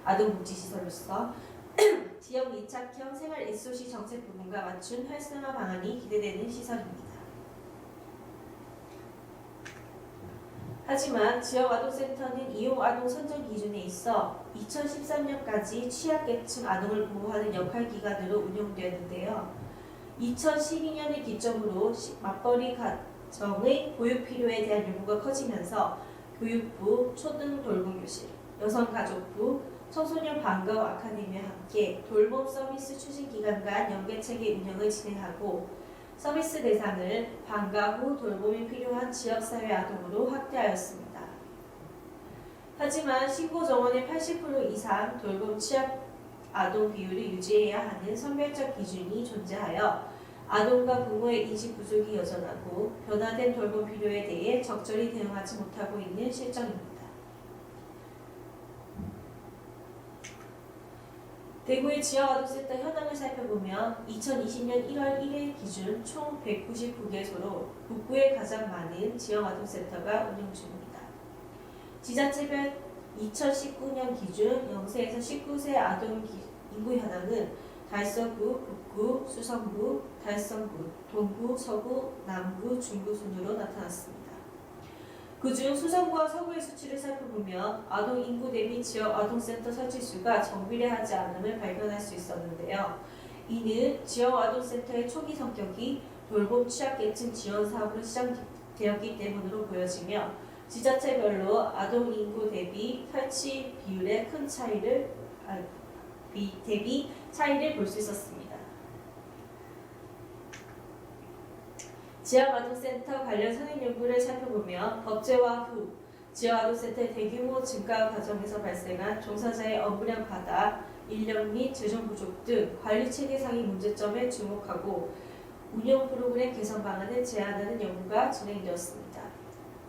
[SPEAKER 16] 아동복지시설로서 지역 밀착형 생활 SOC 정책 부분과 맞춘 활성화 방안이 기대되는 시설입니다. 하지만 지역아동센터는 이용아동 선정 기준에 있어 2013년까지 취약계층 아동을 보호하는 역할기관으로 운영되었는데요. 2012년을 기점으로 맞벌이 가정의 보육 필요에 대한 요구가 커지면서 교육부, 초등돌봄교실, 여성가족부, 청소년 방과후 아카데미와 함께 돌봄 서비스 추진기관 간 연계체계 운영을 진행하고 서비스 대상을 방과 후 돌봄이 필요한 지역사회 아동으로 확대하였습니다. 하지만 신고 정원의 80% 이상 돌봄 취약 아동 비율을 유지해야 하는 선별적 기준이 존재하여 아동과 부모의 인식 부족이 여전하고 변화된 돌봄 필요에 대해 적절히 대응하지 못하고 있는 실정입니다. 대구의 지역아동센터 현황을 살펴보면 2020년 1월 1일 기준 총 199개소로 북구에 가장 많은 지역아동센터가 운영 중입니다. 지자체별 2019년 기준 0세에서 19세 아동 인구 현황은 달서구, 북구, 수성구, 달성구, 동구, 서구, 남구, 중구 순으로 나타났습니다. 그중 수성구와 서구의 수치를 살펴보면 아동 인구 대비 지역 아동센터 설치 수가 정비례하지 않음을 발견할 수 있었는데요. 이는 지역 아동센터의 초기 성격이 돌봄 취약계층 지원 사업으로 시작되었기 때문으로 보여지며 지자체별로 아동 인구 대비 설치 비율의 큰 차이를 볼 수 있었습니다. 지역아동센터 관련 선행 연구를 살펴보면 법제화 후 지역아동센터의 대규모 증가 과정에서 발생한 종사자의 업무량 과다, 인력 및 재정 부족 등 관리 체계상의 문제점에 주목하고 운영 프로그램 개선 방안을 제안하는 연구가 진행되었습니다.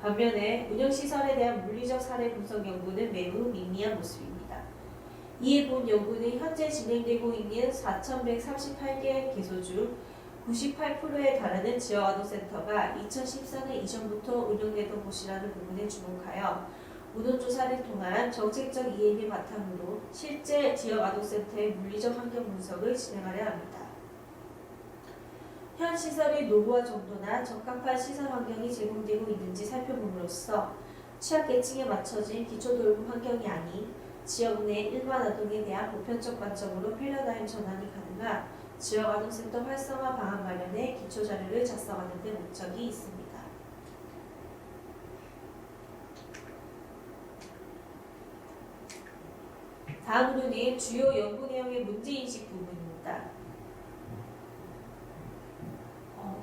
[SPEAKER 16] 반면에 운영시설에 대한 물리적 사례 분석 연구는 매우 미미한 모습입니다. 이에 본 연구는 현재 진행되고 있는 4,138개 개소 중 98%에 달하는 지역아동센터가 2014년 이전부터 운영되던 곳이라는 부분에 주목하여 운원조사를 통한 정책적 이행을 바탕으로 실제 지역아동센터의 물리적 환경 분석을 진행하려 합니다. 현 시설의 노후화 정도나 적합한 시설 환경이 제공되고 있는지 살펴봄으로써 취약계층에 맞춰진 기초돌봄 환경이 아닌 지역 내 일반 아동에 대한 보편적 관점으로 패러다임 전환이 가능한 지역아동센터 활성화 방안 마련에 기초자료를 작성하는 데 목적이 있습니다. 다음으로는 주요 연구 내용의 문제인식 부분입니다.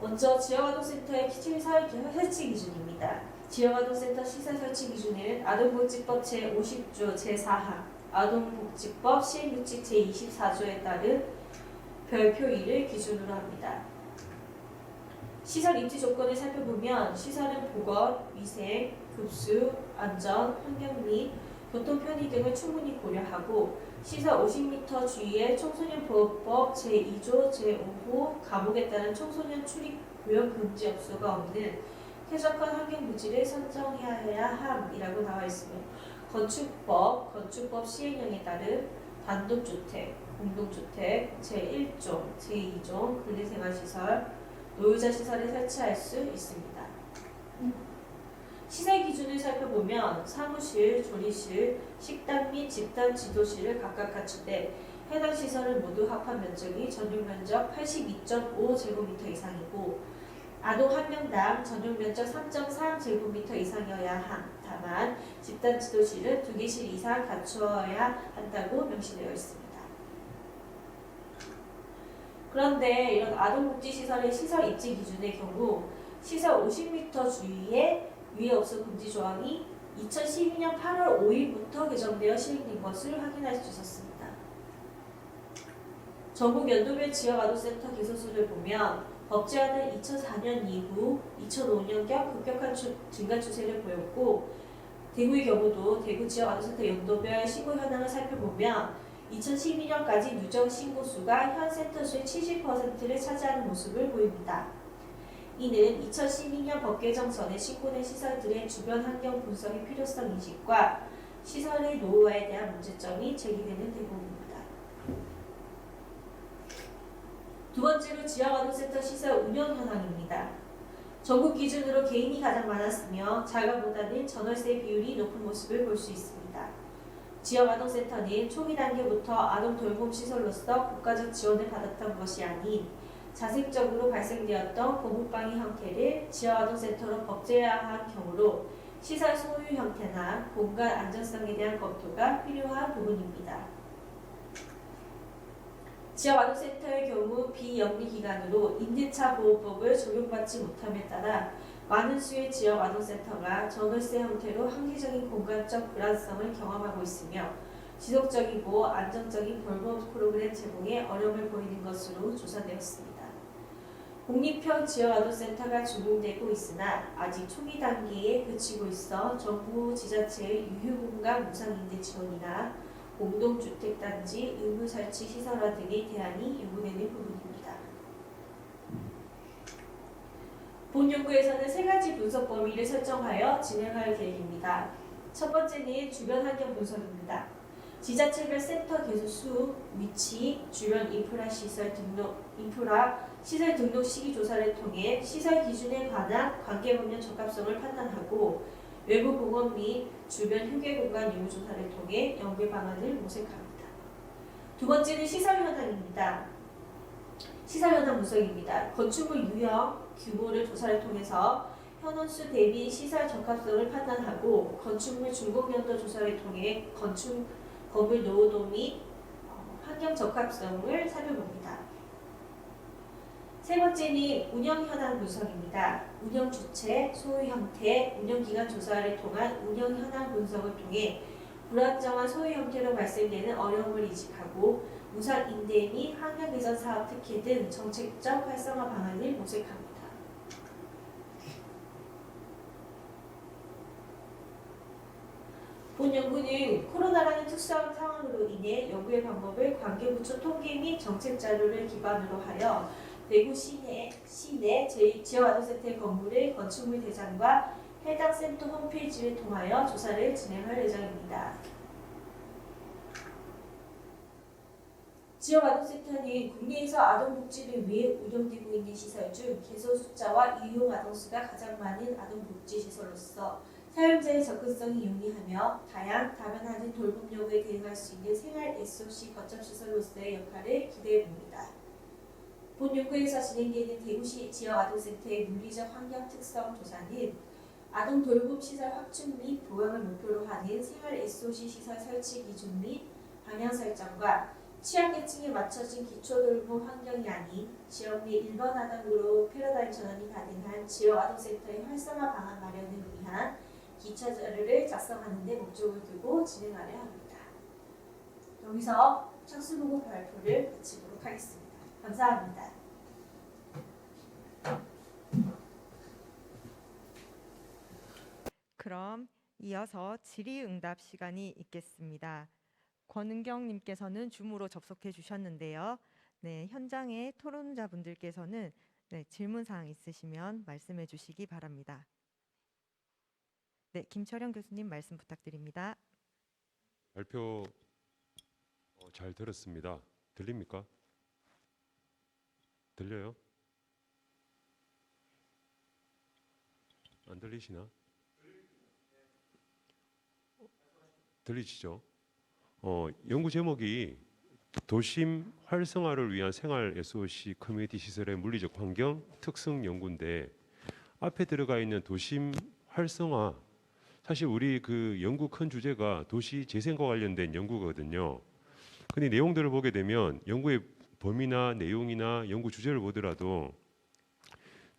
[SPEAKER 16] 먼저 지역아동센터의 시설 설치 기준입니다. 지역아동센터 시설 설치 기준은 아동복지법 제50조 제4항, 아동복지법 시행규칙 제24조에 따른 별표 2를 기준으로 합니다. 시설 입지 조건을 살펴보면 시설은 보건, 위생, 급수, 안전, 환경 및 교통 편의 등을 충분히 고려하고 시설 50m 주위에 청소년 보호법 제2조 제5호 감옥에 따른 청소년 출입 구역 금지 업소가 없는 쾌적한 환경 부지를 선정해야 함이라고 나와 있으며 건축법 시행령에 따른 단독주택, 공동주택, 제1종, 제2종, 근린생활시설, 노유자시설에 설치할 수 있습니다. 시설 기준을 살펴보면 사무실, 조리실, 식당 및 집단 지도실을 각각 갖추되 해당 시설은 모두 합한 면적이 전용 면적 82.5제곱미터 이상이고 아동 한 명당 전용 면적 3.3제곱미터 이상이어야 함. 다만 집단 지도실은 2개실 이상 갖추어야 한다고 명시되어 있습니다. 그런데 이런 아동복지시설의 시설 입지 기준의 경우 시설 50m 주위에 위해업소 금지 조항이 2012년 8월 5일부터 개정되어 시행된 것을 확인할 수 있었습니다. 전국 연도별 지역아동센터 개소수를 보면 법제화는 2004년 이후 2005년경 급격한 증가 추세를 보였고 대구의 경우도 대구 지역아동센터 연도별 신고 현황을 살펴보면 2012년까지 누적 신고 수가 현 센터 수의 70%를 차지하는 모습을 보입니다. 이는 2012년 법 개정 전에 신고된 시설들의 주변 환경 분석의 필요성 인식과 시설의 노후화에 대한 문제점이 제기되는 대목입니다. 두 번째로 지역아동센터 시설 운영 현황입니다. 전국 기준으로 개인이 가장 많았으며 자가보다는 전월세 비율이 높은 모습을 볼 수 있습니다. 지역아동센터는 초기 단계부터 아동 돌봄 시설로서 국가적 지원을 받았던 것이 아닌 자생적으로 발생되었던 공급방해 형태를 지역아동센터로 법제화한 경우로 시설 소유 형태나 공간 안전성에 대한 검토가 필요한 부분입니다. 지역아동센터의 경우 비영리기관으로 임대차 보호법을 적용받지 못함에 따라 많은 수의 지역아동센터가 전월세 형태로 한계적인 공간적 불안성을 경험하고 있으며 지속적이고 안정적인 돌봄 프로그램 제공에 어려움을 보이는 것으로 조사되었습니다. 공립형 지역아동센터가 준공되고 있으나 아직 초기 단계에 그치고 있어 정부 지자체의 유휴공간 무상임대 지원이나 공동주택단지 의무 설치 시설화 등의 대안이 요구되는 부분입니다. 본 연구에서는 세 가지 분석 범위를 설정하여 진행할 계획입니다. 첫 번째는 주변 환경 분석입니다. 지자체별 센터 개소 수, 위치, 주변 인프라 시설 등록 시기 조사를 통해 시설 기준에 관한 관계법령 적합성을 판단하고 외부 공원 및 주변 휴게 공간 유무 조사를 통해 연계 방안을 모색합니다. 두 번째는 시설 현황입니다. 시설 현황 분석입니다. 건축물 유형, 규모를 조사를 통해서 현원수 대비 시설 적합성을 판단하고 건축물 준공연도 조사를 통해 건물 노후도 및 환경 적합성을 살펴봅니다. 세 번째는 운영 현황 분석입니다. 운영 주체, 소유 형태, 운영 기간 조사를 통한 운영 현황 분석을 통해 불안정한 소유 형태로 발생되는 어려움을 인식하고 무상 임대 및 환경 개선 사업 특혜 등 정책적 활성화 방안을 모색합니다. 본 연구는 코로나라는 특수한 상황으로 인해 연구의 방법을 관계부처 통계 및 정책 자료를 기반으로 하여 대구 시내 제2지역아동센터의 건물의 건축물 대장과 해당 센터 홈페이지를 통하여 조사를 진행할 예정입니다. 지역아동센터는 국내에서 아동복지를 위해 운영되고 있는 시설 중 개소 숫자와 이용 아동수가 가장 많은 아동복지시설로서 사용자의 접근성이 용이하며 다변화된 돌봄 요구에 대응할 수 있는 생활 SOC 거점시설로서의 역할을 기대해봅니다. 본 연구에서 진행되는 대구시 지역아동센터의 물리적 환경 특성 조사는 아동 돌봄 시설 확충 및 보강을 목표로 하는 생활 SOC 시설 설치 기준 및 방향 설정과 취약계층에 맞춰진 기초돌봄 환경이 아닌 지역 내 일반 아동으로 패러다임 전환이 가능한 지역아동센터의 활성화 방안 마련을 위한 기초 자료를 작성하는 데 목적을 두고 진행하려 합니다. 여기서 착수보고 발표를 마치도록 하겠습니다. 감사합니다.
[SPEAKER 1] 그럼 이어서 질의응답 시간이 있겠습니다. 권은경님께서는 줌으로 접속해 주셨는데요. 네, 현장의 토론자분들께서는 질문사항 있으시면 말씀해 주시기 바랍니다. 네, 김철영 교수님 말씀 부탁드립니다.
[SPEAKER 10] 발표 잘 들었습니다. 들립니까? 들려요? 안 들리시나? 들리시죠? 연구 제목이 도심 활성화를 위한 생활 SOC 커뮤니티 시설의 물리적 환경 특성 연구인데 앞에 들어가 있는 도심 활성화 사실 우리 그 연구 큰 주제가 도시 재생과 관련된 연구거든요. 근데 내용들을 보게 되면 연구의 범위나 내용이나 연구 주제를 보더라도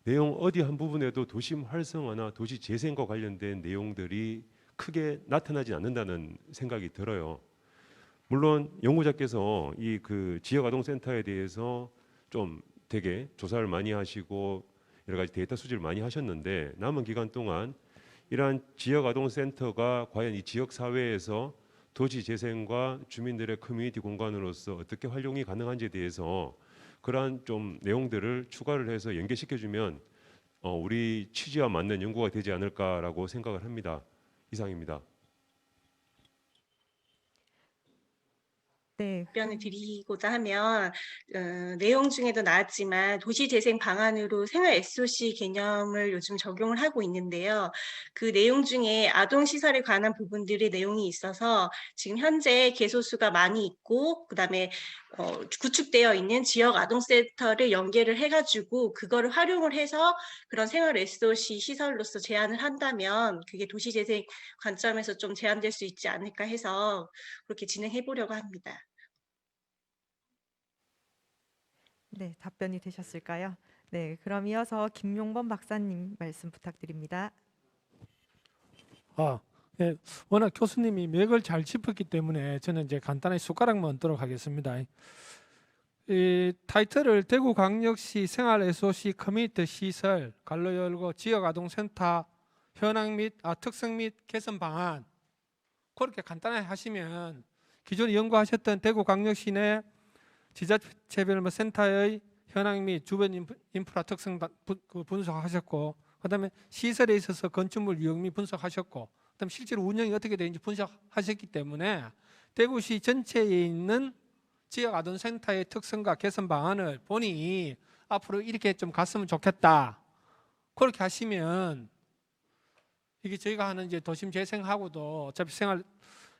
[SPEAKER 10] 내용 어디 한 부분에도 도심 활성화나 도시 재생과 관련된 내용들이 크게 나타나지 않는다는 생각이 들어요. 물론 연구자께서 이 그 지역아동센터에 대해서 좀 되게 조사를 많이 하시고 여러 가지 데이터 수집을 많이 하셨는데 남은 기간 동안 이러한 지역아동센터가 과연 이 지역 사회에서 도시 재생과 주민들의 커뮤니티 공간으로서 어떻게 활용이 가능한지에 대해서 그러한 좀 내용들을 추가를 해서 연계시켜주면 우리 취지와 맞는 연구가 되지 않을까라고 생각을 합니다. 이상입니다.
[SPEAKER 1] 네.
[SPEAKER 17] 답변을 드리고자 하면 내용 중에도 나왔지만 도시재생 방안으로 생활 SOC 개념을 요즘 적용을 하고 있는데요. 그 내용 중에 아동시설에 관한 부분들의 내용이 있어서 지금 현재 개소수가 많이 있고 그다음에 구축되어 있는 지역 아동센터를 연계를 해가지고 그거를 활용을 해서 그런 생활 SOC 시설로서 제안을 한다면 그게 도시재생 관점에서 좀 제한될 수 있지 않을까 해서 그렇게 진행해 보려고 합니다.
[SPEAKER 1] 네, 답변이 되셨을까요? 네, 그럼 이어서 김용범 박사님 말씀 부탁드립니다.
[SPEAKER 11] 네, 워낙 교수님이 맥을 잘 짚었기 때문에 저는 이제 간단히 숟가락만 얹도록 하겠습니다. 이 타이틀을 대구광역시 생활 SOC 커뮤니티 시설 갈로 열고 지역아동센터 현황 및 특성 및 개선 방안 그렇게 간단하게 하시면 기존에 연구하셨던 대구광역시 내 지자체별 센터의 현황 및 주변 인프라 특성 분석하셨고 그다음에 시설에 있어서 건축물 유형 및 분석하셨고 그다음 실제로 운영이 어떻게 되는지 분석하셨기 때문에 대구시 전체에 있는 지역 아동센터의 특성과 개선 방안을 보니 앞으로 이렇게 좀 갔으면 좋겠다. 그렇게 하시면 이게 저희가 하는 이제 도심 재생하고도 어차피 생활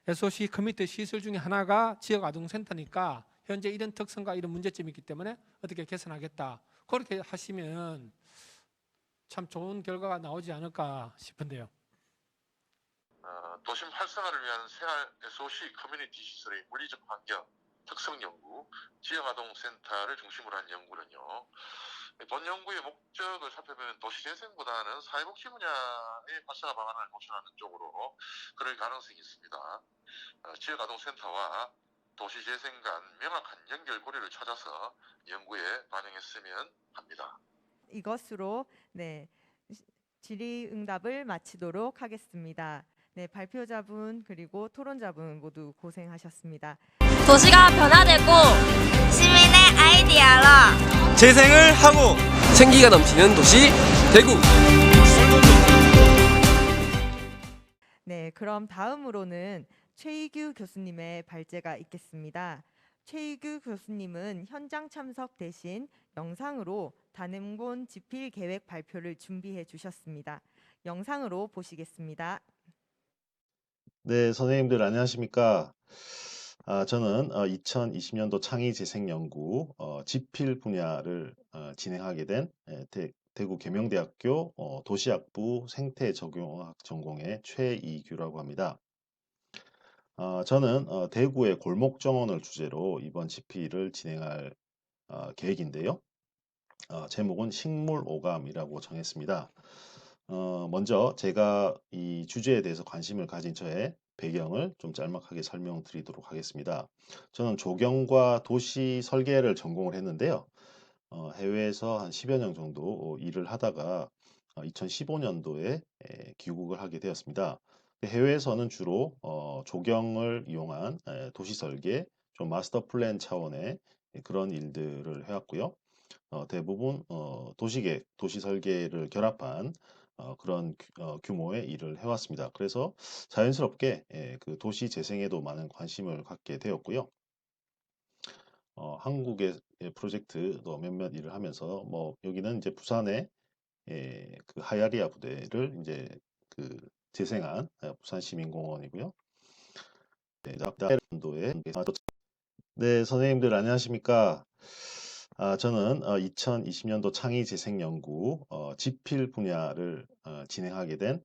[SPEAKER 11] SOC 커뮤니티 시설 중에 하나가 지역 아동센터니까 현재 이런 특성과 이런 문제점이 있기 때문에 어떻게 개선하겠다. 그렇게 하시면 참 좋은 결과가 나오지 않을까 싶은데요.
[SPEAKER 12] 도심 활성화를 위한 생활 SOC 커뮤니티 시설의 물리적 환경, 특성 연구, 지역아동센터를 중심으로 한 연구는요. 본 연구의 목적을 살펴보면 도시재생보다는 사회복지 분야의 활성화 방안을 모색하는 쪽으로 그럴 가능성이 있습니다. 지역아동센터와 도시재생 간 명확한 연결고리를 찾아서 연구에 반영했으면 합니다.
[SPEAKER 1] 이것으로 네, 질의응답을 마치도록 하겠습니다. 네, 발표자분 그리고 토론자분 모두 고생하셨습니다.
[SPEAKER 18] 도시가 변화되고 시민의 아이디어로
[SPEAKER 19] 재생을 하고 생기가 넘치는 도시 대구.
[SPEAKER 1] 네, 그럼 다음으로는 최희규 교수님의 발제가 있겠습니다. 최희규 교수님은 현장 참석 대신 영상으로 단행본 집필 계획 발표를 준비해 주셨습니다. 영상으로 보시겠습니다.
[SPEAKER 20] 네, 선생님들 안녕하십니까? 저는 2020년도 창의재생연구 집필 분야를 진행하게 된 대구 계명대학교 도시학부 생태적용학 전공의 최이규라고 합니다. 저는 대구의 골목정원을 주제로 이번 집필을 진행할 계획인데요. 제목은 식물오감이라고 정했습니다. 먼저 제가 이 주제에 대해서 관심을 가진 저의 배경을 좀 짤막하게 설명드리도록 하겠습니다. 저는 조경과 도시 설계를 전공을 했는데요. 해외에서 한 10여 년 정도 일을 하다가 2015년도에 귀국을 하게 되었습니다. 해외에서는 주로 조경을 이용한 도시 설계, 좀 마스터 플랜 차원의 그런 일들을 해왔고요. 대부분 도시계획, 도시 설계를 결합한 그런 규모의 일을 해왔습니다. 그래서 자연스럽게 그 도시 재생에도 많은 관심을 갖게 되었고요. 한국의 프로젝트도 몇몇 일을 하면서 뭐 여기는 이제 부산의 그 하야리아 부대를 이제 그 재생한 부산시민공원이고요. 네, 선생님들 안녕하십니까? 저는 2020년도 창의재생연구 집필 분야를 진행하게 된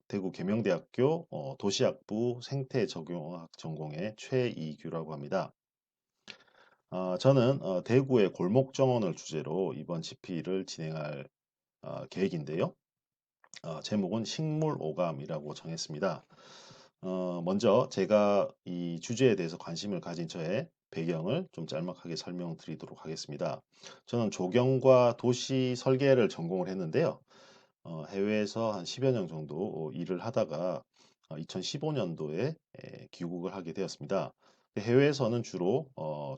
[SPEAKER 20] 대구 계명대학교 도시학부 생태적용학 전공의 최이규라고 합니다. 저는 대구의 골목정원을 주제로 이번 집필을 진행할 계획인데요. 제목은 식물오감이라고 정했습니다. 먼저 제가 이 주제에 대해서 관심을 가진 저의 배경을 좀 짤막하게 설명드리도록 하겠습니다. 저는 조경과 도시 설계를 전공을 했는데요. 해외에서 한 10여 년 정도 일을 하다가 2015년도에 귀국을 하게 되었습니다. 해외에서는 주로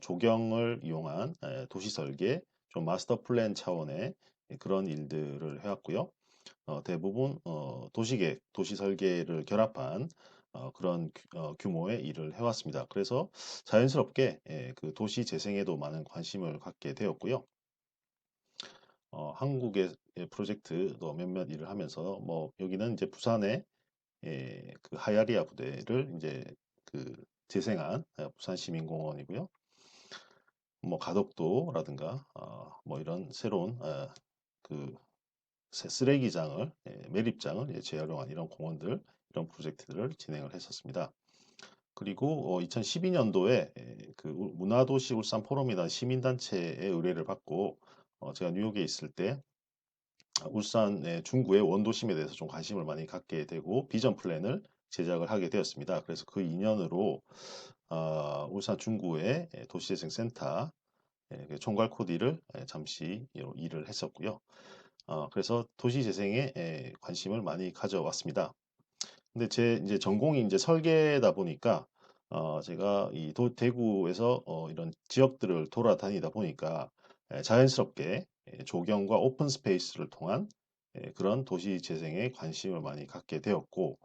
[SPEAKER 20] 조경을 이용한 도시 설계, 좀 마스터 플랜 차원의 그런 일들을 해왔고요. 대부분 도시계획, 도시 설계를 결합한 그런 규모의 일을 해왔습니다. 그래서 자연스럽게 그 도시 재생에도 많은 관심을 갖게 되었고요. 한국의 프로젝트도 몇몇 일을 하면서 뭐 여기는 이제 부산의 그 하야리아 부대를 이제 그 재생한 부산시민공원이고요. 뭐 가덕도라든가 뭐 이런 새로운 그 쓰레기장을 매립장을 재활용한 이런 공원들 이런 프로젝트들을 진행을 했었습니다. 그리고 2012년도에 그 문화도시 울산 포럼이라는 시민단체의 의뢰를 받고 제가 뉴욕에 있을 때 울산의 중구의 원도심에 대해서 좀 관심을 많이 갖게 되고 비전 플랜을 제작을 하게 되었습니다. 그래서 그 인연으로 울산 중구의 도시재생센터 총괄 코디를 잠시 일을 했었고요. 그래서 도시재생에 관심을 많이 가져왔습니다. 근데 제 이제 전공이 이제 설계다 보니까 제가 이 대구에서 이런 지역들을 돌아다니다 보니까 자연스럽게 조경과 오픈 스페이스를 통한 그런 도시 재생에 관심을 많이 갖게 되었고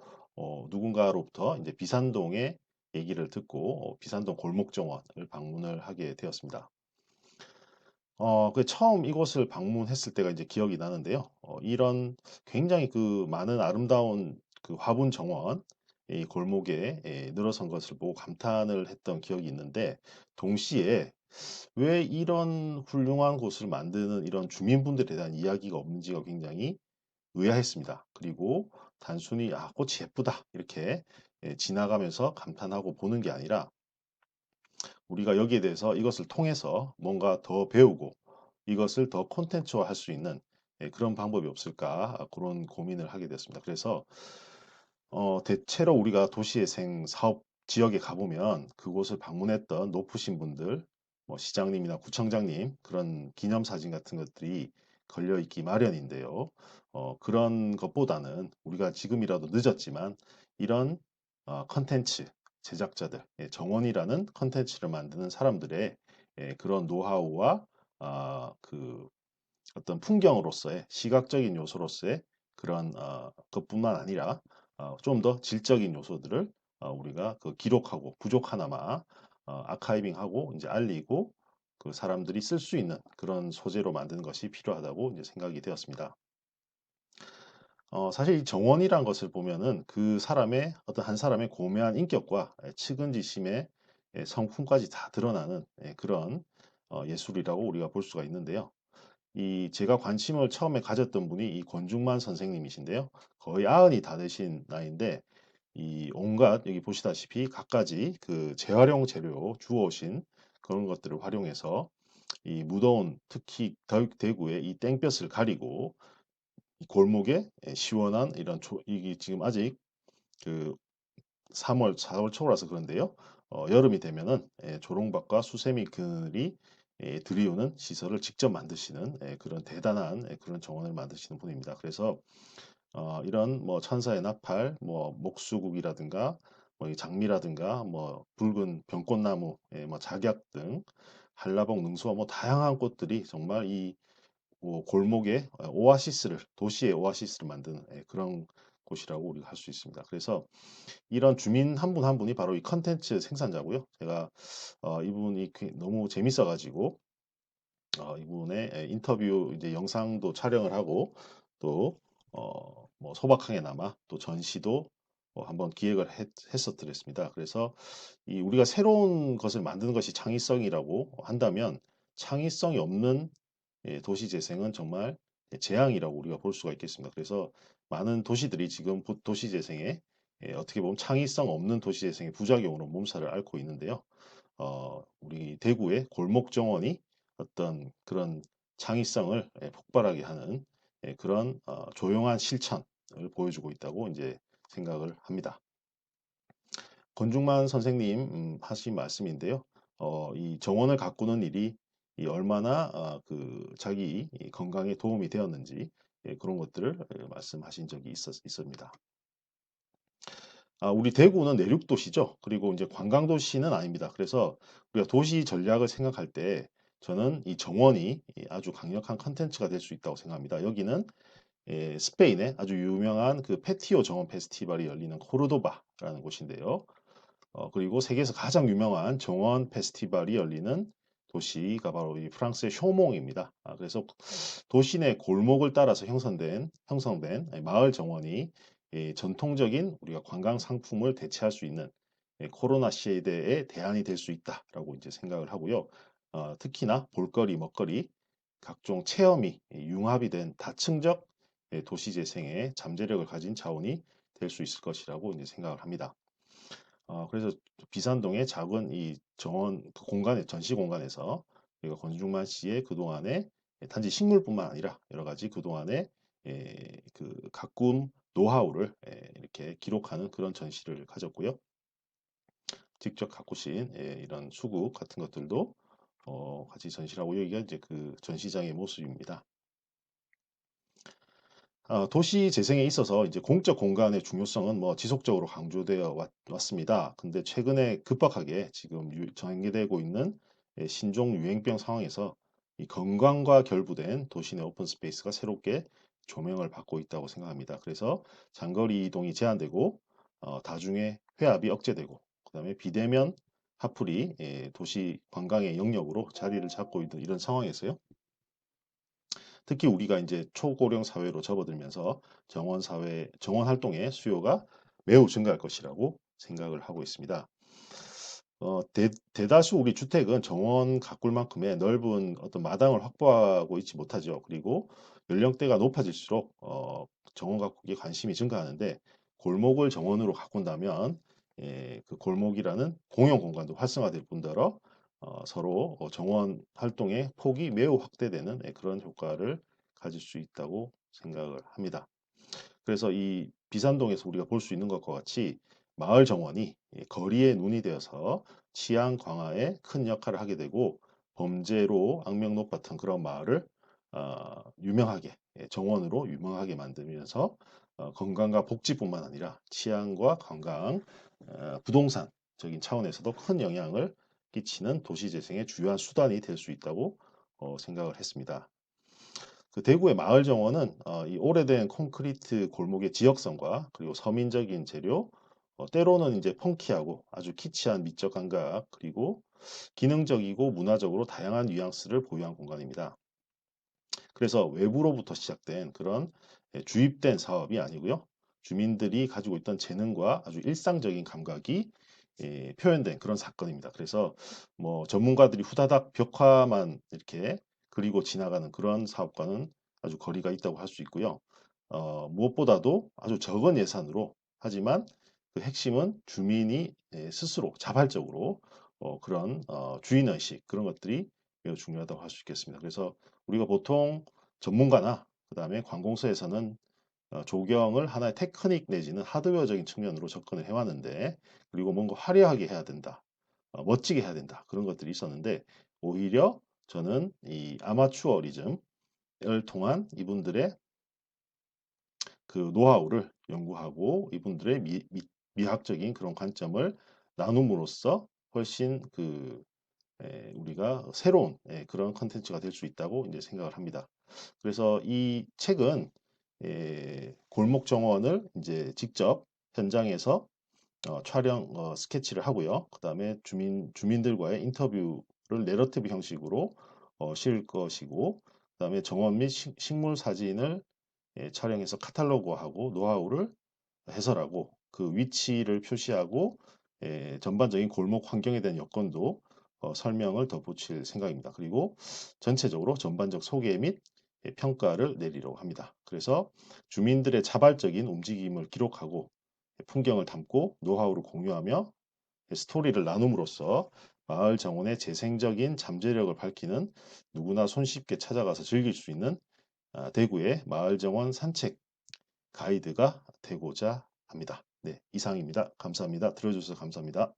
[SPEAKER 20] 누군가로부터 이제 비산동의 얘기를 듣고 비산동 골목정원을 방문을 하게 되었습니다. 그 처음 이곳을 방문했을 때가 이제 기억이 나는데요. 이런 굉장히 그 많은 아름다운 그 화분 정원, 이 골목에 늘어선 것을 보고 감탄을 했던 기억이 있는데, 동시에 왜 이런 훌륭한 곳을 만드는 이런 주민분들에 대한 이야기가 없는지가 굉장히 의아했습니다. 그리고 단순히 꽃이 예쁘다 이렇게 지나가면서 감탄하고 보는 게 아니라, 우리가 여기에 대해서 이것을 통해서 뭔가 더 배우고 이것을 더 콘텐츠화할 수 있는 그런 방법이 없을까, 그런 고민을 하게 됐습니다. 그래서 대체로 우리가 도시재생 사업 지역에 가보면 그곳을 방문했던 높으신 분들, 뭐 시장님이나 구청장님 그런 기념사진 같은 것들이 걸려 있기 마련인데요. 그런 것보다는 우리가 지금이라도 늦었지만 이런 컨텐츠 제작자들, 정원이라는 컨텐츠를 만드는 사람들의 그런 노하우와 그 어떤 풍경으로서의 시각적인 요소로서의 그런 것뿐만 아니라 좀 더 질적인 요소들을 우리가 그 기록하고 부족하나마 아카이빙하고 이제 알리고 그 사람들이 쓸 수 있는 그런 소재로 만드는 것이 필요하다고 이제 생각이 되었습니다. 사실 이 정원이란 것을 보면은 그 사람의 어떤 한 사람의 고매한 인격과 측은지심의 성품까지 다 드러나는 그런 예술이라고 우리가 볼 수가 있는데요. 이 제가 관심을 처음에 가졌던 분이 이 권중만 선생님이신데요. 거의 90이 다 되신 나이인데, 이 온갖 여기 보시다시피 갖가지 그 재활용 재료 주워오신 그런 것들을 활용해서 이 무더운 특히 대구의 이 땡볕을 가리고 이 골목에 시원한 이런 이게 지금 아직 그 3월, 4월 초라서 그런데요. 여름이 되면은 조롱박과 수세미 그늘이 들이오는 시설을 직접 만드시는 그런 대단한 그런 정원을 만드시는 분입니다. 그래서 이런 뭐 천사의 나팔, 뭐 목수국이라든가 뭐 이 장미라든가 뭐 붉은 병꽃나무, 뭐 작약 등 한라봉, 능수와 뭐 다양한 꽃들이 정말 이 골목의 오아시스를, 도시의 오아시스를 만드는 그런 곳이라고 우리가 할 수 있습니다. 그래서 이런 주민 한 분 한 분이 바로 이 컨텐츠 생산자고요. 제가 이분이 너무 재밌어가지고 이분의 인터뷰 이제 영상도 촬영을 하고 또 뭐 소박하게나마 또 전시도 한번 기획을 했었더랬습니다. 그래서 이 우리가 새로운 것을 만드는 것이 창의성이라고 한다면, 창의성이 없는 도시 재생은 정말 재앙이라고 우리가 볼 수가 있겠습니다. 그래서 많은 도시들이 지금 도시 재생에 어떻게 보면 창의성 없는 도시 재생의 부작용으로 몸살을 앓고 있는데요. 우리 대구의 골목 정원이 어떤 그런 창의성을 폭발하게 하는 그런 조용한 실천을 보여주고 있다고 이제 생각을 합니다. 권중만 선생님 하신 말씀인데요. 이 정원을 가꾸는 일이 얼마나 그 자기 건강에 도움이 되었는지 그런 것들을 말씀하신 적이 있습니다. 우리 대구는 내륙 도시죠. 그리고 이제 관광 도시는 아닙니다. 그래서 우리가 도시 전략을 생각할 때 저는 이 정원이 아주 강력한 컨텐츠가 될 수 있다고 생각합니다. 여기는 스페인의 아주 유명한 그 페티오 정원 페스티벌이 열리는 코르도바라는 곳인데요. 그리고 세계에서 가장 유명한 정원 페스티벌이 열리는 도시가 바로 이 프랑스의 쇼몽입니다. 그래서 도시 내 골목을 따라서 형성된 마을 정원이 전통적인 우리가 관광 상품을 대체할 수 있는 코로나 시대의 대안이 될 수 있다라고 이제 생각을 하고요. 특히나 볼거리, 먹거리, 각종 체험이 융합이 된 다층적 도시 재생의 잠재력을 가진 자원이 될 수 있을 것이라고 이제 생각을 합니다. 그래서 비산동의 작은 이 정원 공간에 전시 공간에서 우리가 권중만 씨의 그동안의 단지 식물뿐만 아니라 여러 가지 그동안의 그 가꾼 노하우를 이렇게 기록하는 그런 전시를 가졌고요. 직접 가꾸신 이런 수국 같은 것들도 같이 전시를 하고, 여기가 이제 그 전시장의 모습입니다. 도시 재생에 있어서 이제 공적 공간의 중요성은 뭐 지속적으로 강조되어 왔습니다. 근데 최근에 급박하게 지금 전개되고 있는 신종 유행병 상황에서 이 건강과 결부된 도시 내 오픈 스페이스가 새롭게 조명을 받고 있다고 생각합니다. 그래서 장거리 이동이 제한되고 다중의 회합이 억제되고, 그다음에 비대면 핫플이 도시 관광의 영역으로 자리를 잡고 있는 이런 상황에서요. 특히 우리가 이제 초고령 사회로 접어들면서 정원 활동의 수요가 매우 증가할 것이라고 생각을 하고 있습니다. 대다수 우리 주택은 정원 가꿀만큼의 넓은 어떤 마당을 확보하고 있지 못하죠. 그리고 연령대가 높아질수록 정원 가꾸기에 관심이 증가하는데 골목을 정원으로 가꾼다면 그 골목이라는 공용 공간도 활성화될 뿐더러 서로 정원 활동의 폭이 매우 확대되는 그런 효과를 가질 수 있다고 생각을 합니다. 그래서 이 비산동에서 우리가 볼 수 있는 것과 같이 마을 정원이 거리의 눈이 되어서 치안 강화에 큰 역할을 하게 되고 범죄로 악명록 같은 그런 마을을 유명하게 정원으로 유명하게 만들면서 건강과 복지뿐만 아니라 치안과 관광, 부동산적인 차원에서도 큰 영향을 끼치는 도시재생의 주요한 수단이 될 수 있다고 생각을 했습니다. 그 대구의 마을 정원은 이 오래된 콘크리트 골목의 지역성과 그리고 서민적인 재료, 때로는 이제 펑키하고 아주 키치한 미적 감각 그리고 기능적이고 문화적으로 다양한 뉘앙스를 보유한 공간입니다. 그래서 외부로부터 시작된 그런 주입된 사업이 아니고요. 주민들이 가지고 있던 재능과 아주 일상적인 감각이 표현된 그런 사건입니다. 그래서 뭐 전문가들이 후다닥 벽화만 이렇게 그리고 지나가는 그런 사업과는 아주 거리가 있다고 할 수 있고요. 무엇보다도 아주 적은 예산으로 하지만 그 핵심은 주민이 스스로 자발적으로 그런 주인의식 그런 것들이 매우 중요하다고 할 수 있겠습니다. 그래서 우리가 보통 전문가나 그다음에 관공서에서는 조경을 하나의 테크닉 내지는 하드웨어적인 측면으로 접근을 해왔는데 그리고 뭔가 화려하게 해야 된다. 멋지게 해야 된다. 그런 것들이 있었는데 오히려 저는 이 아마추어리즘을 통한 이분들의 그 노하우를 연구하고 이분들의 미학적인 그런 관점을 나눔으로써 훨씬 우리가 새로운 그런 컨텐츠가 될 수 있다고 이제 생각을 합니다. 그래서 이 책은 골목 정원을 이제 직접 현장에서 촬영 스케치를 하고요. 그다음에 주민들과의 인터뷰를 내러티브 형식으로 실 것이고 그다음에 정원 및 식물 사진을 촬영해서 카탈로그화하고 노하우를 해설하고 그 위치를 표시하고 전반적인 골목 환경에 대한 여건도 설명을 덧붙일 생각입니다. 그리고 전체적으로 전반적 소개 및 평가를 내리려고 합니다. 그래서 주민들의 자발적인 움직임을 기록하고 풍경을 담고 노하우를 공유하며 스토리를 나눔으로써 마을 정원의 재생적인 잠재력을 밝히는 누구나 손쉽게 찾아가서 즐길 수 있는 대구의 마을 정원 산책 가이드가 되고자 합니다. 네, 이상입니다. 감사합니다. 들어주셔서 감사합니다.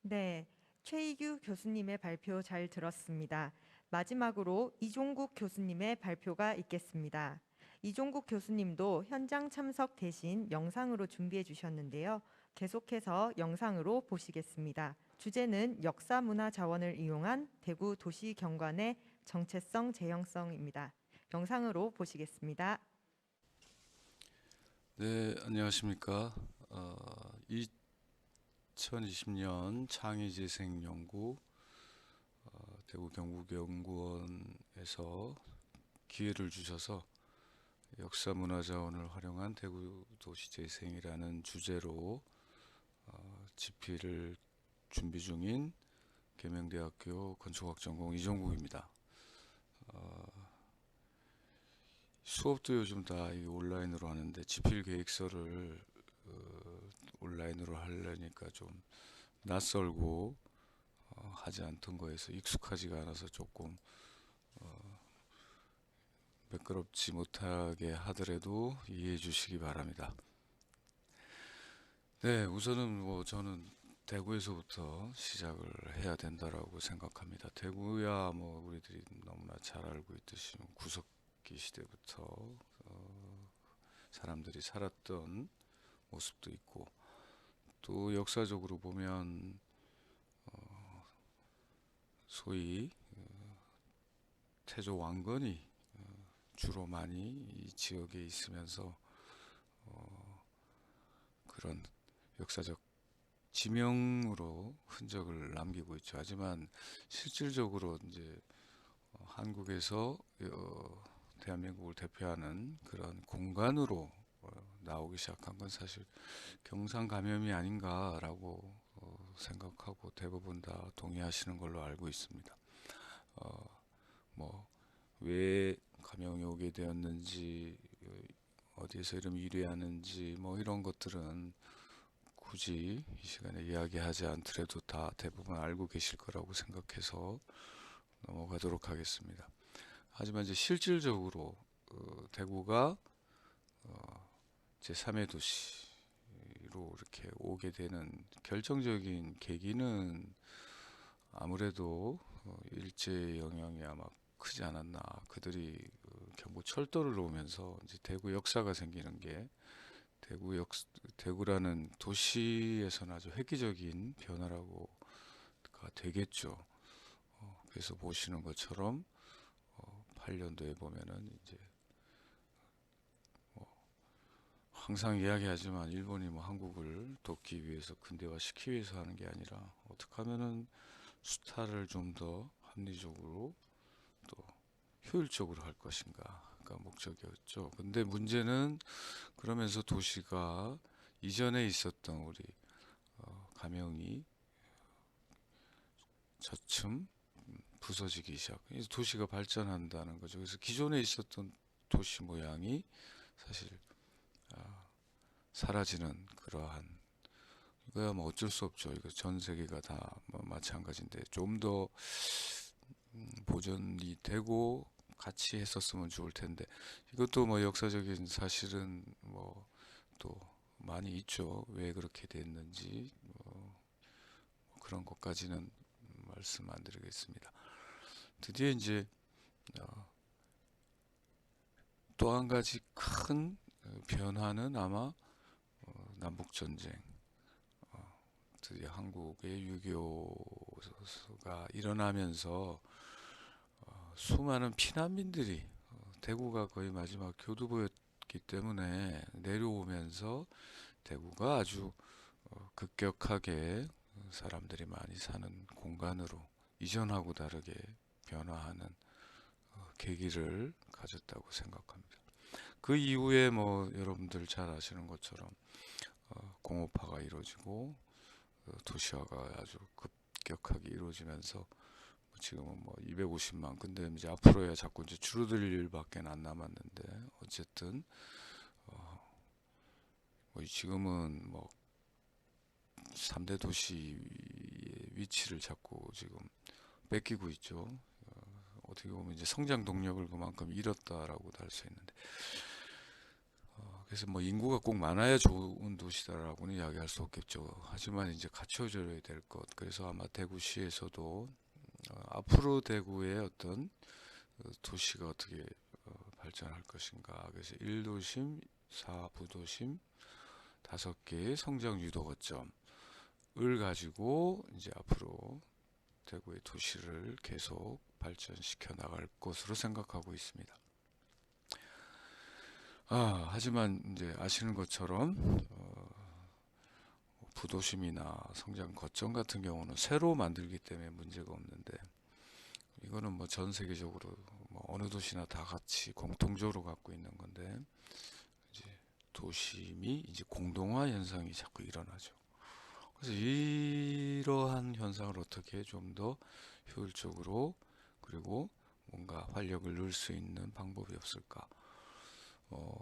[SPEAKER 1] 네, 최희규 교수님의 발표 잘 들었습니다. 마지막으로 이종국 교수님의 발표가 있겠습니다. 이종국 교수님도 현장 참석 대신 영상으로 준비해 주셨는데요. 계속해서 영상으로 보시겠습니다. 주제는 역사문화자원을 이용한 대구 도시경관의 정체성, 재형성입니다. 영상으로 보시겠습니다.
[SPEAKER 21] 네, 안녕하십니까. 2020년 창의재생연구 대구 경북연구원에서 기회를 주셔서 역사문화자원을 활용한 대구 도시재생이라는 주제로 집필을 준비 중인 계명대학교 건축학전공 이종국입니다. 수업도 요즘 다 온라인으로 하는데 집필 계획서를 온라인으로 하려니까 좀 낯설고 하지 않던 거에서 익숙하지가 않아서 조금 매끄럽지 못하게 하더라도 이해해 주시기 바랍니다. 네, 우선은 저는 대구에서부터 시작을 해야 된다라고 생각합니다. 대구야 우리들이 너무나 잘 알고 있듯이 구석기 시대부터 사람들이 살았던 모습도 있고 또 역사적으로 보면 소위 태조 왕건이 주로 많이 이 지역에 있으면서 그런 역사적 지명으로 흔적을 남기고 있죠. 하지만 실질적으로 이제 한국에서 대한민국을 대표하는 그런 공간으로 나오기 시작한 건 사실 경상 감염이 아닌가라고 생각하고 대부분 다 동의하시는 걸로 알고 있습니다. 뭐 왜 감염이 오게 되었는지, 어디에서 이름 유래하는지 뭐 이런 것들은 굳이 이 시간에 이야기하지 않더라도 다 대부분 알고 계실 거라고 생각해서 넘어가도록 하겠습니다. 하지만 이제 실질적으로 대구가 제3의 도시로 이렇게 오게 되는 결정적인 계기는 아무래도 일제 영향이 아마 크지 않았나. 그들이 경부 철도를 오면서 이제 대구 역사가 생기는 게 대구라는 도시에서는 아주 획기적인 변화라고 되겠죠. 그래서 보시는 것처럼 8년도에 보면은 이제 항상 이야기하지만 일본이 뭐 한국을 돕기 위해서 근대화시키기 위해서 하는 게 아니라 어떻게 하면은 수탈을 좀 더 합리적으로 또 효율적으로 할 것인가가 목적이었죠. 근데 문제는 그러면서 도시가 이전에 있었던 우리 가명이 저층 부서지기 시작. 도시가 발전한다는 거죠. 그래서 기존에 있었던 도시 모양이 사실 사라지는 그러한, 이거야 뭐 어쩔 수 없죠. 이거 전 세계가 다 뭐 마찬가지인데 좀 더 보존이 되고 같이 했었으면 좋을 텐데, 이것도 뭐 역사적인 사실은 뭐 또 많이 있죠. 왜 그렇게 됐는지 그런 것까지는 말씀 안 드리겠습니다. 드디어 이제 또 한 가지 큰 변화는 아마 남북전쟁, 드디어 한국의 6.25가 일어나면서 수많은 피난민들이 대구가 거의 마지막 교두보였기 때문에 내려오면서 대구가 아주 급격하게 사람들이 많이 사는 공간으로 이전하고 다르게 변화하는 계기를 가졌다고 생각합니다. 그 이후에 뭐 여러분들 잘 아시는 것처럼 공업화가 이루어지고 도시화가 아주 급격하게 이루어지면서 지금은 뭐 250만, 근데 이제 앞으로야 자꾸 이제 줄어들 일밖에 안 남았는데, 어쨌든 뭐 지금은 뭐 3대 도시의 위치를 자꾸 지금 뺏기고 있죠. 어떻게 보면 이제 성장 동력을 그만큼 잃었다라고도 할 수 있는데, 그래서 뭐 인구가 꼭 많아야 좋은 도시다라고는 이야기할 수 없겠죠. 하지만 이제 갖춰져야 될 것. 그래서 아마 대구시에서도 앞으로 대구의 어떤 도시가 어떻게 발전할 것인가. 그래서 1도심, 4부도심, 5개의 성장 유도 거점을 가지고 이제 앞으로 대구의 도시를 계속 발전시켜 나갈 것으로 생각하고 있습니다. 하지만 이제 아시는 것처럼 부도심이나 성장 거점 같은 경우는 새로 만들기 때문에 문제가 없는데, 이거는 뭐 전 세계적으로 뭐 어느 도시나 다 같이 공통적으로 갖고 있는 건데, 이제 도심이 이제 공동화 현상이 자꾸 일어나죠. 그래서 이러한 현상을 어떻게 좀 더 효율적으로 그리고 뭔가 활력을 넣을 수 있는 방법이 없을까?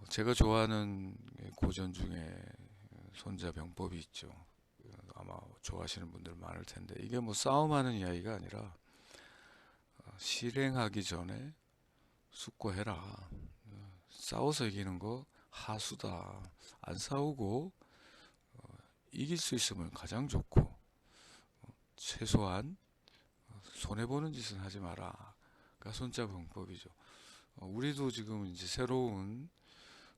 [SPEAKER 21] 제가 좋아하는 고전 중에 손자병법이 있죠. 아마 좋아하시는 분들 많을 텐데, 이게 뭐 싸움하는 이야기가 아니라 실행하기 전에 숙고해라. 싸워서 이기는 거 하수다. 안 싸우고 이길 수 있으면 가장 좋고, 최소한 손해보는 짓은 하지 마라. 그러니까 손자병법이죠. 우리도 지금 이제 새로운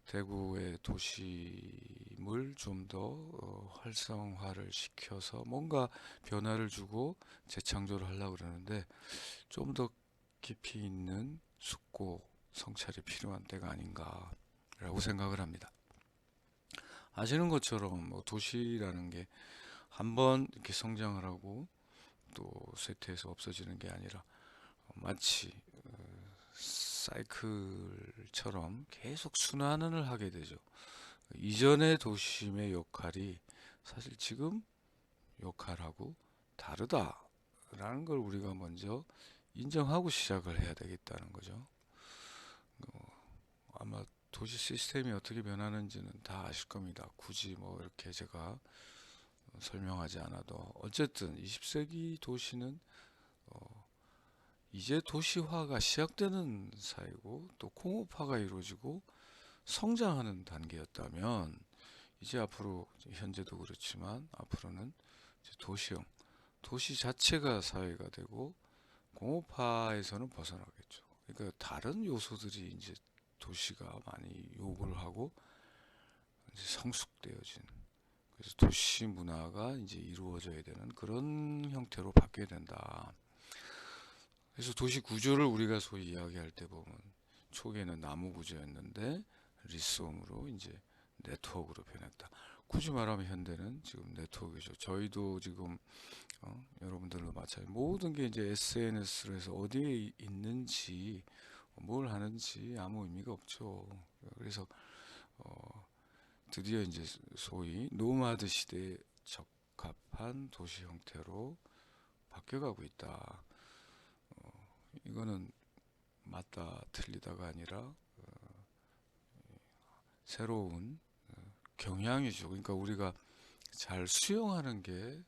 [SPEAKER 21] 대구의 도심을 좀 더 활성화를 시켜서 뭔가 변화를 주고 재창조를 하려고 그러는데, 좀 더 깊이 있는 숙고, 성찰이 필요한 때가 아닌가라고 생각을 합니다. 아시는 것처럼 뭐 도시라는 게 한번 이렇게 성장을 하고 또 쇠퇴해서 없어지는 게 아니라 마치 사이클처럼 계속 순환을 하게 되죠. 이전의 도심의 역할이 사실 지금 역할하고 다르다라는 걸 우리가 먼저 인정하고 시작을 해야 되겠다는 거죠. 아마 도시 시스템이 어떻게 변하는지는 다 아실 겁니다. 굳이 뭐 이렇게 제가 설명하지 않아도 어쨌든 20세기 도시는 이제 도시화가 시작되는 사이고 또 공업화가 이루어지고 성장하는 단계였다면 이제 앞으로 현재도 그렇지만 앞으로는 이제 도시형 도시 자체가 사회가 되고 공업화에서는 벗어나겠죠. 그러니까 다른 요소들이 이제 도시가 많이 요구를 하고 이제 성숙되어진 그래서 도시 문화가 이제 이루어져야 되는 그런 형태로 바뀌어야 된다. 그래서 도시 구조를 우리가 소위 이야기할 때 보면 초기에는 나무 구조였는데 리스홈으로 이제 네트워크로 변했다. 굳이 말하면 현대는 지금 네트워크죠. 저희도 지금 여러분들도 마찬가지. 모든 게 이제 SNS로 해서 어디에 있는지 뭘 하는지 아무 의미가 없죠. 그래서 드디어 이제 소위 노마드 시대에 적합한 도시 형태로 바뀌어가고 있다. 이거는 맞다 틀리다가 아니라 새로운 경향이죠. 그러니까 우리가 잘 수용하는 게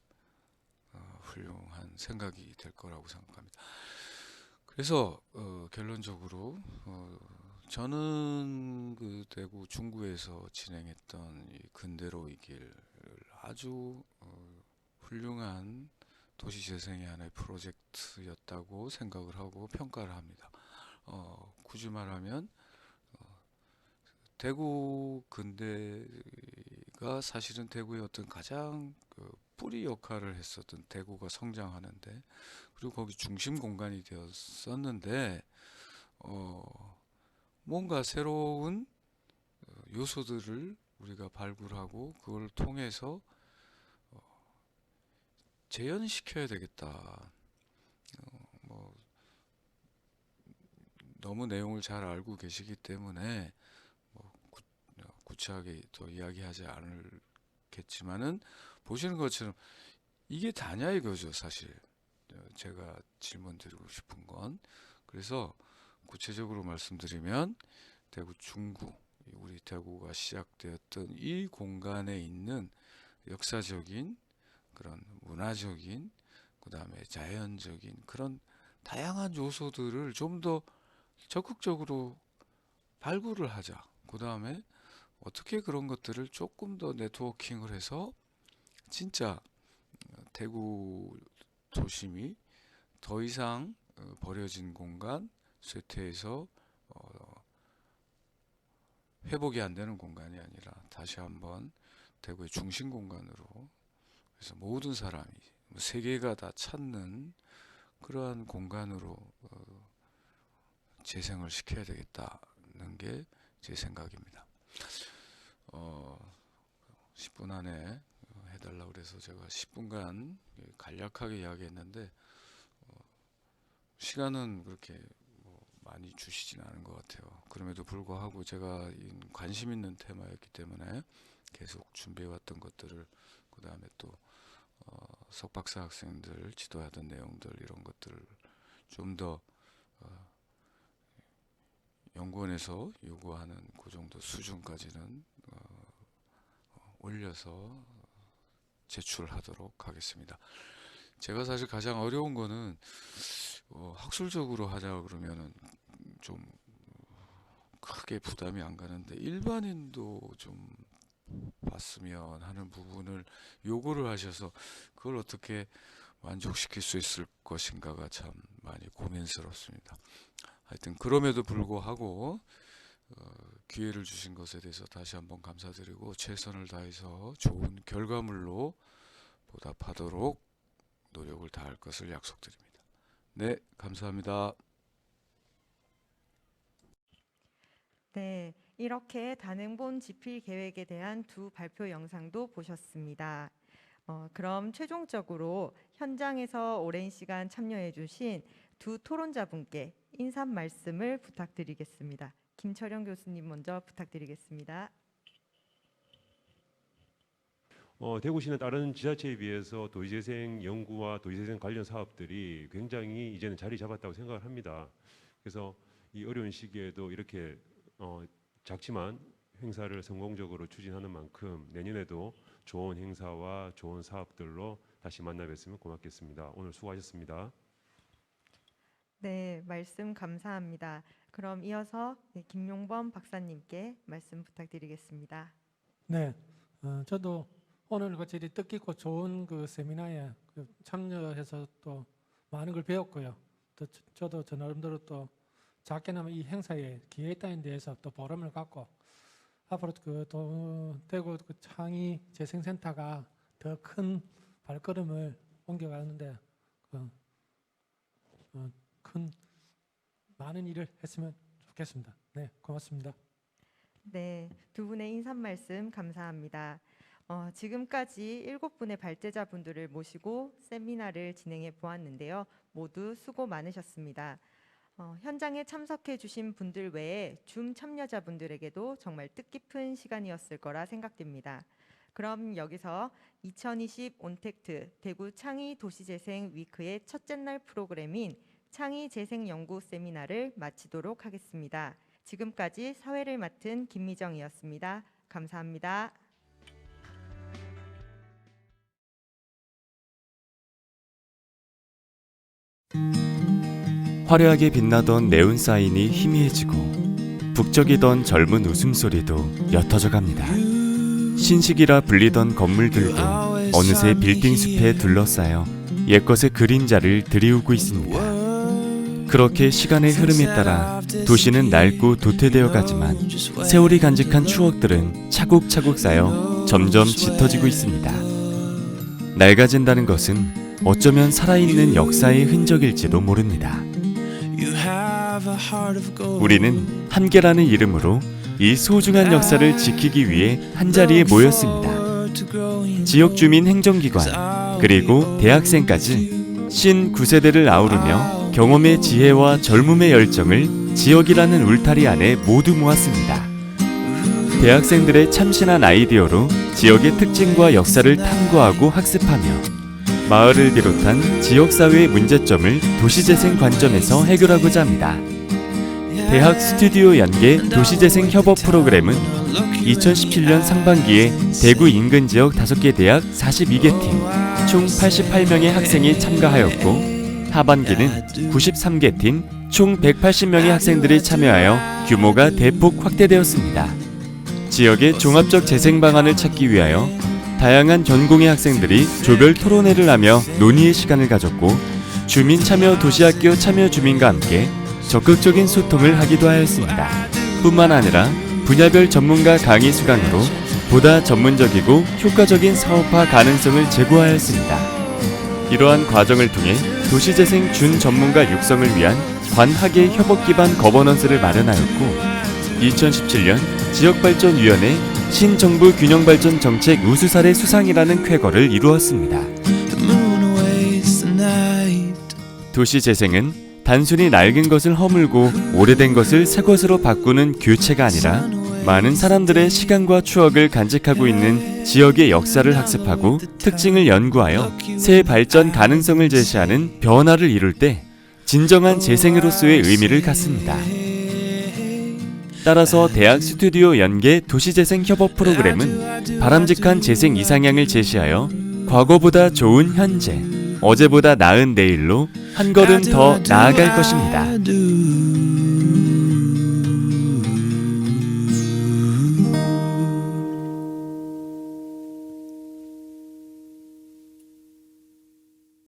[SPEAKER 21] 훌륭한 생각이 될 거라고 생각합니다. 그래서 결론적으로 저는 그 대구 중구에서 진행했던 이 근대로의 길을 아주 훌륭한 도시재생의 하나의 프로젝트였다고 생각을 하고 평가를 합니다. 굳이 말하면 대구 근대가 사실은 대구의 어떤 가장 뿌리 역할을 했었던 대구가 성장하는데 그리고 거기 중심 공간이 되었었는데 뭔가 새로운 요소들을 우리가 발굴하고 그걸 통해서 재현시켜야 되겠다. 뭐 너무 내용을 잘 알고 계시기 때문에 뭐 구체하게 더 이야기하지 않겠지만은 보시는 것처럼 이게 다냐 이거죠. 사실 제가 질문 드리고 싶은 건 그래서 구체적으로 말씀드리면 대구 중구 우리 대구가 시작되었던 이 공간에 있는 역사적인 그런 문화적인 그 다음에 자연적인 그런 다양한 요소들을 좀 더 적극적으로 발굴을 하자. 그 다음에 어떻게 그런 것들을 조금 더 네트워킹을 해서 진짜 대구 도심이 더 이상 버려진 공간, 쇠퇴해서 회복이 안 되는 공간이 아니라 다시 한번 대구의 중심 공간으로 그래서 모든 사람이 세계가 다 찾는 그러한 공간으로 재생을 시켜야 되겠다는 게 제 생각입니다. 10분 안에 해달라고 그래서 제가 10분간 간략하게 이야기했는데 시간은 그렇게 많이 주시진 않은 것 같아요. 그럼에도 불구하고 제가 관심 있는 테마였기 때문에 계속 준비해왔던 것들을 그 다음에 또 석박사 학생들 지도하던 내용들 이런 것들을 좀 더 연구원에서 요구하는 그 정도 수준까지는 올려서 제출하도록 하겠습니다. 제가 사실 가장 어려운 거는 학술적으로 하자 그러면은 좀 크게 부담이 안 가는데 일반인도 좀 봤으면 하는 부분을 요구를 하셔서 그걸 어떻게 만족시킬 수 있을 것인가가 참 많이 고민스럽습니다. 하여튼 그럼에도 불구하고 기회를 주신 것에 대해서 다시 한번 감사드리고 최선을 다해서 좋은 결과물로 보답하도록 노력을 다할 것을 약속드립니다. 네, 감사합니다.
[SPEAKER 1] 네, 이렇게 단행본 집필 계획에 대한 두 발표 영상도 보셨습니다. 그럼 최종적으로 현장에서 오랜 시간 참여해 주신 두 토론자분께 인사 말씀을 부탁드리겠습니다. 김철영 교수님 먼저 부탁드리겠습니다.
[SPEAKER 10] 대구시는 다른 지자체에 비해서 도시재생 연구와 도시재생 관련 사업들이 굉장히 이제는 자리 잡았다고 생각을 합니다. 그래서 이 어려운 시기에도 이렇게 작지만 행사를 성공적으로 추진하는 만큼 내년에도 좋은 행사와 좋은 사업들로 다시 만나 뵀으면 고맙겠습니다. 오늘 수고하셨습니다.
[SPEAKER 1] 네, 말씀 감사합니다. 그럼 이어서 김용범 박사님께 말씀 부탁드리겠습니다.
[SPEAKER 11] 네, 저도 오늘 같이 뜻깊고 좋은 그 세미나에 참여해서 또 많은 걸 배웠고요. 또 저도 저 나름대로 또 작게나마 이 행사에 기여했다는 데에서 또 보람을 갖고 앞으로 대구 창의 재생센터가 더 큰 발걸음을 옮겨가는데 큰 많은 일을 했으면 좋겠습니다. 네, 고맙습니다.
[SPEAKER 1] 네, 두 분의 인사 말씀 감사합니다. 지금까지 7분의 발제자분들을 모시고 세미나를 진행해 보았는데요. 모두 수고 많으셨습니다. 현장에 참석해 주신 분들 외에 줌 참여자분들에게도 정말 뜻깊은 시간이었을 거라 생각됩니다. 그럼 여기서 2020 온택트 대구 창의 도시재생 위크의 첫째 날 프로그램인 창의 재생 연구 세미나를 마치도록 하겠습니다. 지금까지 사회를 맡은 김미정이었습니다. 감사합니다.
[SPEAKER 8] 화려하게 빛나던 네온 사인이 희미해지고 북적이던 젊은 웃음소리도 옅어져 갑니다. 신식이라 불리던 건물들도 어느새 빌딩 숲에 둘러싸여 옛것의 그림자를 드리우고 있습니다. 그렇게 시간의 흐름에 따라 도시는 낡고 도태되어 가지만 세월이 간직한 추억들은 차곡차곡 쌓여 점점 짙어지고 있습니다. 낡아진다는 것은 어쩌면 살아있는 역사의 흔적일지도 모릅니다. 우리는 함께라는 이름으로 이 소중한 역사를 지키기 위해 한자리에 모였습니다. 지역 주민 행정기관 그리고 대학생까지 신 9세대를 아우르며 경험의 지혜와 젊음의 열정을 지역이라는 울타리 안에 모두 모았습니다. 대학생들의 참신한 아이디어로 지역의 특징과 역사를 탐구하고 학습하며 마을을 비롯한 지역사회의 문제점을 도시재생 관점에서 해결하고자 합니다. 대학 스튜디오 연계 도시재생 협업 프로그램은 2017년 상반기에 대구 인근 지역 5개 대학 42개 팀, 총 88명의 학생이 참가하였고 하반기는 93개 팀, 총 180명의 학생들이 참여하여 규모가 대폭 확대되었습니다. 지역의 종합적 재생 방안을 찾기 위하여 다양한 전공의 학생들이 조별 토론회를 하며 논의의 시간을 가졌고 주민 참여 도시학교 참여 주민과 함께 적극적인 소통을 하기도 하였습니다. 뿐만 아니라 분야별 전문가 강의 수강으로 보다 전문적이고 효과적인 사업화 가능성을 제고하였습니다. 이러한 과정을 통해 도시재생 준전문가 육성을 위한 관학의 협업 기반 거버넌스를 마련하였고 2017년 지역발전위원회 신정부 균형발전 정책 우수사례 수상이라는 쾌거를 이루었습니다. 도시재생은 단순히 낡은 것을 허물고 오래된 것을 새 것으로 바꾸는 교체가 아니라 많은 사람들의 시간과 추억을 간직하고 있는 지역의 역사를 학습하고 특징을 연구하여 새 발전 가능성을 제시하는 변화를 이룰 때 진정한 재생으로서의 의미를 갖습니다. 따라서 대학 스튜디오 연계 도시재생 협업 프로그램은 바람직한 재생 이상향을 제시하여 과거보다 좋은 현재, 어제보다 나은 내일로 한 걸음 더 나아갈 것입니다.